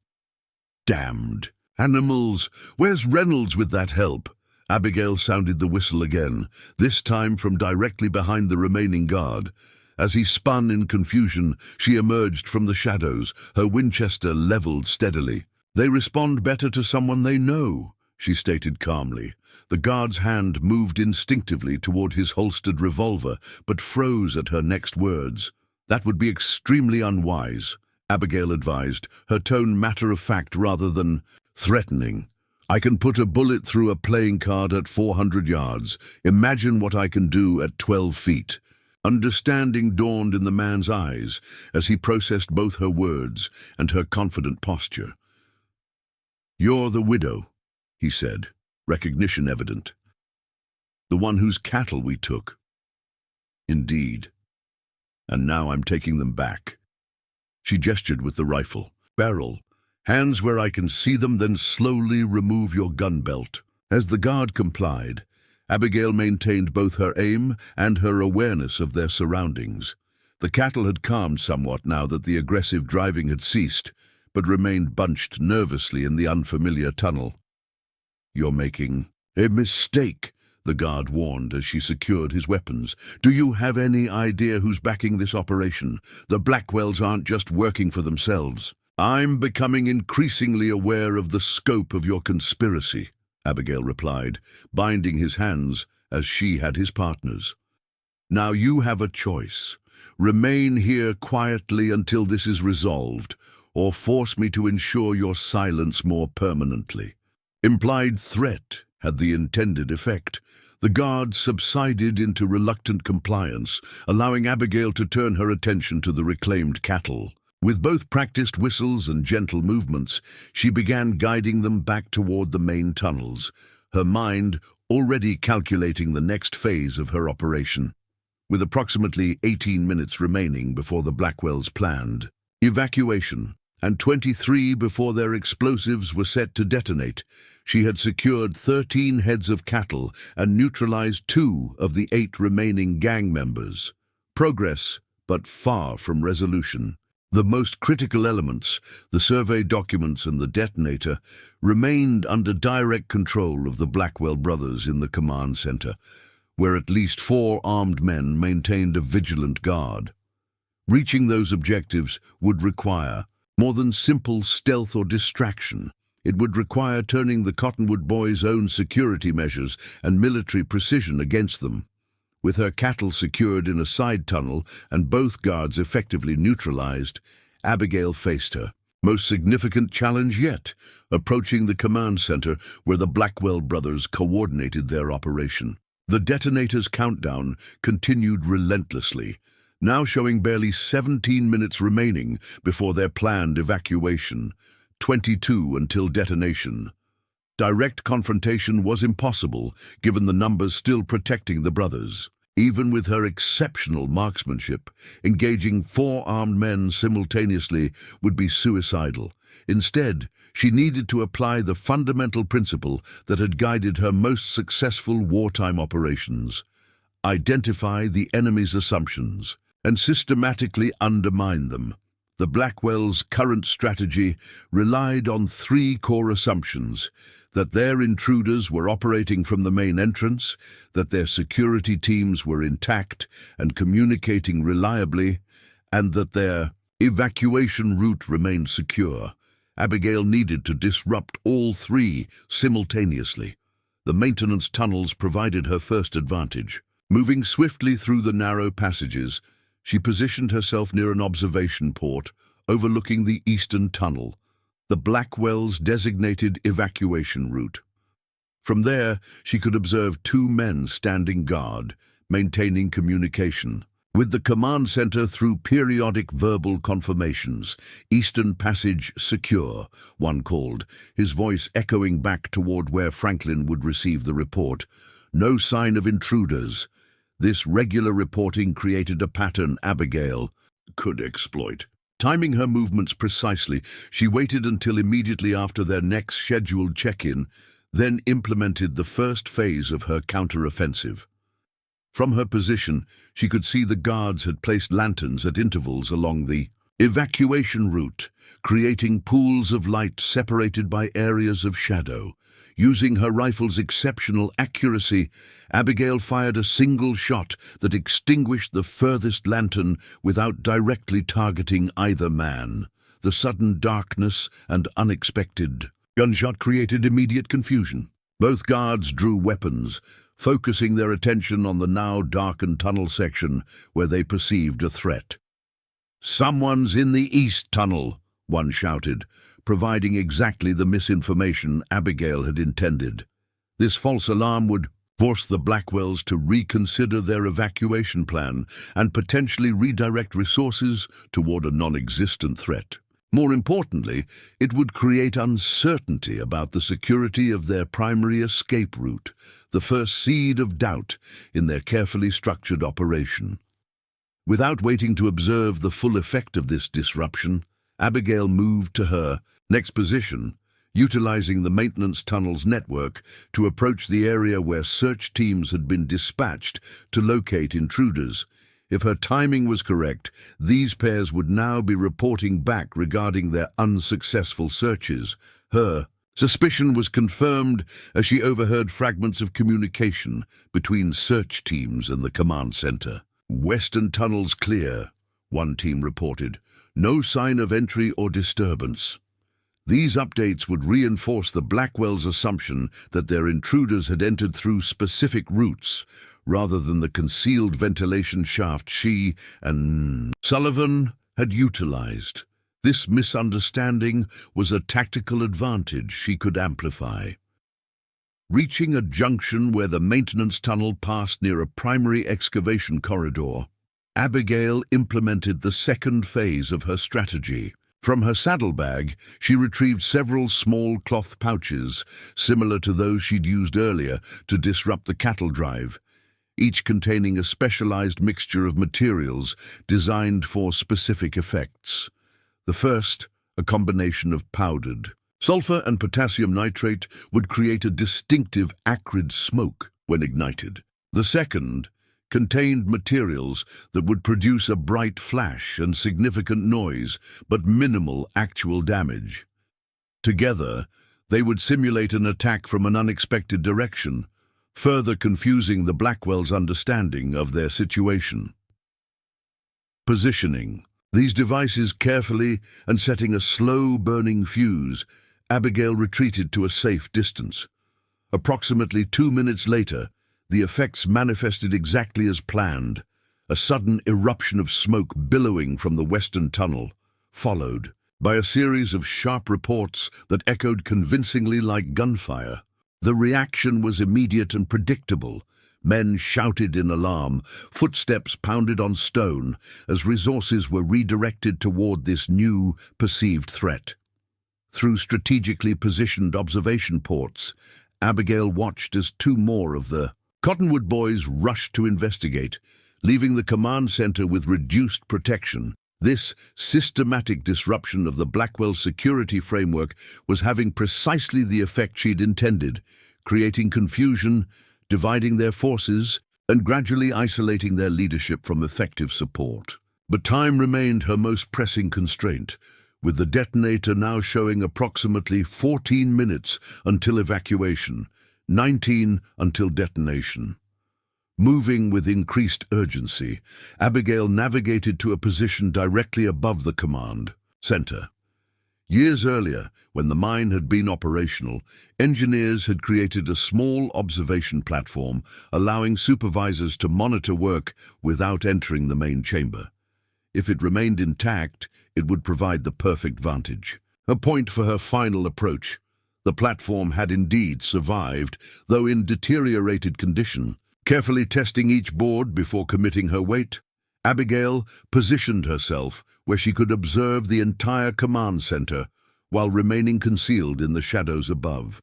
"Damned animals! Where's Reynolds with that help?" Abigail sounded the whistle again, this time from directly behind the remaining guard. As he spun in confusion, she emerged from the shadows, her Winchester leveled steadily. "They respond better to someone they know," she stated calmly. The guard's hand moved instinctively toward his holstered revolver, but froze at her next words. "That would be extremely unwise," Abigail advised, her tone matter-of-fact rather than threatening. "I can put a bullet through a playing card at 400 yards. Imagine what I can do at 12 feet. Understanding dawned in the man's eyes as he processed both her words and her confident posture. "You're the widow," he said, recognition evident. "The one whose cattle we took." "Indeed. And now I'm taking them back." She gestured with the rifle. "Barrel. Hands where I can see them, then slowly remove your gun belt." As the guard complied, Abigail maintained both her aim and her awareness of their surroundings. The cattle had calmed somewhat now that the aggressive driving had ceased, but remained bunched nervously in the unfamiliar tunnel. "You're making a mistake," the guard warned as she secured his weapons. "Do you have any idea who's backing this operation? The Blackwells aren't just working for themselves." "I'm becoming increasingly aware of the scope of your conspiracy," Abigail replied, binding his hands as she had his partner's. "Now you have a choice. Remain here quietly until this is resolved, or force me to ensure your silence more permanently." Implied threat had the intended effect. The guards subsided into reluctant compliance, allowing Abigail to turn her attention to the reclaimed cattle. With both practiced whistles and gentle movements, she began guiding them back toward the main tunnels, her mind already calculating the next phase of her operation. With approximately 18 minutes remaining before the Blackwells' planned evacuation, and 23 before their explosives were set to detonate, she had secured 13 heads of cattle and neutralized 2 of the 8 remaining gang members. Progress, but far from resolution. The most critical elements, the survey documents and the detonator, remained under direct control of the Blackwell brothers in the command center, where at least 4 armed men maintained a vigilant guard. Reaching those objectives would require more than simple stealth or distraction. It would require turning the Cottonwood Boys' own security measures and military precision against them. With her cattle secured in a side tunnel and both guards effectively neutralized, Abigail faced her most significant challenge yet, approaching the command center where the Blackwell brothers coordinated their operation. The detonator's countdown continued relentlessly, now showing barely 17 minutes remaining before their planned evacuation, 22 until detonation. Direct confrontation was impossible, given the numbers still protecting the brothers. Even with her exceptional marksmanship, engaging 4 armed men simultaneously would be suicidal. Instead, she needed to apply the fundamental principle that had guided her most successful wartime operations: identify the enemy's assumptions and systematically undermine them. The Blackwells' current strategy relied on 3 core assumptions: that their intruders were operating from the main entrance, that their security teams were intact and communicating reliably, and that their evacuation route remained secure. Abigail needed to disrupt all 3 simultaneously. The maintenance tunnels provided her first advantage. Moving swiftly through the narrow passages, she positioned herself near an observation port overlooking the eastern tunnel, the Blackwells' designated evacuation route. From there, she could observe 2 men standing guard, maintaining communication with the command center through periodic verbal confirmations. "Eastern passage secure," one called, his voice echoing back toward where Franklin would receive the report. "No sign of intruders." This regular reporting created a pattern Abigail could exploit. Timing her movements precisely, she waited until immediately after their next scheduled check-in, then implemented the first phase of her counter-offensive. From her position, she could see the guards had placed lanterns at intervals along the evacuation route, creating pools of light separated by areas of shadow. Using her rifle's exceptional accuracy, Abigail fired a single shot that extinguished the furthest lantern without directly targeting either man. The sudden darkness and unexpected gunshot created immediate confusion. Both guards drew weapons, focusing their attention on the now darkened tunnel section where they perceived a threat. "Someone's in the east tunnel," one shouted, providing exactly the misinformation Abigail had intended. This false alarm would force the Blackwells to reconsider their evacuation plan and potentially redirect resources toward a non-existent threat. More importantly, it would create uncertainty about the security of their primary escape route, the first seed of doubt in their carefully structured operation. Without waiting to observe the full effect of this disruption, Abigail moved to her next position, utilizing the maintenance tunnel's network to approach the area where search teams had been dispatched to locate intruders. If her timing was correct, these pairs would now be reporting back regarding their unsuccessful searches. Her suspicion was confirmed as she overheard fragments of communication between search teams and the command center. "Western tunnels clear," one team reported. "No sign of entry or disturbance." These updates would reinforce the Blackwell's assumption that their intruders had entered through specific routes, rather than the concealed ventilation shaft she and Sullivan had utilized. This misunderstanding was a tactical advantage she could amplify. Reaching a junction where the maintenance tunnel passed near a primary excavation corridor, Abigail implemented the second phase of her strategy. From her saddlebag, she retrieved several small cloth pouches, similar to those she'd used earlier to disrupt the cattle drive, each containing a specialized mixture of materials designed for specific effects. The first, a combination of powdered sulfur and potassium nitrate, would create a distinctive acrid smoke when ignited. The second contained materials that would produce a bright flash and significant noise, but minimal actual damage. Together, they would simulate an attack from an unexpected direction, further confusing the Blackwell's understanding of their situation. Positioning. These devices carefully and setting a slow-burning fuse, Abigail retreated to a safe distance. Approximately 2 minutes later, the effects manifested exactly as planned. A sudden eruption of smoke billowing from the western tunnel, followed by a series of sharp reports that echoed convincingly like gunfire. The reaction was immediate and predictable. Men shouted in alarm, footsteps pounded on stone as resources were redirected toward this new, perceived threat. Through strategically positioned observation ports, Abigail watched as 2 more of the Cottonwood boys rushed to investigate, leaving the command center with reduced protection. This systematic disruption of the Blackwell security framework was having precisely the effect she'd intended, creating confusion, dividing their forces, and gradually isolating their leadership from effective support. But time remained her most pressing constraint, with the detonator now showing approximately 14 minutes until evacuation, 19 until detonation. Moving with increased urgency, Abigail navigated to a position directly above the command center. Years earlier, when the mine had been operational, engineers had created a small observation platform, allowing supervisors to monitor work without entering the main chamber. If it remained intact, it would provide the perfect vantage. A point for her final approach. The platform had indeed survived, though in deteriorated condition. Carefully testing each board before committing her weight, Abigail positioned herself where she could observe the entire command center while remaining concealed in the shadows above.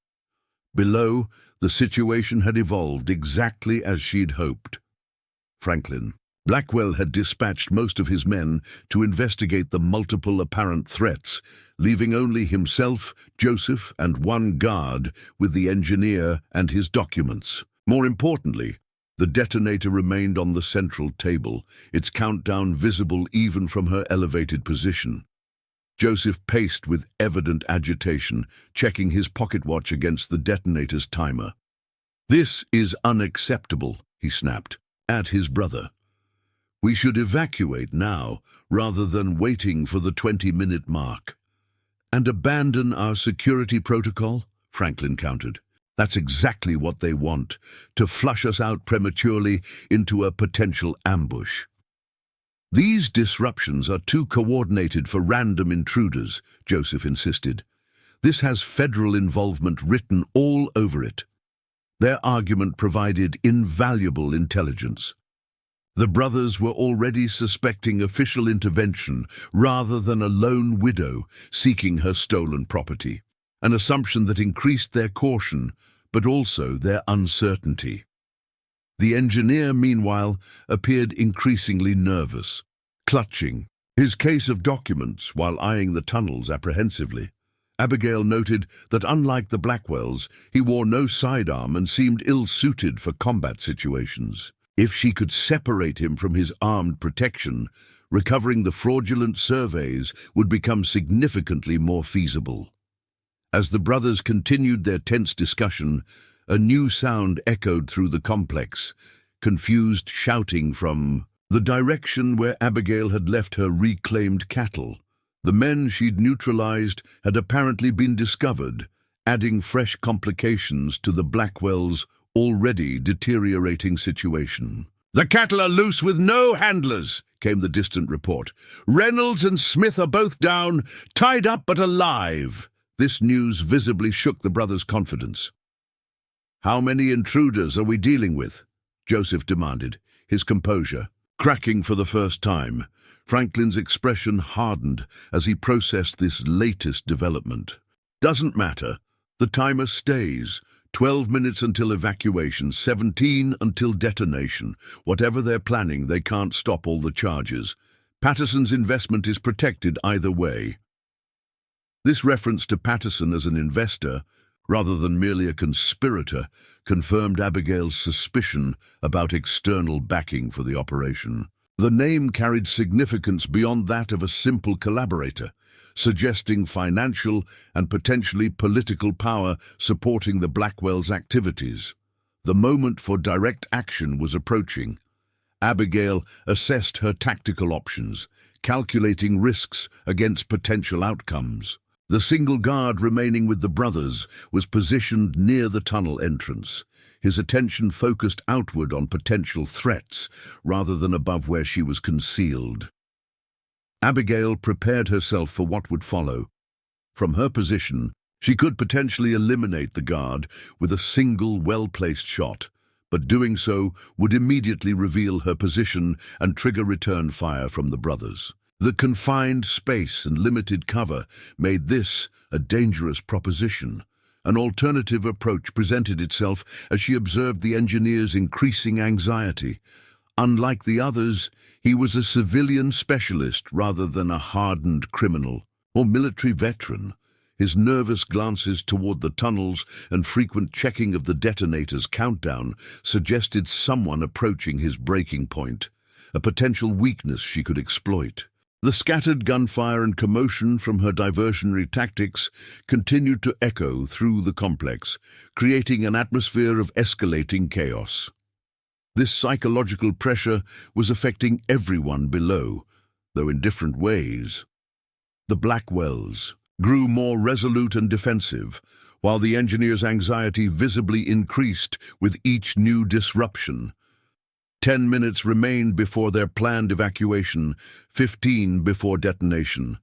Below, the situation had evolved exactly as she'd hoped. Franklin. Blackwell had dispatched most of his men to investigate the multiple apparent threats, leaving only himself, Joseph, and 1 guard with the engineer and his documents. More importantly, the detonator remained on the central table, its countdown visible even from her elevated position. Joseph paced with evident agitation, checking his pocket watch against the detonator's timer. "This is unacceptable," he snapped at his brother. "We should evacuate now, rather than waiting for the 20-minute mark." "And abandon our security protocol?" Franklin countered. "That's exactly what they want, to flush us out prematurely into a potential ambush." "These disruptions are too coordinated for random intruders," Joseph insisted. "This has federal involvement written all over it." Their argument provided invaluable intelligence. The brothers were already suspecting official intervention rather than a lone widow seeking her stolen property, an assumption that increased their caution, but also their uncertainty. The engineer, meanwhile, appeared increasingly nervous, clutching his case of documents while eyeing the tunnels apprehensively. Abigail noted that unlike the Blackwells, he wore no sidearm and seemed ill-suited for combat situations. If she could separate him from his armed protection, recovering the fraudulent surveys would become significantly more feasible. As the brothers continued their tense discussion, a new sound echoed through the complex, confused shouting from the direction where Abigail had left her reclaimed cattle. The men she'd neutralized had apparently been discovered, adding fresh complications to the Blackwell's already deteriorating situation. "The cattle are loose with no handlers," came the distant report. "Reynolds and Smith are both down, tied up but alive." This news visibly shook the brothers' confidence. "How many intruders are we dealing with?" Joseph demanded, his composure cracking for the first time. Franklin's expression hardened as he processed this latest development. "Doesn't matter. The timer stays. 12 minutes until evacuation, 17 until detonation. Whatever they're planning, they can't stop all the charges. Patterson's investment is protected either way." This reference to Patterson as an investor, rather than merely a conspirator, confirmed Abigail's suspicion about external backing for the operation. The name carried significance beyond that of a simple collaborator, suggesting financial and potentially political power supporting the Blackwell's activities. The moment for direct action was approaching. Abigail assessed her tactical options, calculating risks against potential outcomes. The single guard remaining with the brothers was positioned near the tunnel entrance, his attention focused outward on potential threats rather than above where she was concealed. Abigail prepared herself for what would follow. From her position, she could potentially eliminate the guard with a single well-placed shot, but doing so would immediately reveal her position and trigger return fire from the brothers. The confined space and limited cover made this a dangerous proposition. An alternative approach presented itself as she observed the engineer's increasing anxiety. Unlike the others, he was a civilian specialist rather than a hardened criminal or military veteran. His nervous glances toward the tunnels and frequent checking of the detonator's countdown suggested someone approaching his breaking point, a potential weakness she could exploit. The scattered gunfire and commotion from her diversionary tactics continued to echo through the complex, creating an atmosphere of escalating chaos. This psychological pressure was affecting everyone below, though in different ways. The Blackwells grew more resolute and defensive, while the engineer's anxiety visibly increased with each new disruption. 10 minutes remained before their planned evacuation, 15 before detonation.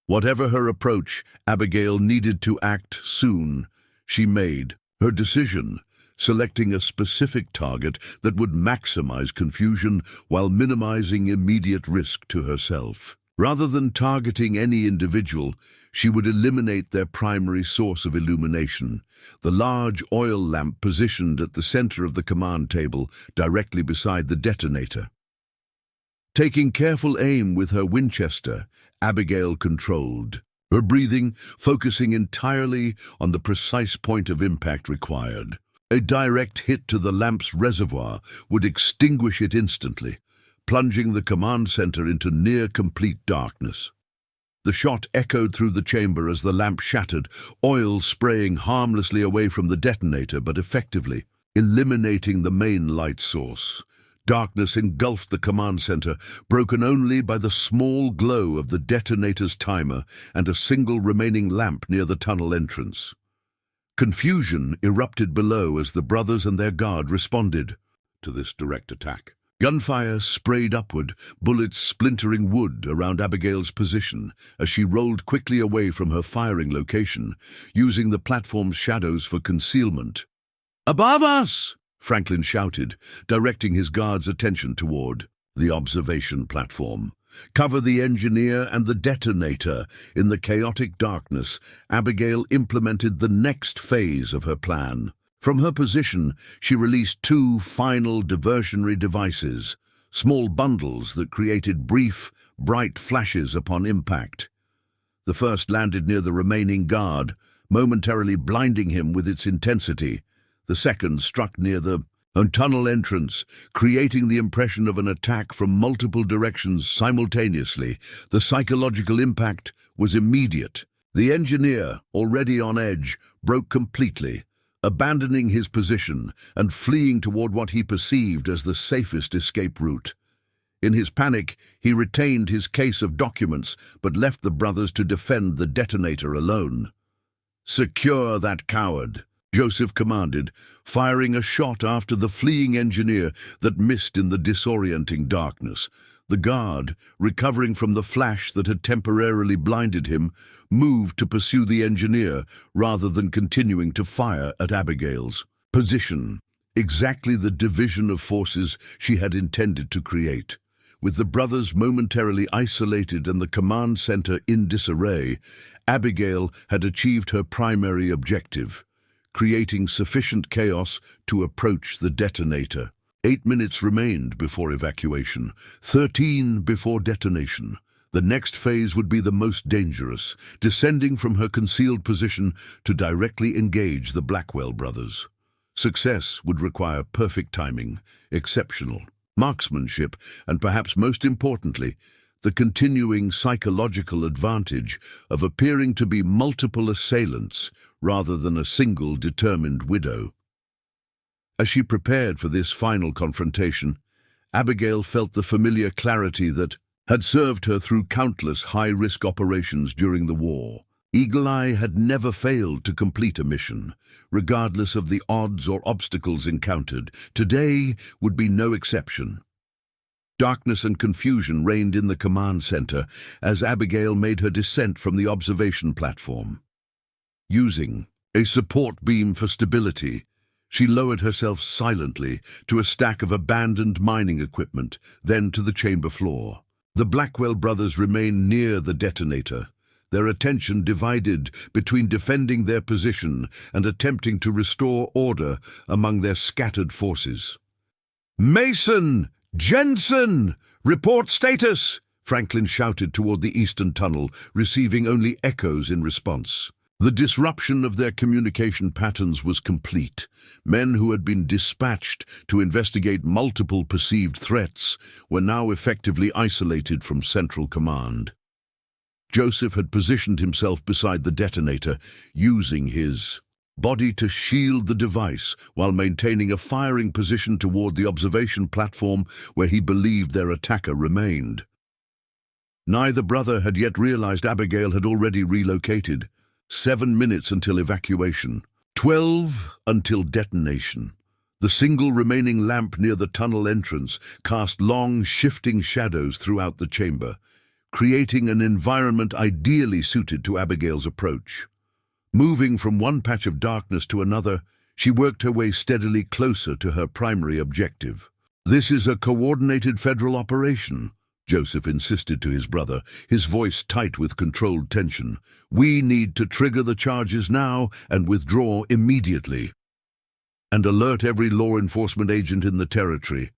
Whatever her approach, Abigail needed to act soon. She made her decision, selecting a specific target that would maximize confusion while minimizing immediate risk to herself. Rather than targeting any individual, she would eliminate their primary source of illumination, the large oil lamp positioned at the center of the command table, directly beside the detonator. Taking careful aim with her Winchester, Abigail controlled, her breathing focusing entirely on the precise point of impact required. A direct hit to the lamp's reservoir would extinguish it instantly, plunging the command center into near-complete darkness. The shot echoed through the chamber as the lamp shattered, oil spraying harmlessly away from the detonator but effectively eliminating the main light source. Darkness engulfed the command center, broken only by the small glow of the detonator's timer and a single remaining lamp near the tunnel entrance. Confusion erupted below as the brothers and their guard responded to this direct attack. Gunfire sprayed upward, bullets splintering wood around Abigail's position as she rolled quickly away from her firing location, using the platform's shadows for concealment. "Above us!" Franklin shouted, directing his guard's attention toward the observation platform. "Cover the engineer and the detonator." In the chaotic darkness, Abigail implemented the next phase of her plan. From her position, she released two final diversionary devices, small bundles that created brief, bright flashes upon impact. The first landed near the remaining guard, momentarily blinding him with its intensity. The second struck near the tunnel entrance, creating the impression of an attack from multiple directions simultaneously. The psychological impact was immediate. The engineer, already on edge, broke completely, abandoning his position and fleeing toward what he perceived as the safest escape route. In his panic, he retained his case of documents, but left the brothers to defend the detonator alone. "Secure that coward," Joseph commanded, firing a shot after the fleeing engineer that missed in the disorienting darkness. The guard, recovering from the flash that had temporarily blinded him, moved to pursue the engineer rather than continuing to fire at Abigail's position. Exactly the division of forces she had intended to create. With the brothers momentarily isolated and the command center in disarray, Abigail had achieved her primary objective, creating sufficient chaos to approach the detonator. 8 minutes remained before evacuation, 13 before detonation. The next phase would be the most dangerous, descending from her concealed position to directly engage the Blackwell brothers. Success would require perfect timing, exceptional marksmanship, and perhaps most importantly, the continuing psychological advantage of appearing to be multiple assailants rather than a single determined widow. As she prepared for this final confrontation, Abigail felt the familiar clarity that had served her through countless high-risk operations during the war. Eagle Eye had never failed to complete a mission, regardless of the odds or obstacles encountered. Today would be no exception. Darkness and confusion reigned in the command center as Abigail made her descent from the observation platform. Using a support beam for stability, she lowered herself silently to a stack of abandoned mining equipment, then to the chamber floor. The Blackwell brothers remained near the detonator, their attention divided between defending their position and attempting to restore order among their scattered forces. "Mason! Jensen! Report status!" Franklin shouted toward the eastern tunnel, receiving only echoes in response. The disruption of their communication patterns was complete. Men who had been dispatched to investigate multiple perceived threats were now effectively isolated from Central Command. Joseph had positioned himself beside the detonator, using his body to shield the device while maintaining a firing position toward the observation platform where he believed their attacker remained. Neither brother had yet realized Abigail had already relocated. 7 minutes until evacuation, 12 until detonation. The single remaining lamp near the tunnel entrance cast long, shifting shadows throughout the chamber, creating an environment ideally suited to Abigail's approach. Moving from one patch of darkness to another, she worked her way steadily closer to her primary objective. "This is a coordinated federal operation," Joseph insisted to his brother, his voice tight with controlled tension. "We need to trigger the charges now and withdraw immediately. And alert every law enforcement agent in the territory,"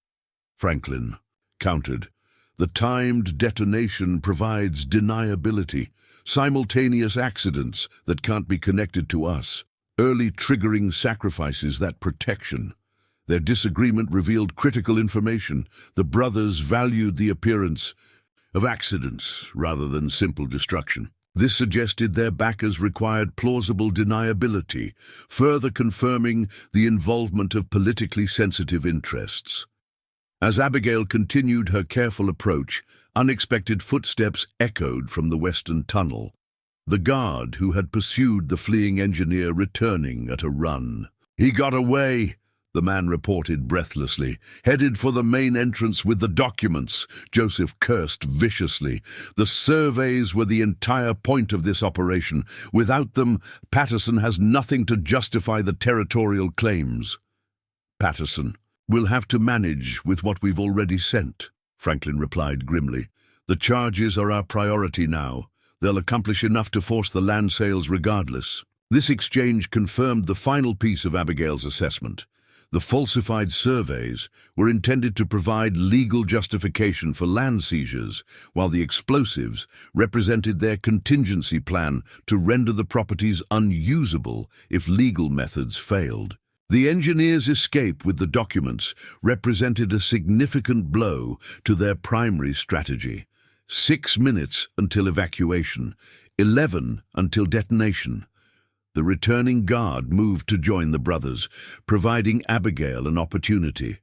Franklin countered. "The timed detonation provides deniability, simultaneous accidents that can't be connected to us. Early triggering sacrifices that protection." Their disagreement revealed critical information. The brothers valued the appearance of accidents rather than simple destruction. This suggested their backers required plausible deniability, further confirming the involvement of politically sensitive interests. As Abigail continued her careful approach, unexpected footsteps echoed from the western tunnel, the guard who had pursued the fleeing engineer returning at a run. "He got away," the man reported breathlessly. "Headed for the main entrance with the documents," Joseph cursed viciously. "The surveys were the entire point of this operation. Without them, Patterson has nothing to justify the territorial claims." "Patterson, we'll have to manage with what we've already sent," Franklin replied grimly. "The charges are our priority now. They'll accomplish enough to force the land sales regardless." This exchange confirmed the final piece of Abigail's assessment. The falsified surveys were intended to provide legal justification for land seizures, while the explosives represented their contingency plan to render the properties unusable if legal methods failed. The engineers' escape with the documents represented a significant blow to their primary strategy. 6 minutes until evacuation, 11 until detonation. The returning guard moved to join the brothers, providing Abigail an opportunity.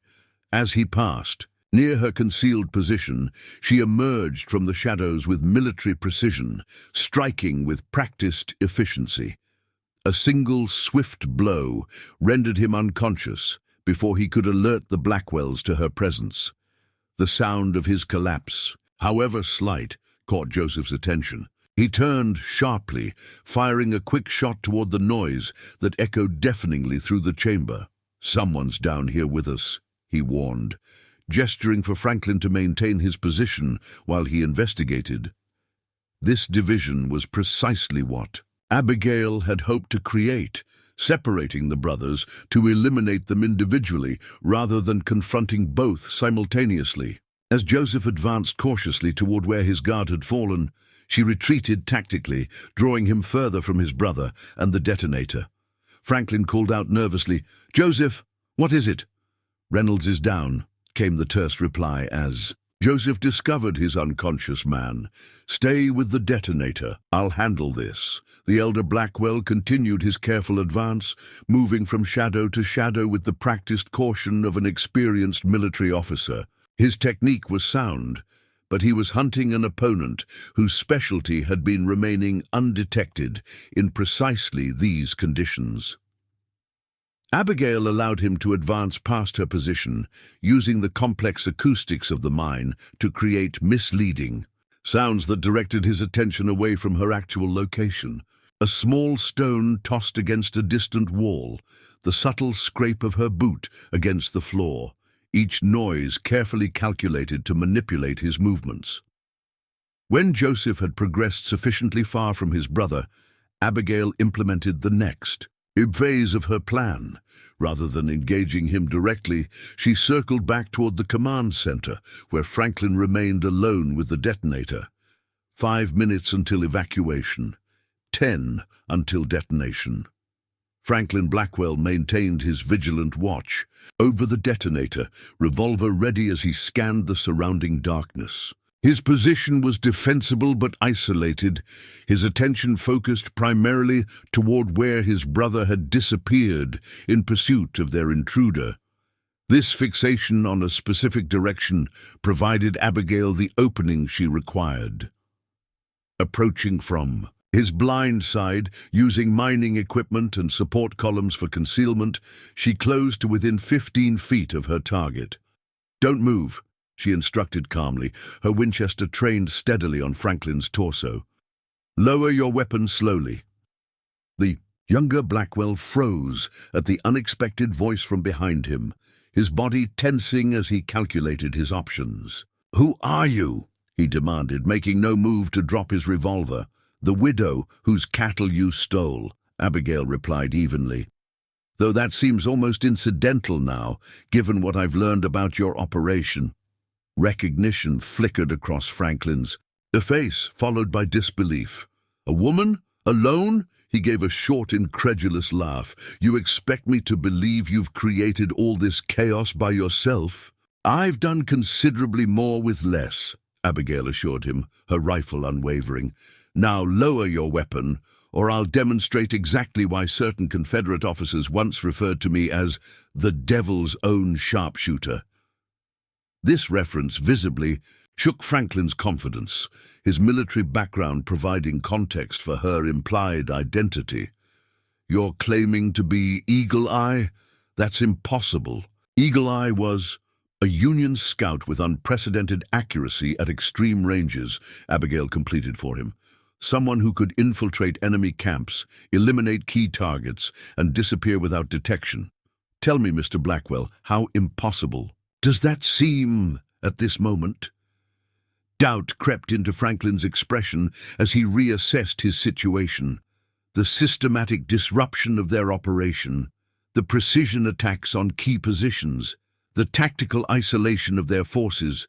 As he passed, Near her concealed position, she emerged from the shadows with military precision, striking with practiced efficiency. A single swift blow rendered him unconscious before he could alert the Blackwells to her presence. The sound of his collapse, however slight, caught Joseph's attention. He turned sharply, firing a quick shot toward the noise that echoed deafeningly through the chamber. "Someone's down here with us," he warned, gesturing for Franklin to maintain his position while he investigated. This division was precisely what Abigail had hoped to create, separating the brothers to eliminate them individually rather than confronting both simultaneously. As Joseph advanced cautiously toward where his guard had fallen, she retreated tactically, drawing him further from his brother and the detonator. Franklin called out nervously, "Joseph, what is it?" "Reynolds is down," came the terse reply as Joseph discovered his unconscious man. "Stay with the detonator. I'll handle this." The elder Blackwell continued his careful advance, moving from shadow to shadow with the practiced caution of an experienced military officer. His technique was sound, but he was hunting an opponent whose specialty had been remaining undetected in precisely these conditions. Abigail allowed him to advance past her position, using the complex acoustics of the mine to create misleading sounds that directed his attention away from her actual location. A small stone tossed against a distant wall, the subtle scrape of her boot against the floor, each noise carefully calculated to manipulate his movements. When Joseph had progressed sufficiently far from his brother, Abigail implemented the next phase of her plan. Rather than engaging him directly, she circled back toward the command center, where Franklin remained alone with the detonator. 5 minutes until evacuation. 10 until detonation. Franklin Blackwell maintained his vigilant watch over the detonator, revolver ready as he scanned the surrounding darkness. His position was defensible but isolated, his attention focused primarily toward where his brother had disappeared in pursuit of their intruder. This fixation on a specific direction provided Abigail the opening she required. Approaching from his blind side, using mining equipment and support columns for concealment, she closed to within 15 feet of her target. "Don't move," she instructed calmly, her Winchester trained steadily on Franklin's torso. "Lower your weapon slowly." The younger Blackwell froze at the unexpected voice from behind him, his body tensing as he calculated his options. "Who are you?" he demanded, making no move to drop his revolver. "The widow whose cattle you stole," Abigail replied evenly. "Though that seems almost incidental now, given what I've learned about your operation." Recognition flickered across Franklin's face, followed by disbelief. "A woman? Alone?" He gave a short, incredulous laugh. "You expect me to believe you've created all this chaos by yourself?" "I've done considerably more with less," Abigail assured him, her rifle unwavering. "Now lower your weapon, or I'll demonstrate exactly why certain Confederate officers once referred to me as the devil's own sharpshooter." This reference visibly shook Franklin's confidence, his military background providing context for her implied identity. "You're claiming to be Eagle Eye? That's impossible." Eagle Eye was a Union scout with unprecedented accuracy at extreme ranges, Abigail completed for him. Someone who could infiltrate enemy camps, eliminate key targets, and disappear without detection. "Tell me, Mr. Blackwell, how impossible does that seem at this moment?" Doubt crept into Franklin's expression as he reassessed his situation. The systematic disruption of their operation, the precision attacks on key positions, the tactical isolation of their forces,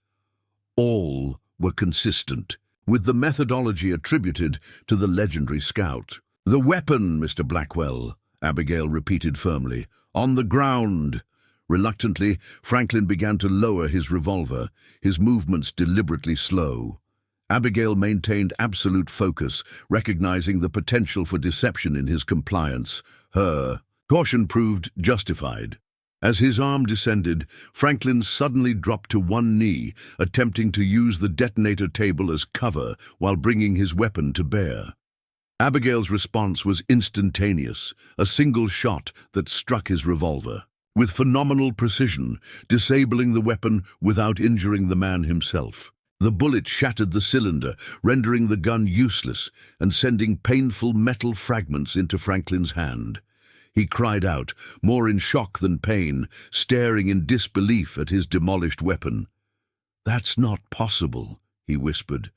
all were consistent with the methodology attributed to the legendary scout. "The weapon, Mr. Blackwell," Abigail repeated firmly. "On the ground." Reluctantly, Franklin began to lower his revolver, his movements deliberately slow. Abigail maintained absolute focus, recognizing the potential for deception in his compliance. Her caution proved justified. As his arm descended, Franklin suddenly dropped to one knee, attempting to use the detonator table as cover while bringing his weapon to bear. Abigail's response was instantaneous, a single shot that struck his revolver, with phenomenal precision, disabling the weapon without injuring the man himself. The bullet shattered the cylinder, rendering the gun useless and sending painful metal fragments into Franklin's hand. He cried out, more in shock than pain, staring in disbelief at his demolished weapon. "That's not possible," he whispered.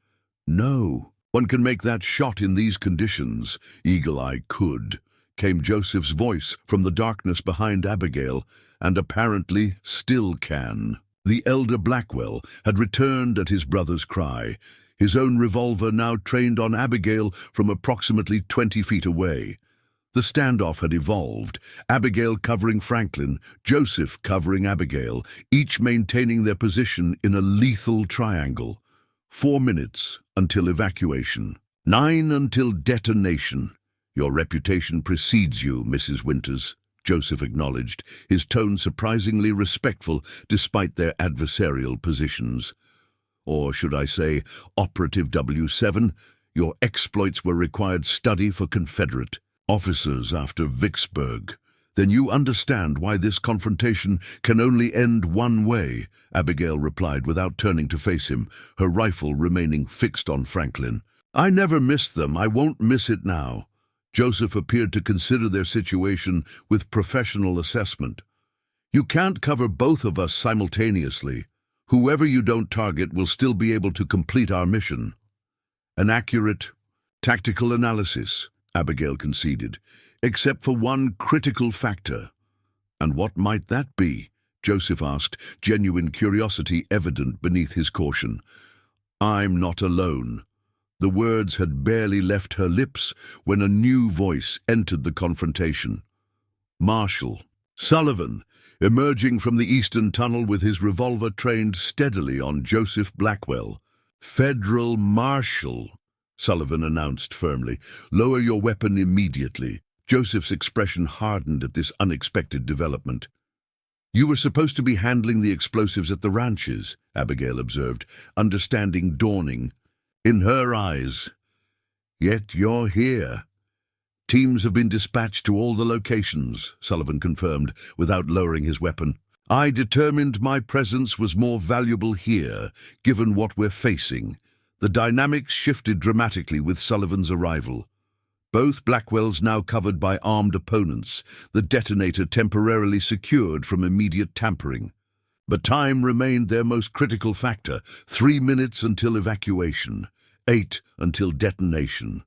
"No, one can make that shot in these conditions." "Eagle Eye could," came Joseph's voice from the darkness behind Abigail, "and apparently still can." The elder Blackwell had returned at his brother's cry, his own revolver now trained on Abigail from approximately 20 feet away. The standoff had evolved, Abigail covering Franklin, Joseph covering Abigail, each maintaining their position in a lethal triangle. 4 minutes until evacuation. 9 until detonation. "Your reputation precedes you, Mrs. Winters," Joseph acknowledged, his tone surprisingly respectful despite their adversarial positions. "Or should I say, Operative W7, your exploits were required study for Confederate officers after Vicksburg. Then you understand why this confrontation can only end one way," Abigail replied without turning to face him, her rifle remaining fixed on Franklin. "I never missed them. I won't miss it now." Joseph appeared to consider their situation with professional assessment. "You can't cover both of us simultaneously. Whoever you don't target will still be able to complete our mission." "An accurate, tactical analysis," Abigail conceded, "except for one critical factor." "And what might that be?" Joseph asked, genuine curiosity evident beneath his caution. "I'm not alone." The words had barely left her lips when a new voice entered the confrontation. Marshal Sullivan, emerging from the eastern tunnel with his revolver trained steadily on Joseph Blackwell. "Federal Marshal," Sullivan announced firmly. "Lower your weapon immediately." Joseph's expression hardened at this unexpected development. "You were supposed to be handling the explosives at the ranches," Abigail observed, understanding dawning in her eyes. "Yet you're here." "Teams have been dispatched to all the locations," Sullivan confirmed, without lowering his weapon. "I determined my presence was more valuable here, given what we're facing." The dynamics shifted dramatically with Sullivan's arrival. Both Blackwells now covered by armed opponents, the detonator temporarily secured from immediate tampering. But time remained their most critical factor. 3 minutes until evacuation, 8 until detonation.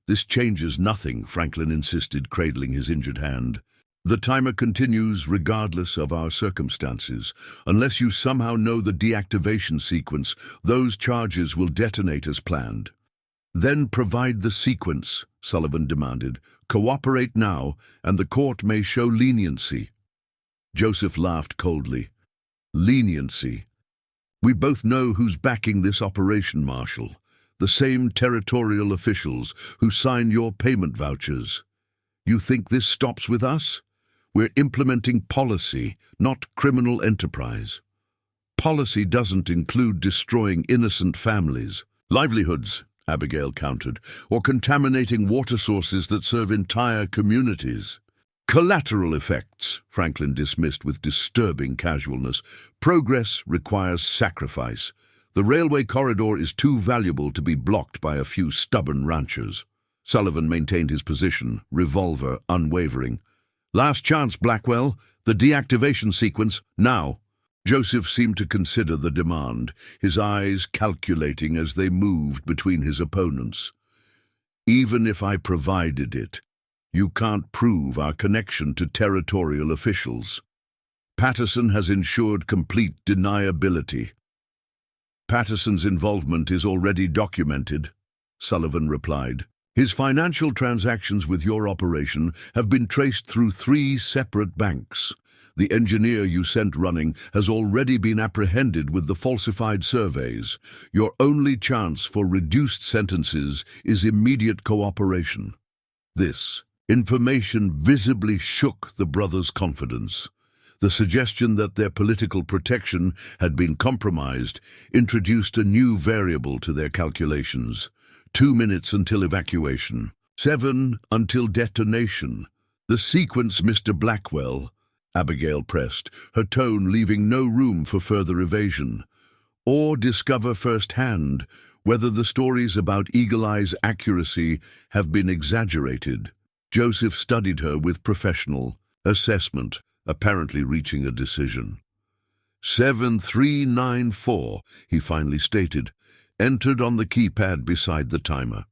"This changes nothing," Franklin insisted, cradling his injured hand. "The timer continues regardless of our circumstances. Unless you somehow know the deactivation sequence, those charges will detonate as planned." "Then provide the sequence," Sullivan demanded. "Cooperate now, and the court may show leniency." Joseph laughed coldly. "Leniency? We both know who's backing this operation, Marshal. The same territorial officials who signed your payment vouchers. You think this stops with us? We're implementing policy, not criminal enterprise. Policy doesn't include destroying innocent families, livelihoods," Abigail countered, "or contaminating water sources that serve entire communities." "Collateral effects," Franklin dismissed with disturbing casualness. "Progress requires sacrifice. The railway corridor is too valuable to be blocked by a few stubborn ranchers." Sullivan maintained his position, revolver unwavering. "Last chance, Blackwell. The deactivation sequence, now." Joseph seemed to consider the demand, his eyes calculating as they moved between his opponents. "Even if I provided it, you can't prove our connection to territorial officials. Patterson has ensured complete deniability." "Patterson's involvement is already documented," Sullivan replied. "His financial transactions with your operation have been traced through 3 separate banks. The engineer you sent running has already been apprehended with the falsified surveys. Your only chance for reduced sentences is immediate cooperation." This information visibly shook the brothers' confidence. The suggestion that their political protection had been compromised introduced a new variable to their calculations. 2 minutes until evacuation. 7 until detonation. The sequence, Mr. Blackwell, Abigail pressed, her tone leaving no room for further evasion. Or discover firsthand whether the stories about Eagle Eye's accuracy have been exaggerated. Joseph studied her with professional assessment, apparently reaching a decision. 7394, he finally stated, entered on the keypad beside the timer.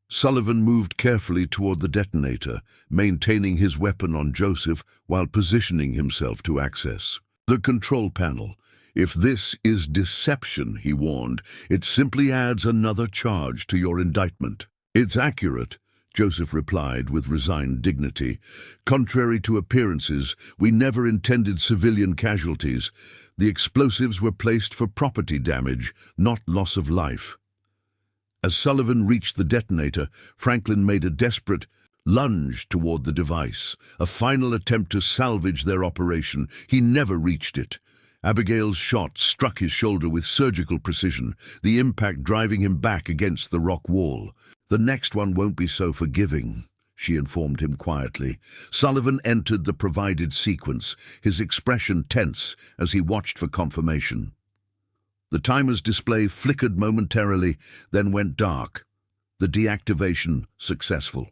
Sullivan moved carefully toward the detonator, maintaining his weapon on Joseph while positioning himself to access the control panel. If this is deception, he warned, it simply adds another charge to your indictment. It's accurate, Joseph replied with resigned dignity. Contrary to appearances, we never intended civilian casualties. The explosives were placed for property damage, not loss of life. As Sullivan reached the detonator, Franklin made a desperate lunge toward the device, a final attempt to salvage their operation. He never reached it. Abigail's shot struck his shoulder with surgical precision, the impact driving him back against the rock wall. The next one won't be so forgiving, she informed him quietly. Sullivan entered the provided sequence, his expression tense as he watched for confirmation. The timer's display flickered momentarily, then went dark. The deactivation successful.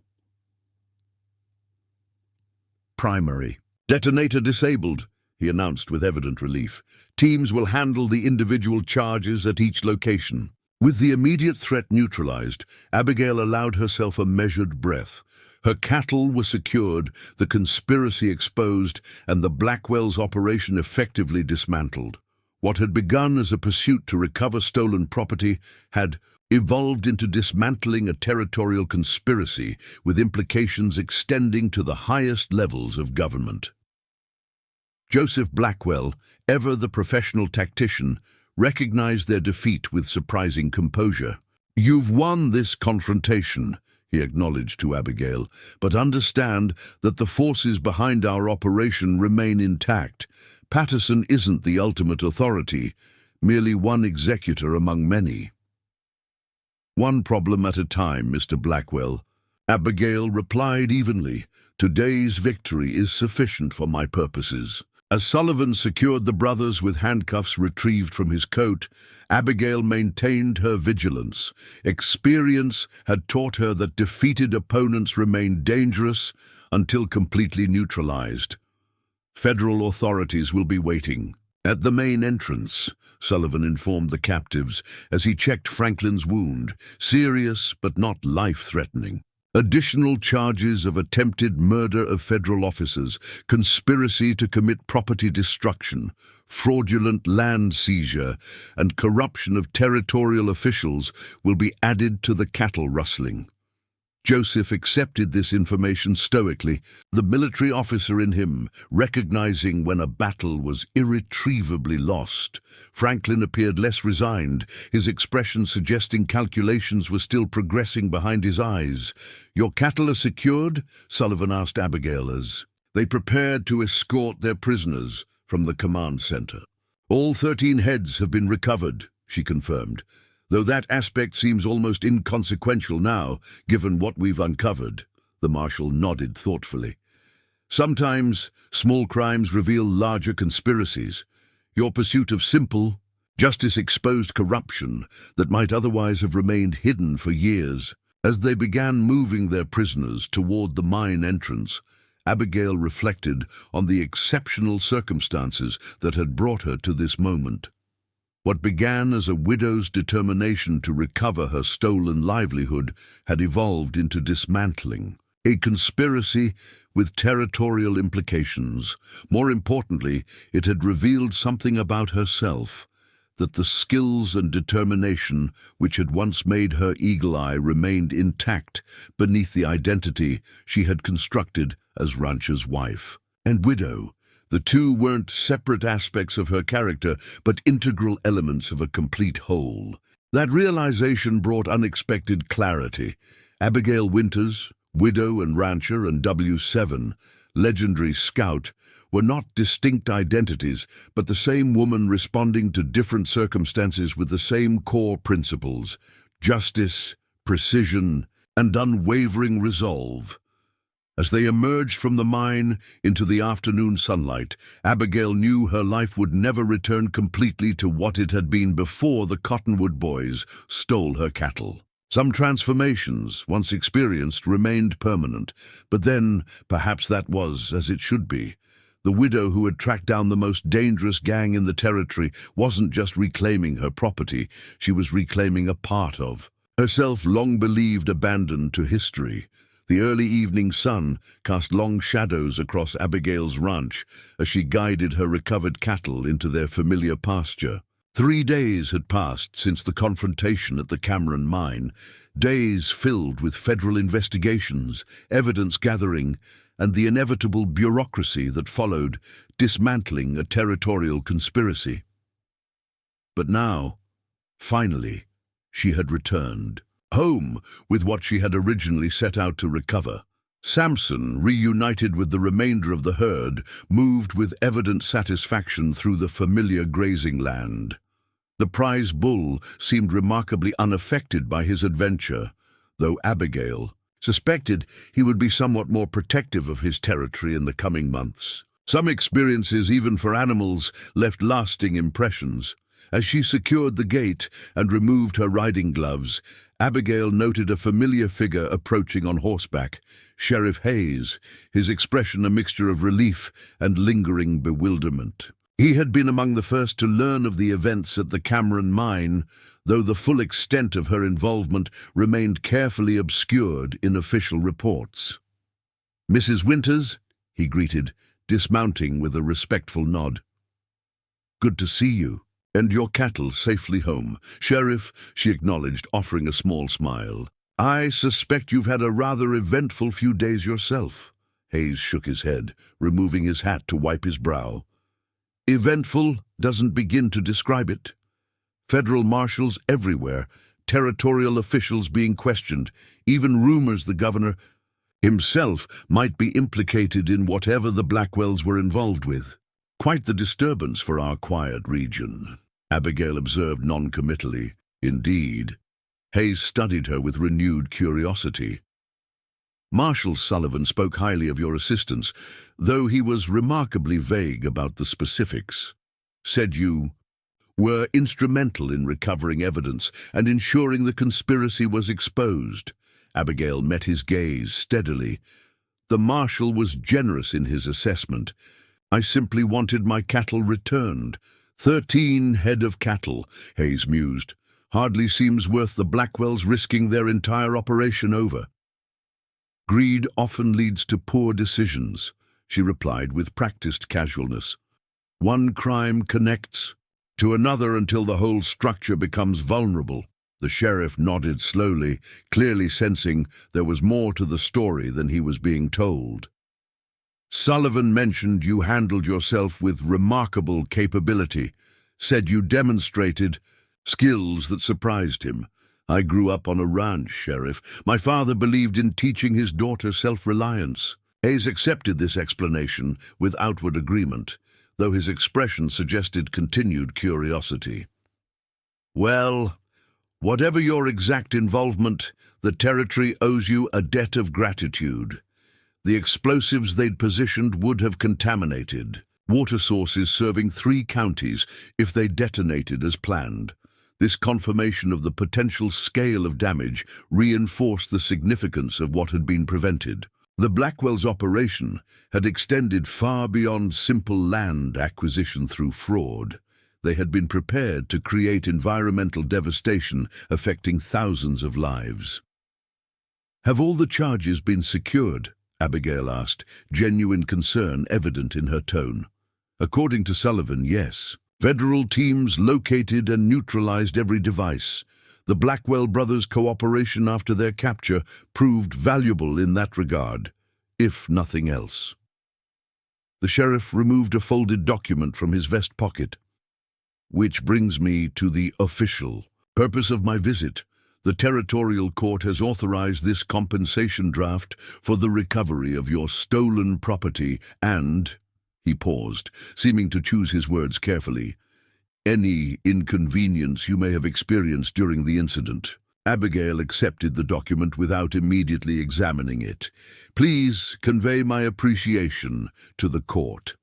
Primary. Detonator disabled, he announced with evident relief. Teams will handle the individual charges at each location. With the immediate threat neutralized, Abigail allowed herself a measured breath. Her cattle were secured, the conspiracy exposed, and the Blackwell's operation effectively dismantled. What had begun as a pursuit to recover stolen property had evolved into dismantling a territorial conspiracy with implications extending to the highest levels of government. Joseph Blackwell, ever the professional tactician, recognized their defeat with surprising composure. "You've won this confrontation," he acknowledged to Abigail, "but understand that the forces behind our operation remain intact. Patterson isn't the ultimate authority, merely one executor among many." "One problem at a time, Mr. Blackwell," Abigail replied evenly. "Today's victory is sufficient for my purposes." As Sullivan secured the brothers with handcuffs retrieved from his coat, Abigail maintained her vigilance. Experience had taught her that defeated opponents remain dangerous until completely neutralized. "Federal authorities will be waiting at the main entrance," Sullivan informed the captives as he checked Franklin's wound, serious but not life-threatening. Additional charges of attempted murder of federal officers, conspiracy to commit property destruction, fraudulent land seizure, and corruption of territorial officials will be added to the cattle rustling. Joseph accepted this information stoically, the military officer in him recognizing when a battle was irretrievably lost. Franklin appeared less resigned, his expression suggesting calculations were still progressing behind his eyes. "Your cattle are secured?" Sullivan asked Abigail as they prepared to escort their prisoners from the command center. "All 13 heads have been recovered," she confirmed, "though that aspect seems almost inconsequential now, given what we've uncovered." The marshal nodded thoughtfully. "Sometimes small crimes reveal larger conspiracies. Your pursuit of simple, justice-exposed corruption that might otherwise have remained hidden for years." As they began moving their prisoners toward the mine entrance, Abigail reflected on the exceptional circumstances that had brought her to this moment. What began as a widow's determination to recover her stolen livelihood had evolved into dismantling, a conspiracy with territorial implications. More importantly, it had revealed something about herself, that the skills and determination which had once made her Eagle Eye remained intact beneath the identity she had constructed as rancher's wife and widow. The two weren't separate aspects of her character, but integral elements of a complete whole. That realization brought unexpected clarity. Abigail Winters, Widow and rancher and W7, legendary scout, were not distinct identities, but the same woman responding to different circumstances with the same core principles: justice, precision, and unwavering resolve. As they emerged from the mine into the afternoon sunlight, Abigail knew her life would never return completely to what it had been before the Cottonwood boys stole her cattle. Some transformations, once experienced, remained permanent, but then, perhaps that was as it should be. The widow who had tracked down the most dangerous gang in the territory wasn't just reclaiming her property, she was reclaiming a part of herself long believed abandoned to history. The early evening sun cast long shadows across Abigail's ranch as she guided her recovered cattle into their familiar pasture. 3 days had passed since the confrontation at the Cameron mine, days filled with federal investigations, evidence gathering, and the inevitable bureaucracy that followed, dismantling a territorial conspiracy. But now, finally, she had returned. Home with what she had originally set out to recover. Samson, reunited with the remainder of the herd, moved with evident satisfaction through the familiar grazing land. The prize bull seemed remarkably unaffected by his adventure, though Abigail suspected he would be somewhat more protective of his territory in the coming months. Some experiences, even for animals, left lasting impressions. As she secured the gate and removed her riding gloves, Abigail noted a familiar figure approaching on horseback, Sheriff Hayes, his expression a mixture of relief and lingering bewilderment. He had been among the first to learn of the events at the Cameron mine, though the full extent of her involvement remained carefully obscured in official reports. "Mrs. Winters," he greeted, dismounting with a respectful nod. "Good to see you. And your cattle safely home." "Sheriff," she acknowledged, offering a small smile. "I suspect you've had a rather eventful few days yourself." Hayes shook his head, removing his hat to wipe his brow. "Eventful doesn't begin to describe it. Federal marshals everywhere, territorial officials being questioned, even rumors the governor himself might be implicated in whatever the Blackwells were involved with. Quite the disturbance for our quiet region," Abigail observed noncommittally. "Indeed." Hayes studied her with renewed curiosity. "Marshal Sullivan spoke highly of your assistance, though he was remarkably vague about the specifics. Said you were instrumental in recovering evidence and ensuring the conspiracy was exposed." Abigail met his gaze steadily. "The marshal was generous in his assessment. I simply wanted my cattle returned." 13 head of cattle, Hayes mused. "Hardly seems worth the Blackwells risking their entire operation over." "Greed often leads to poor decisions," she replied with practiced casualness. "One crime connects to another until the whole structure becomes vulnerable." The sheriff nodded slowly, clearly sensing there was more to the story than he was being told. "Sullivan mentioned you handled yourself with remarkable capability, said you demonstrated skills that surprised him. I grew up on a ranch, Sheriff. My father believed in teaching his daughter self-reliance." Hayes accepted this explanation with outward agreement, though his expression suggested continued curiosity. "Well, whatever your exact involvement, the territory owes you a debt of gratitude. The explosives they'd positioned would have contaminated water sources serving 3 counties if they detonated as planned. This confirmation of the potential scale of damage reinforced the significance of what had been prevented. The Blackwells' operation had extended far beyond simple land acquisition through fraud. They had been prepared to create environmental devastation affecting thousands of lives. "Have all the charges been secured?" Abigail asked, genuine concern evident in her tone. "According to Sullivan, yes. Federal teams located and neutralized every device. The Blackwell brothers' cooperation after their capture proved valuable in that regard, if nothing else." The sheriff removed a folded document from his vest pocket. "Which brings me to the official purpose of my visit. The Territorial Court has authorized this compensation draft for the recovery of your stolen property and, he paused, seeming to choose his words carefully, any inconvenience you may have experienced during the incident. Abigail accepted the document without immediately examining it. Please convey my appreciation to the court.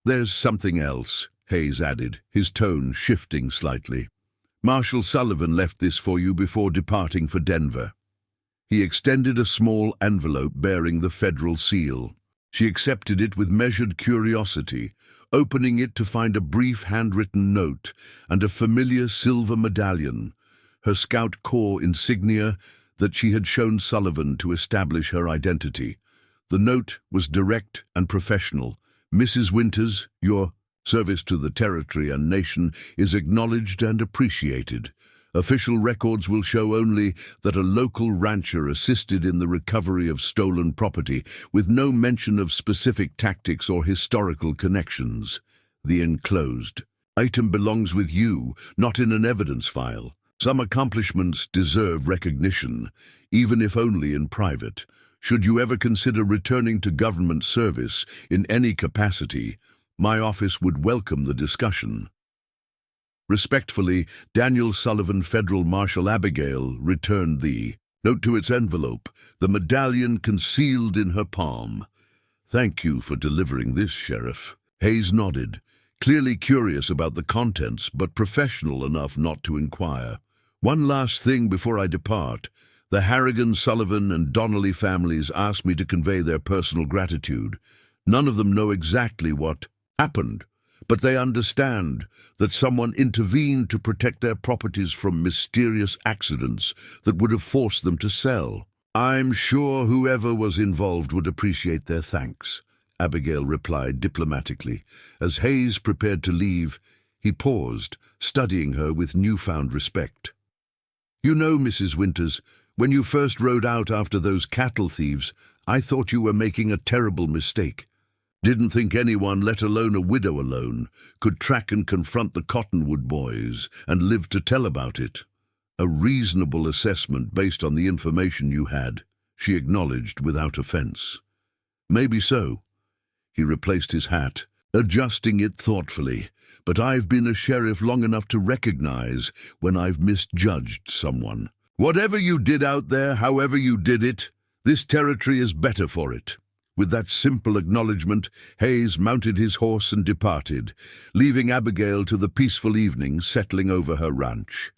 There's something else, Hayes added, his tone shifting slightly. Marshal Sullivan left this for you before departing for Denver. He extended a small envelope bearing the federal seal. She accepted it with measured curiosity, opening it to find a brief handwritten note and a familiar silver medallion, her Scout Corps insignia that she had shown Sullivan to establish her identity. The note was direct and professional. Mrs. Winters, your service to the territory and nation is acknowledged and appreciated. Official records will show only that a local rancher assisted in the recovery of stolen property, with no mention of specific tactics or historical connections. The enclosed item belongs with you, not in an evidence file. Some accomplishments deserve recognition, even if only in private. Should you ever consider returning to government service in any capacity, my office would welcome the discussion. Respectfully, Daniel Sullivan, Federal Marshal. Abigail returned the note to its envelope, the medallion concealed in her palm. Thank you for delivering this, Sheriff. Hayes nodded, clearly curious about the contents, but professional enough not to inquire. One last thing before I depart. The Harrigan, Sullivan, and Donnelly families asked me to convey their personal gratitude. None of them know exactly what happened, but they understand that someone intervened to protect their properties from mysterious accidents that would have forced them to sell. I'm sure whoever was involved would appreciate their thanks, Abigail replied diplomatically. As Hayes prepared to leave, he paused, studying her with newfound respect. You know, Mrs. Winters, when you first rode out after those cattle thieves, I thought you were making a terrible mistake. Didn't think anyone, let alone a widow alone, could track and confront the Cottonwood boys and live to tell about it. A reasonable assessment based on the information you had, she acknowledged without offense. Maybe so. He replaced his hat, adjusting it thoughtfully. But I've been a sheriff long enough to recognize when I've misjudged someone. Whatever you did out there, however you did it, this territory is better for it. With that simple acknowledgement, Hayes mounted his horse and departed, leaving Abigail to the peaceful evening settling over her ranch.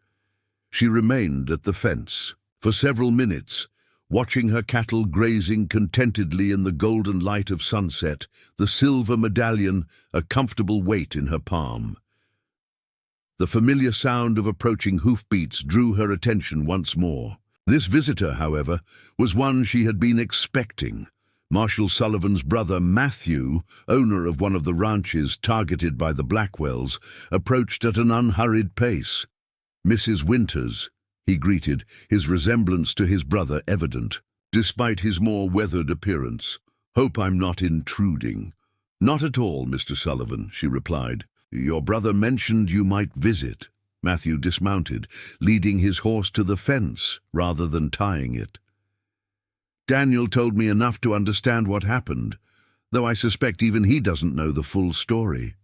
She remained at the fence for several minutes, watching her cattle grazing contentedly in the golden light of sunset, the silver medallion a comfortable weight in her palm. The familiar sound of approaching hoofbeats drew her attention once more. This visitor, however, was one she had been expecting. Marshal Sullivan's brother Matthew, owner of one of the ranches targeted by the Blackwells, approached at an unhurried pace. Mrs. Winters, he greeted, his resemblance to his brother evident, despite his more weathered appearance. Hope I'm not intruding. Not at all, Mr. Sullivan, she replied. Your brother mentioned you might visit. Matthew dismounted, leading his horse to the fence rather than tying it. Daniel told me enough to understand what happened, though I suspect even he doesn't know the full story.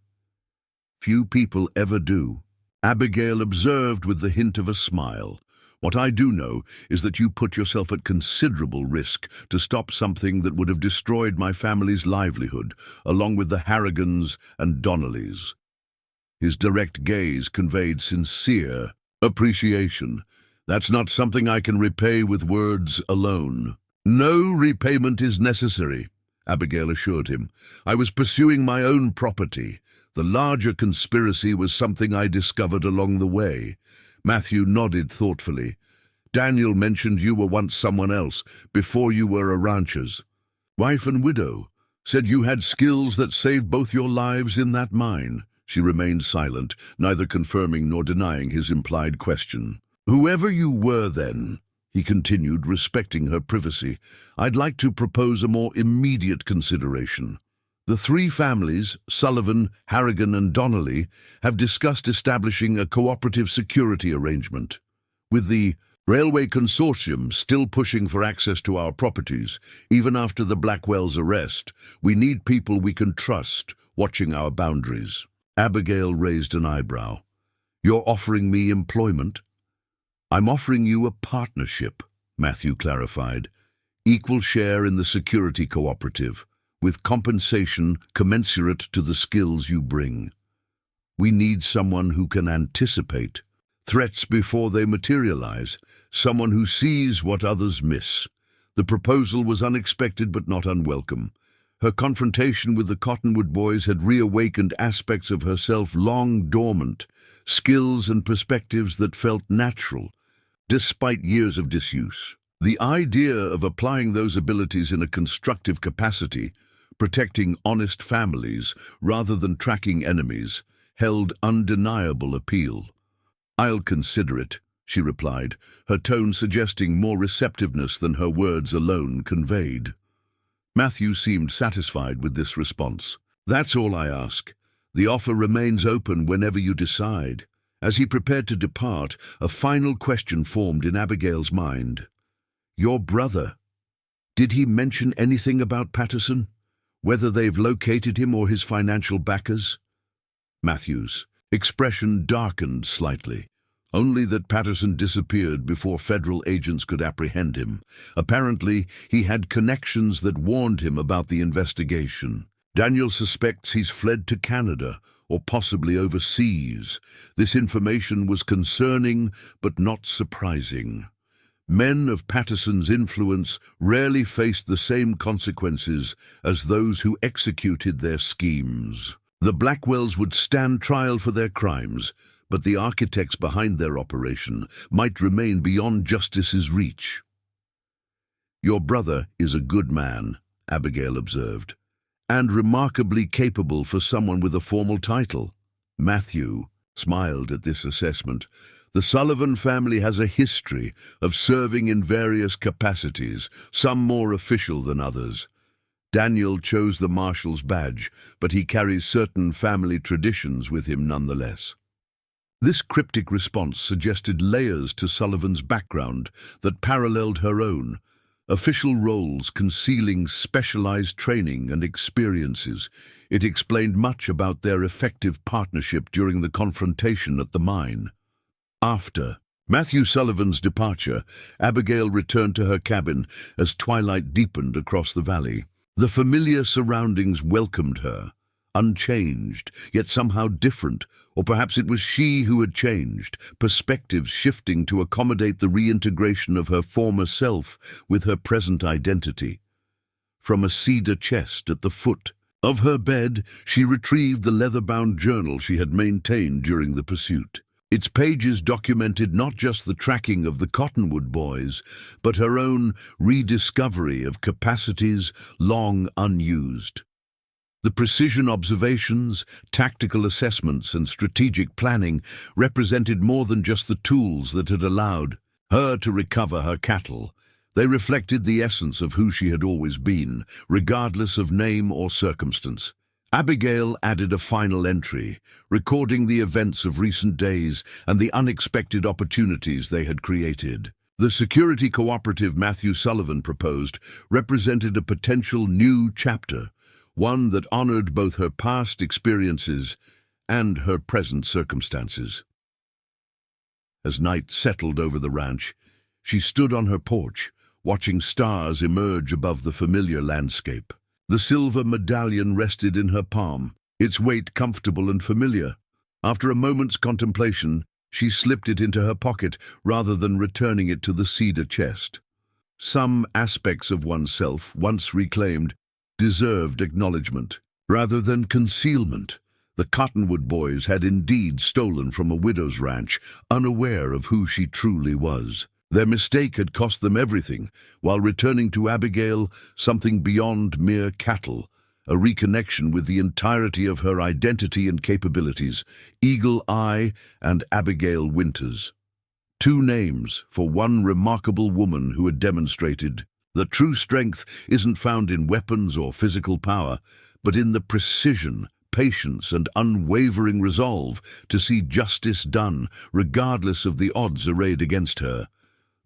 Few people ever do. Abigail observed with the hint of a smile. What I do know is that you put yourself at considerable risk to stop something that would have destroyed my family's livelihood, along with the Harrigans and Donnellys. His direct gaze conveyed sincere appreciation. That's not something I can repay with words alone. No repayment is necessary, Abigail assured him. I was pursuing my own property. The larger conspiracy was something I discovered along the way. Matthew nodded thoughtfully. Daniel mentioned you were once someone else, before you were a rancher's. Wife and widow. Said you had skills that saved both your lives in that mine. She remained silent, neither confirming nor denying his implied question. Whoever you were then, he continued, respecting her privacy, I'd like to propose a more immediate consideration. The three families, Sullivan, Harrigan, and Donnelly, have discussed establishing a cooperative security arrangement. With the Railway Consortium still pushing for access to our properties. Even after the Blackwell's arrest, we need people we can trust, watching our boundaries. Abigail raised an eyebrow. You're offering me employment? I'm offering you a partnership, Matthew clarified. Equal share in the security cooperative, with compensation commensurate to the skills you bring. We need someone who can anticipate threats before they materialize, someone who sees what others miss. The proposal was unexpected but not unwelcome. Her confrontation with the Cottonwood boys had reawakened aspects of herself long dormant, skills and perspectives that felt natural, despite years of disuse. The idea of applying those abilities in a constructive capacity, protecting honest families rather than tracking enemies, held undeniable appeal. I'll consider it, she replied, her tone suggesting more receptiveness than her words alone conveyed. Matthew seemed satisfied with this response. That's all I ask. The offer remains open whenever you decide. As he prepared to depart, a final question formed in Abigail's mind. Your brother. Did he mention anything about Patterson? Whether they've located him or his financial backers? Matthew's expression darkened slightly. Only that Patterson disappeared before federal agents could apprehend him. Apparently, he had connections that warned him about the investigation. Daniel suspects he's fled to Canada, or possibly overseas. This information was concerning, but not surprising. Men of Patterson's influence rarely faced the same consequences as those who executed their schemes. The Blackwells would stand trial for their crimes, but the architects behind their operation might remain beyond justice's reach. Your brother is a good man, Abigail observed, and remarkably capable for someone with a formal title. Matthew smiled at this assessment. The Sullivan family has a history of serving in various capacities, some more official than others. Daniel chose the marshal's badge, but he carries certain family traditions with him nonetheless. This cryptic response suggested layers to Sullivan's background that paralleled her own, official roles concealing specialized training and experiences. It explained much about their effective partnership during the confrontation at the mine. After Matthew Sullivan's departure, Abigail returned to her cabin as twilight deepened across the valley. The familiar surroundings welcomed her, unchanged, yet somehow different, or perhaps it was she who had changed, perspectives shifting to accommodate the reintegration of her former self with her present identity. From a cedar chest at the foot of her bed, she retrieved the leather-bound journal she had maintained during the pursuit. Its pages documented not just the tracking of the Cottonwood boys, but her own rediscovery of capacities long unused. The precision observations, tactical assessments, and strategic planning represented more than just the tools that had allowed her to recover her cattle. They reflected the essence of who she had always been, regardless of name or circumstance. Abigail added a final entry, recording the events of recent days and the unexpected opportunities they had created. The security cooperative Matthew Sullivan proposed represented a potential new chapter, one that honored both her past experiences and her present circumstances. As night settled over the ranch, she stood on her porch, watching stars emerge above the familiar landscape. The silver medallion rested in her palm, its weight comfortable and familiar. After a moment's contemplation, she slipped it into her pocket rather than returning it to the cedar chest. Some aspects of oneself, once reclaimed, deserved acknowledgement, rather than concealment. The Cottonwood boys had indeed stolen from a widow's ranch, unaware of who she truly was. Their mistake had cost them everything, while returning to Abigail something beyond mere cattle, a reconnection with the entirety of her identity and capabilities, Eagle Eye and Abigail Winters. Two names for one remarkable woman who had demonstrated that true strength isn't found in weapons or physical power, but in the precision, patience, and unwavering resolve to see justice done, regardless of the odds arrayed against her.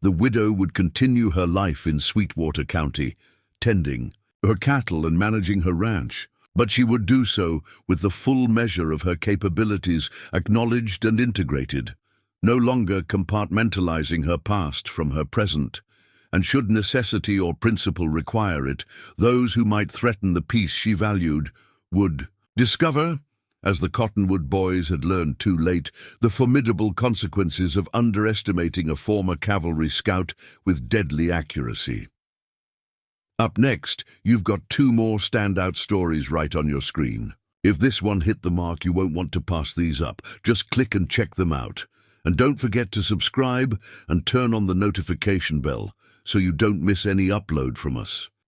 The widow would continue her life in Sweetwater County, tending her cattle and managing her ranch, but she would do so with the full measure of her capabilities acknowledged and integrated, no longer compartmentalizing her past from her present. And should necessity or principle require it, those who might threaten the peace she valued would discover, as the Cottonwood boys had learned too late, the formidable consequences of underestimating a former cavalry scout with deadly accuracy. Up next, you've got 2 more standout stories right on your screen. If this one hit the mark, you won't want to pass these up. Just click and check them out. And don't forget to subscribe and turn on the notification bell so you don't miss any upload from us.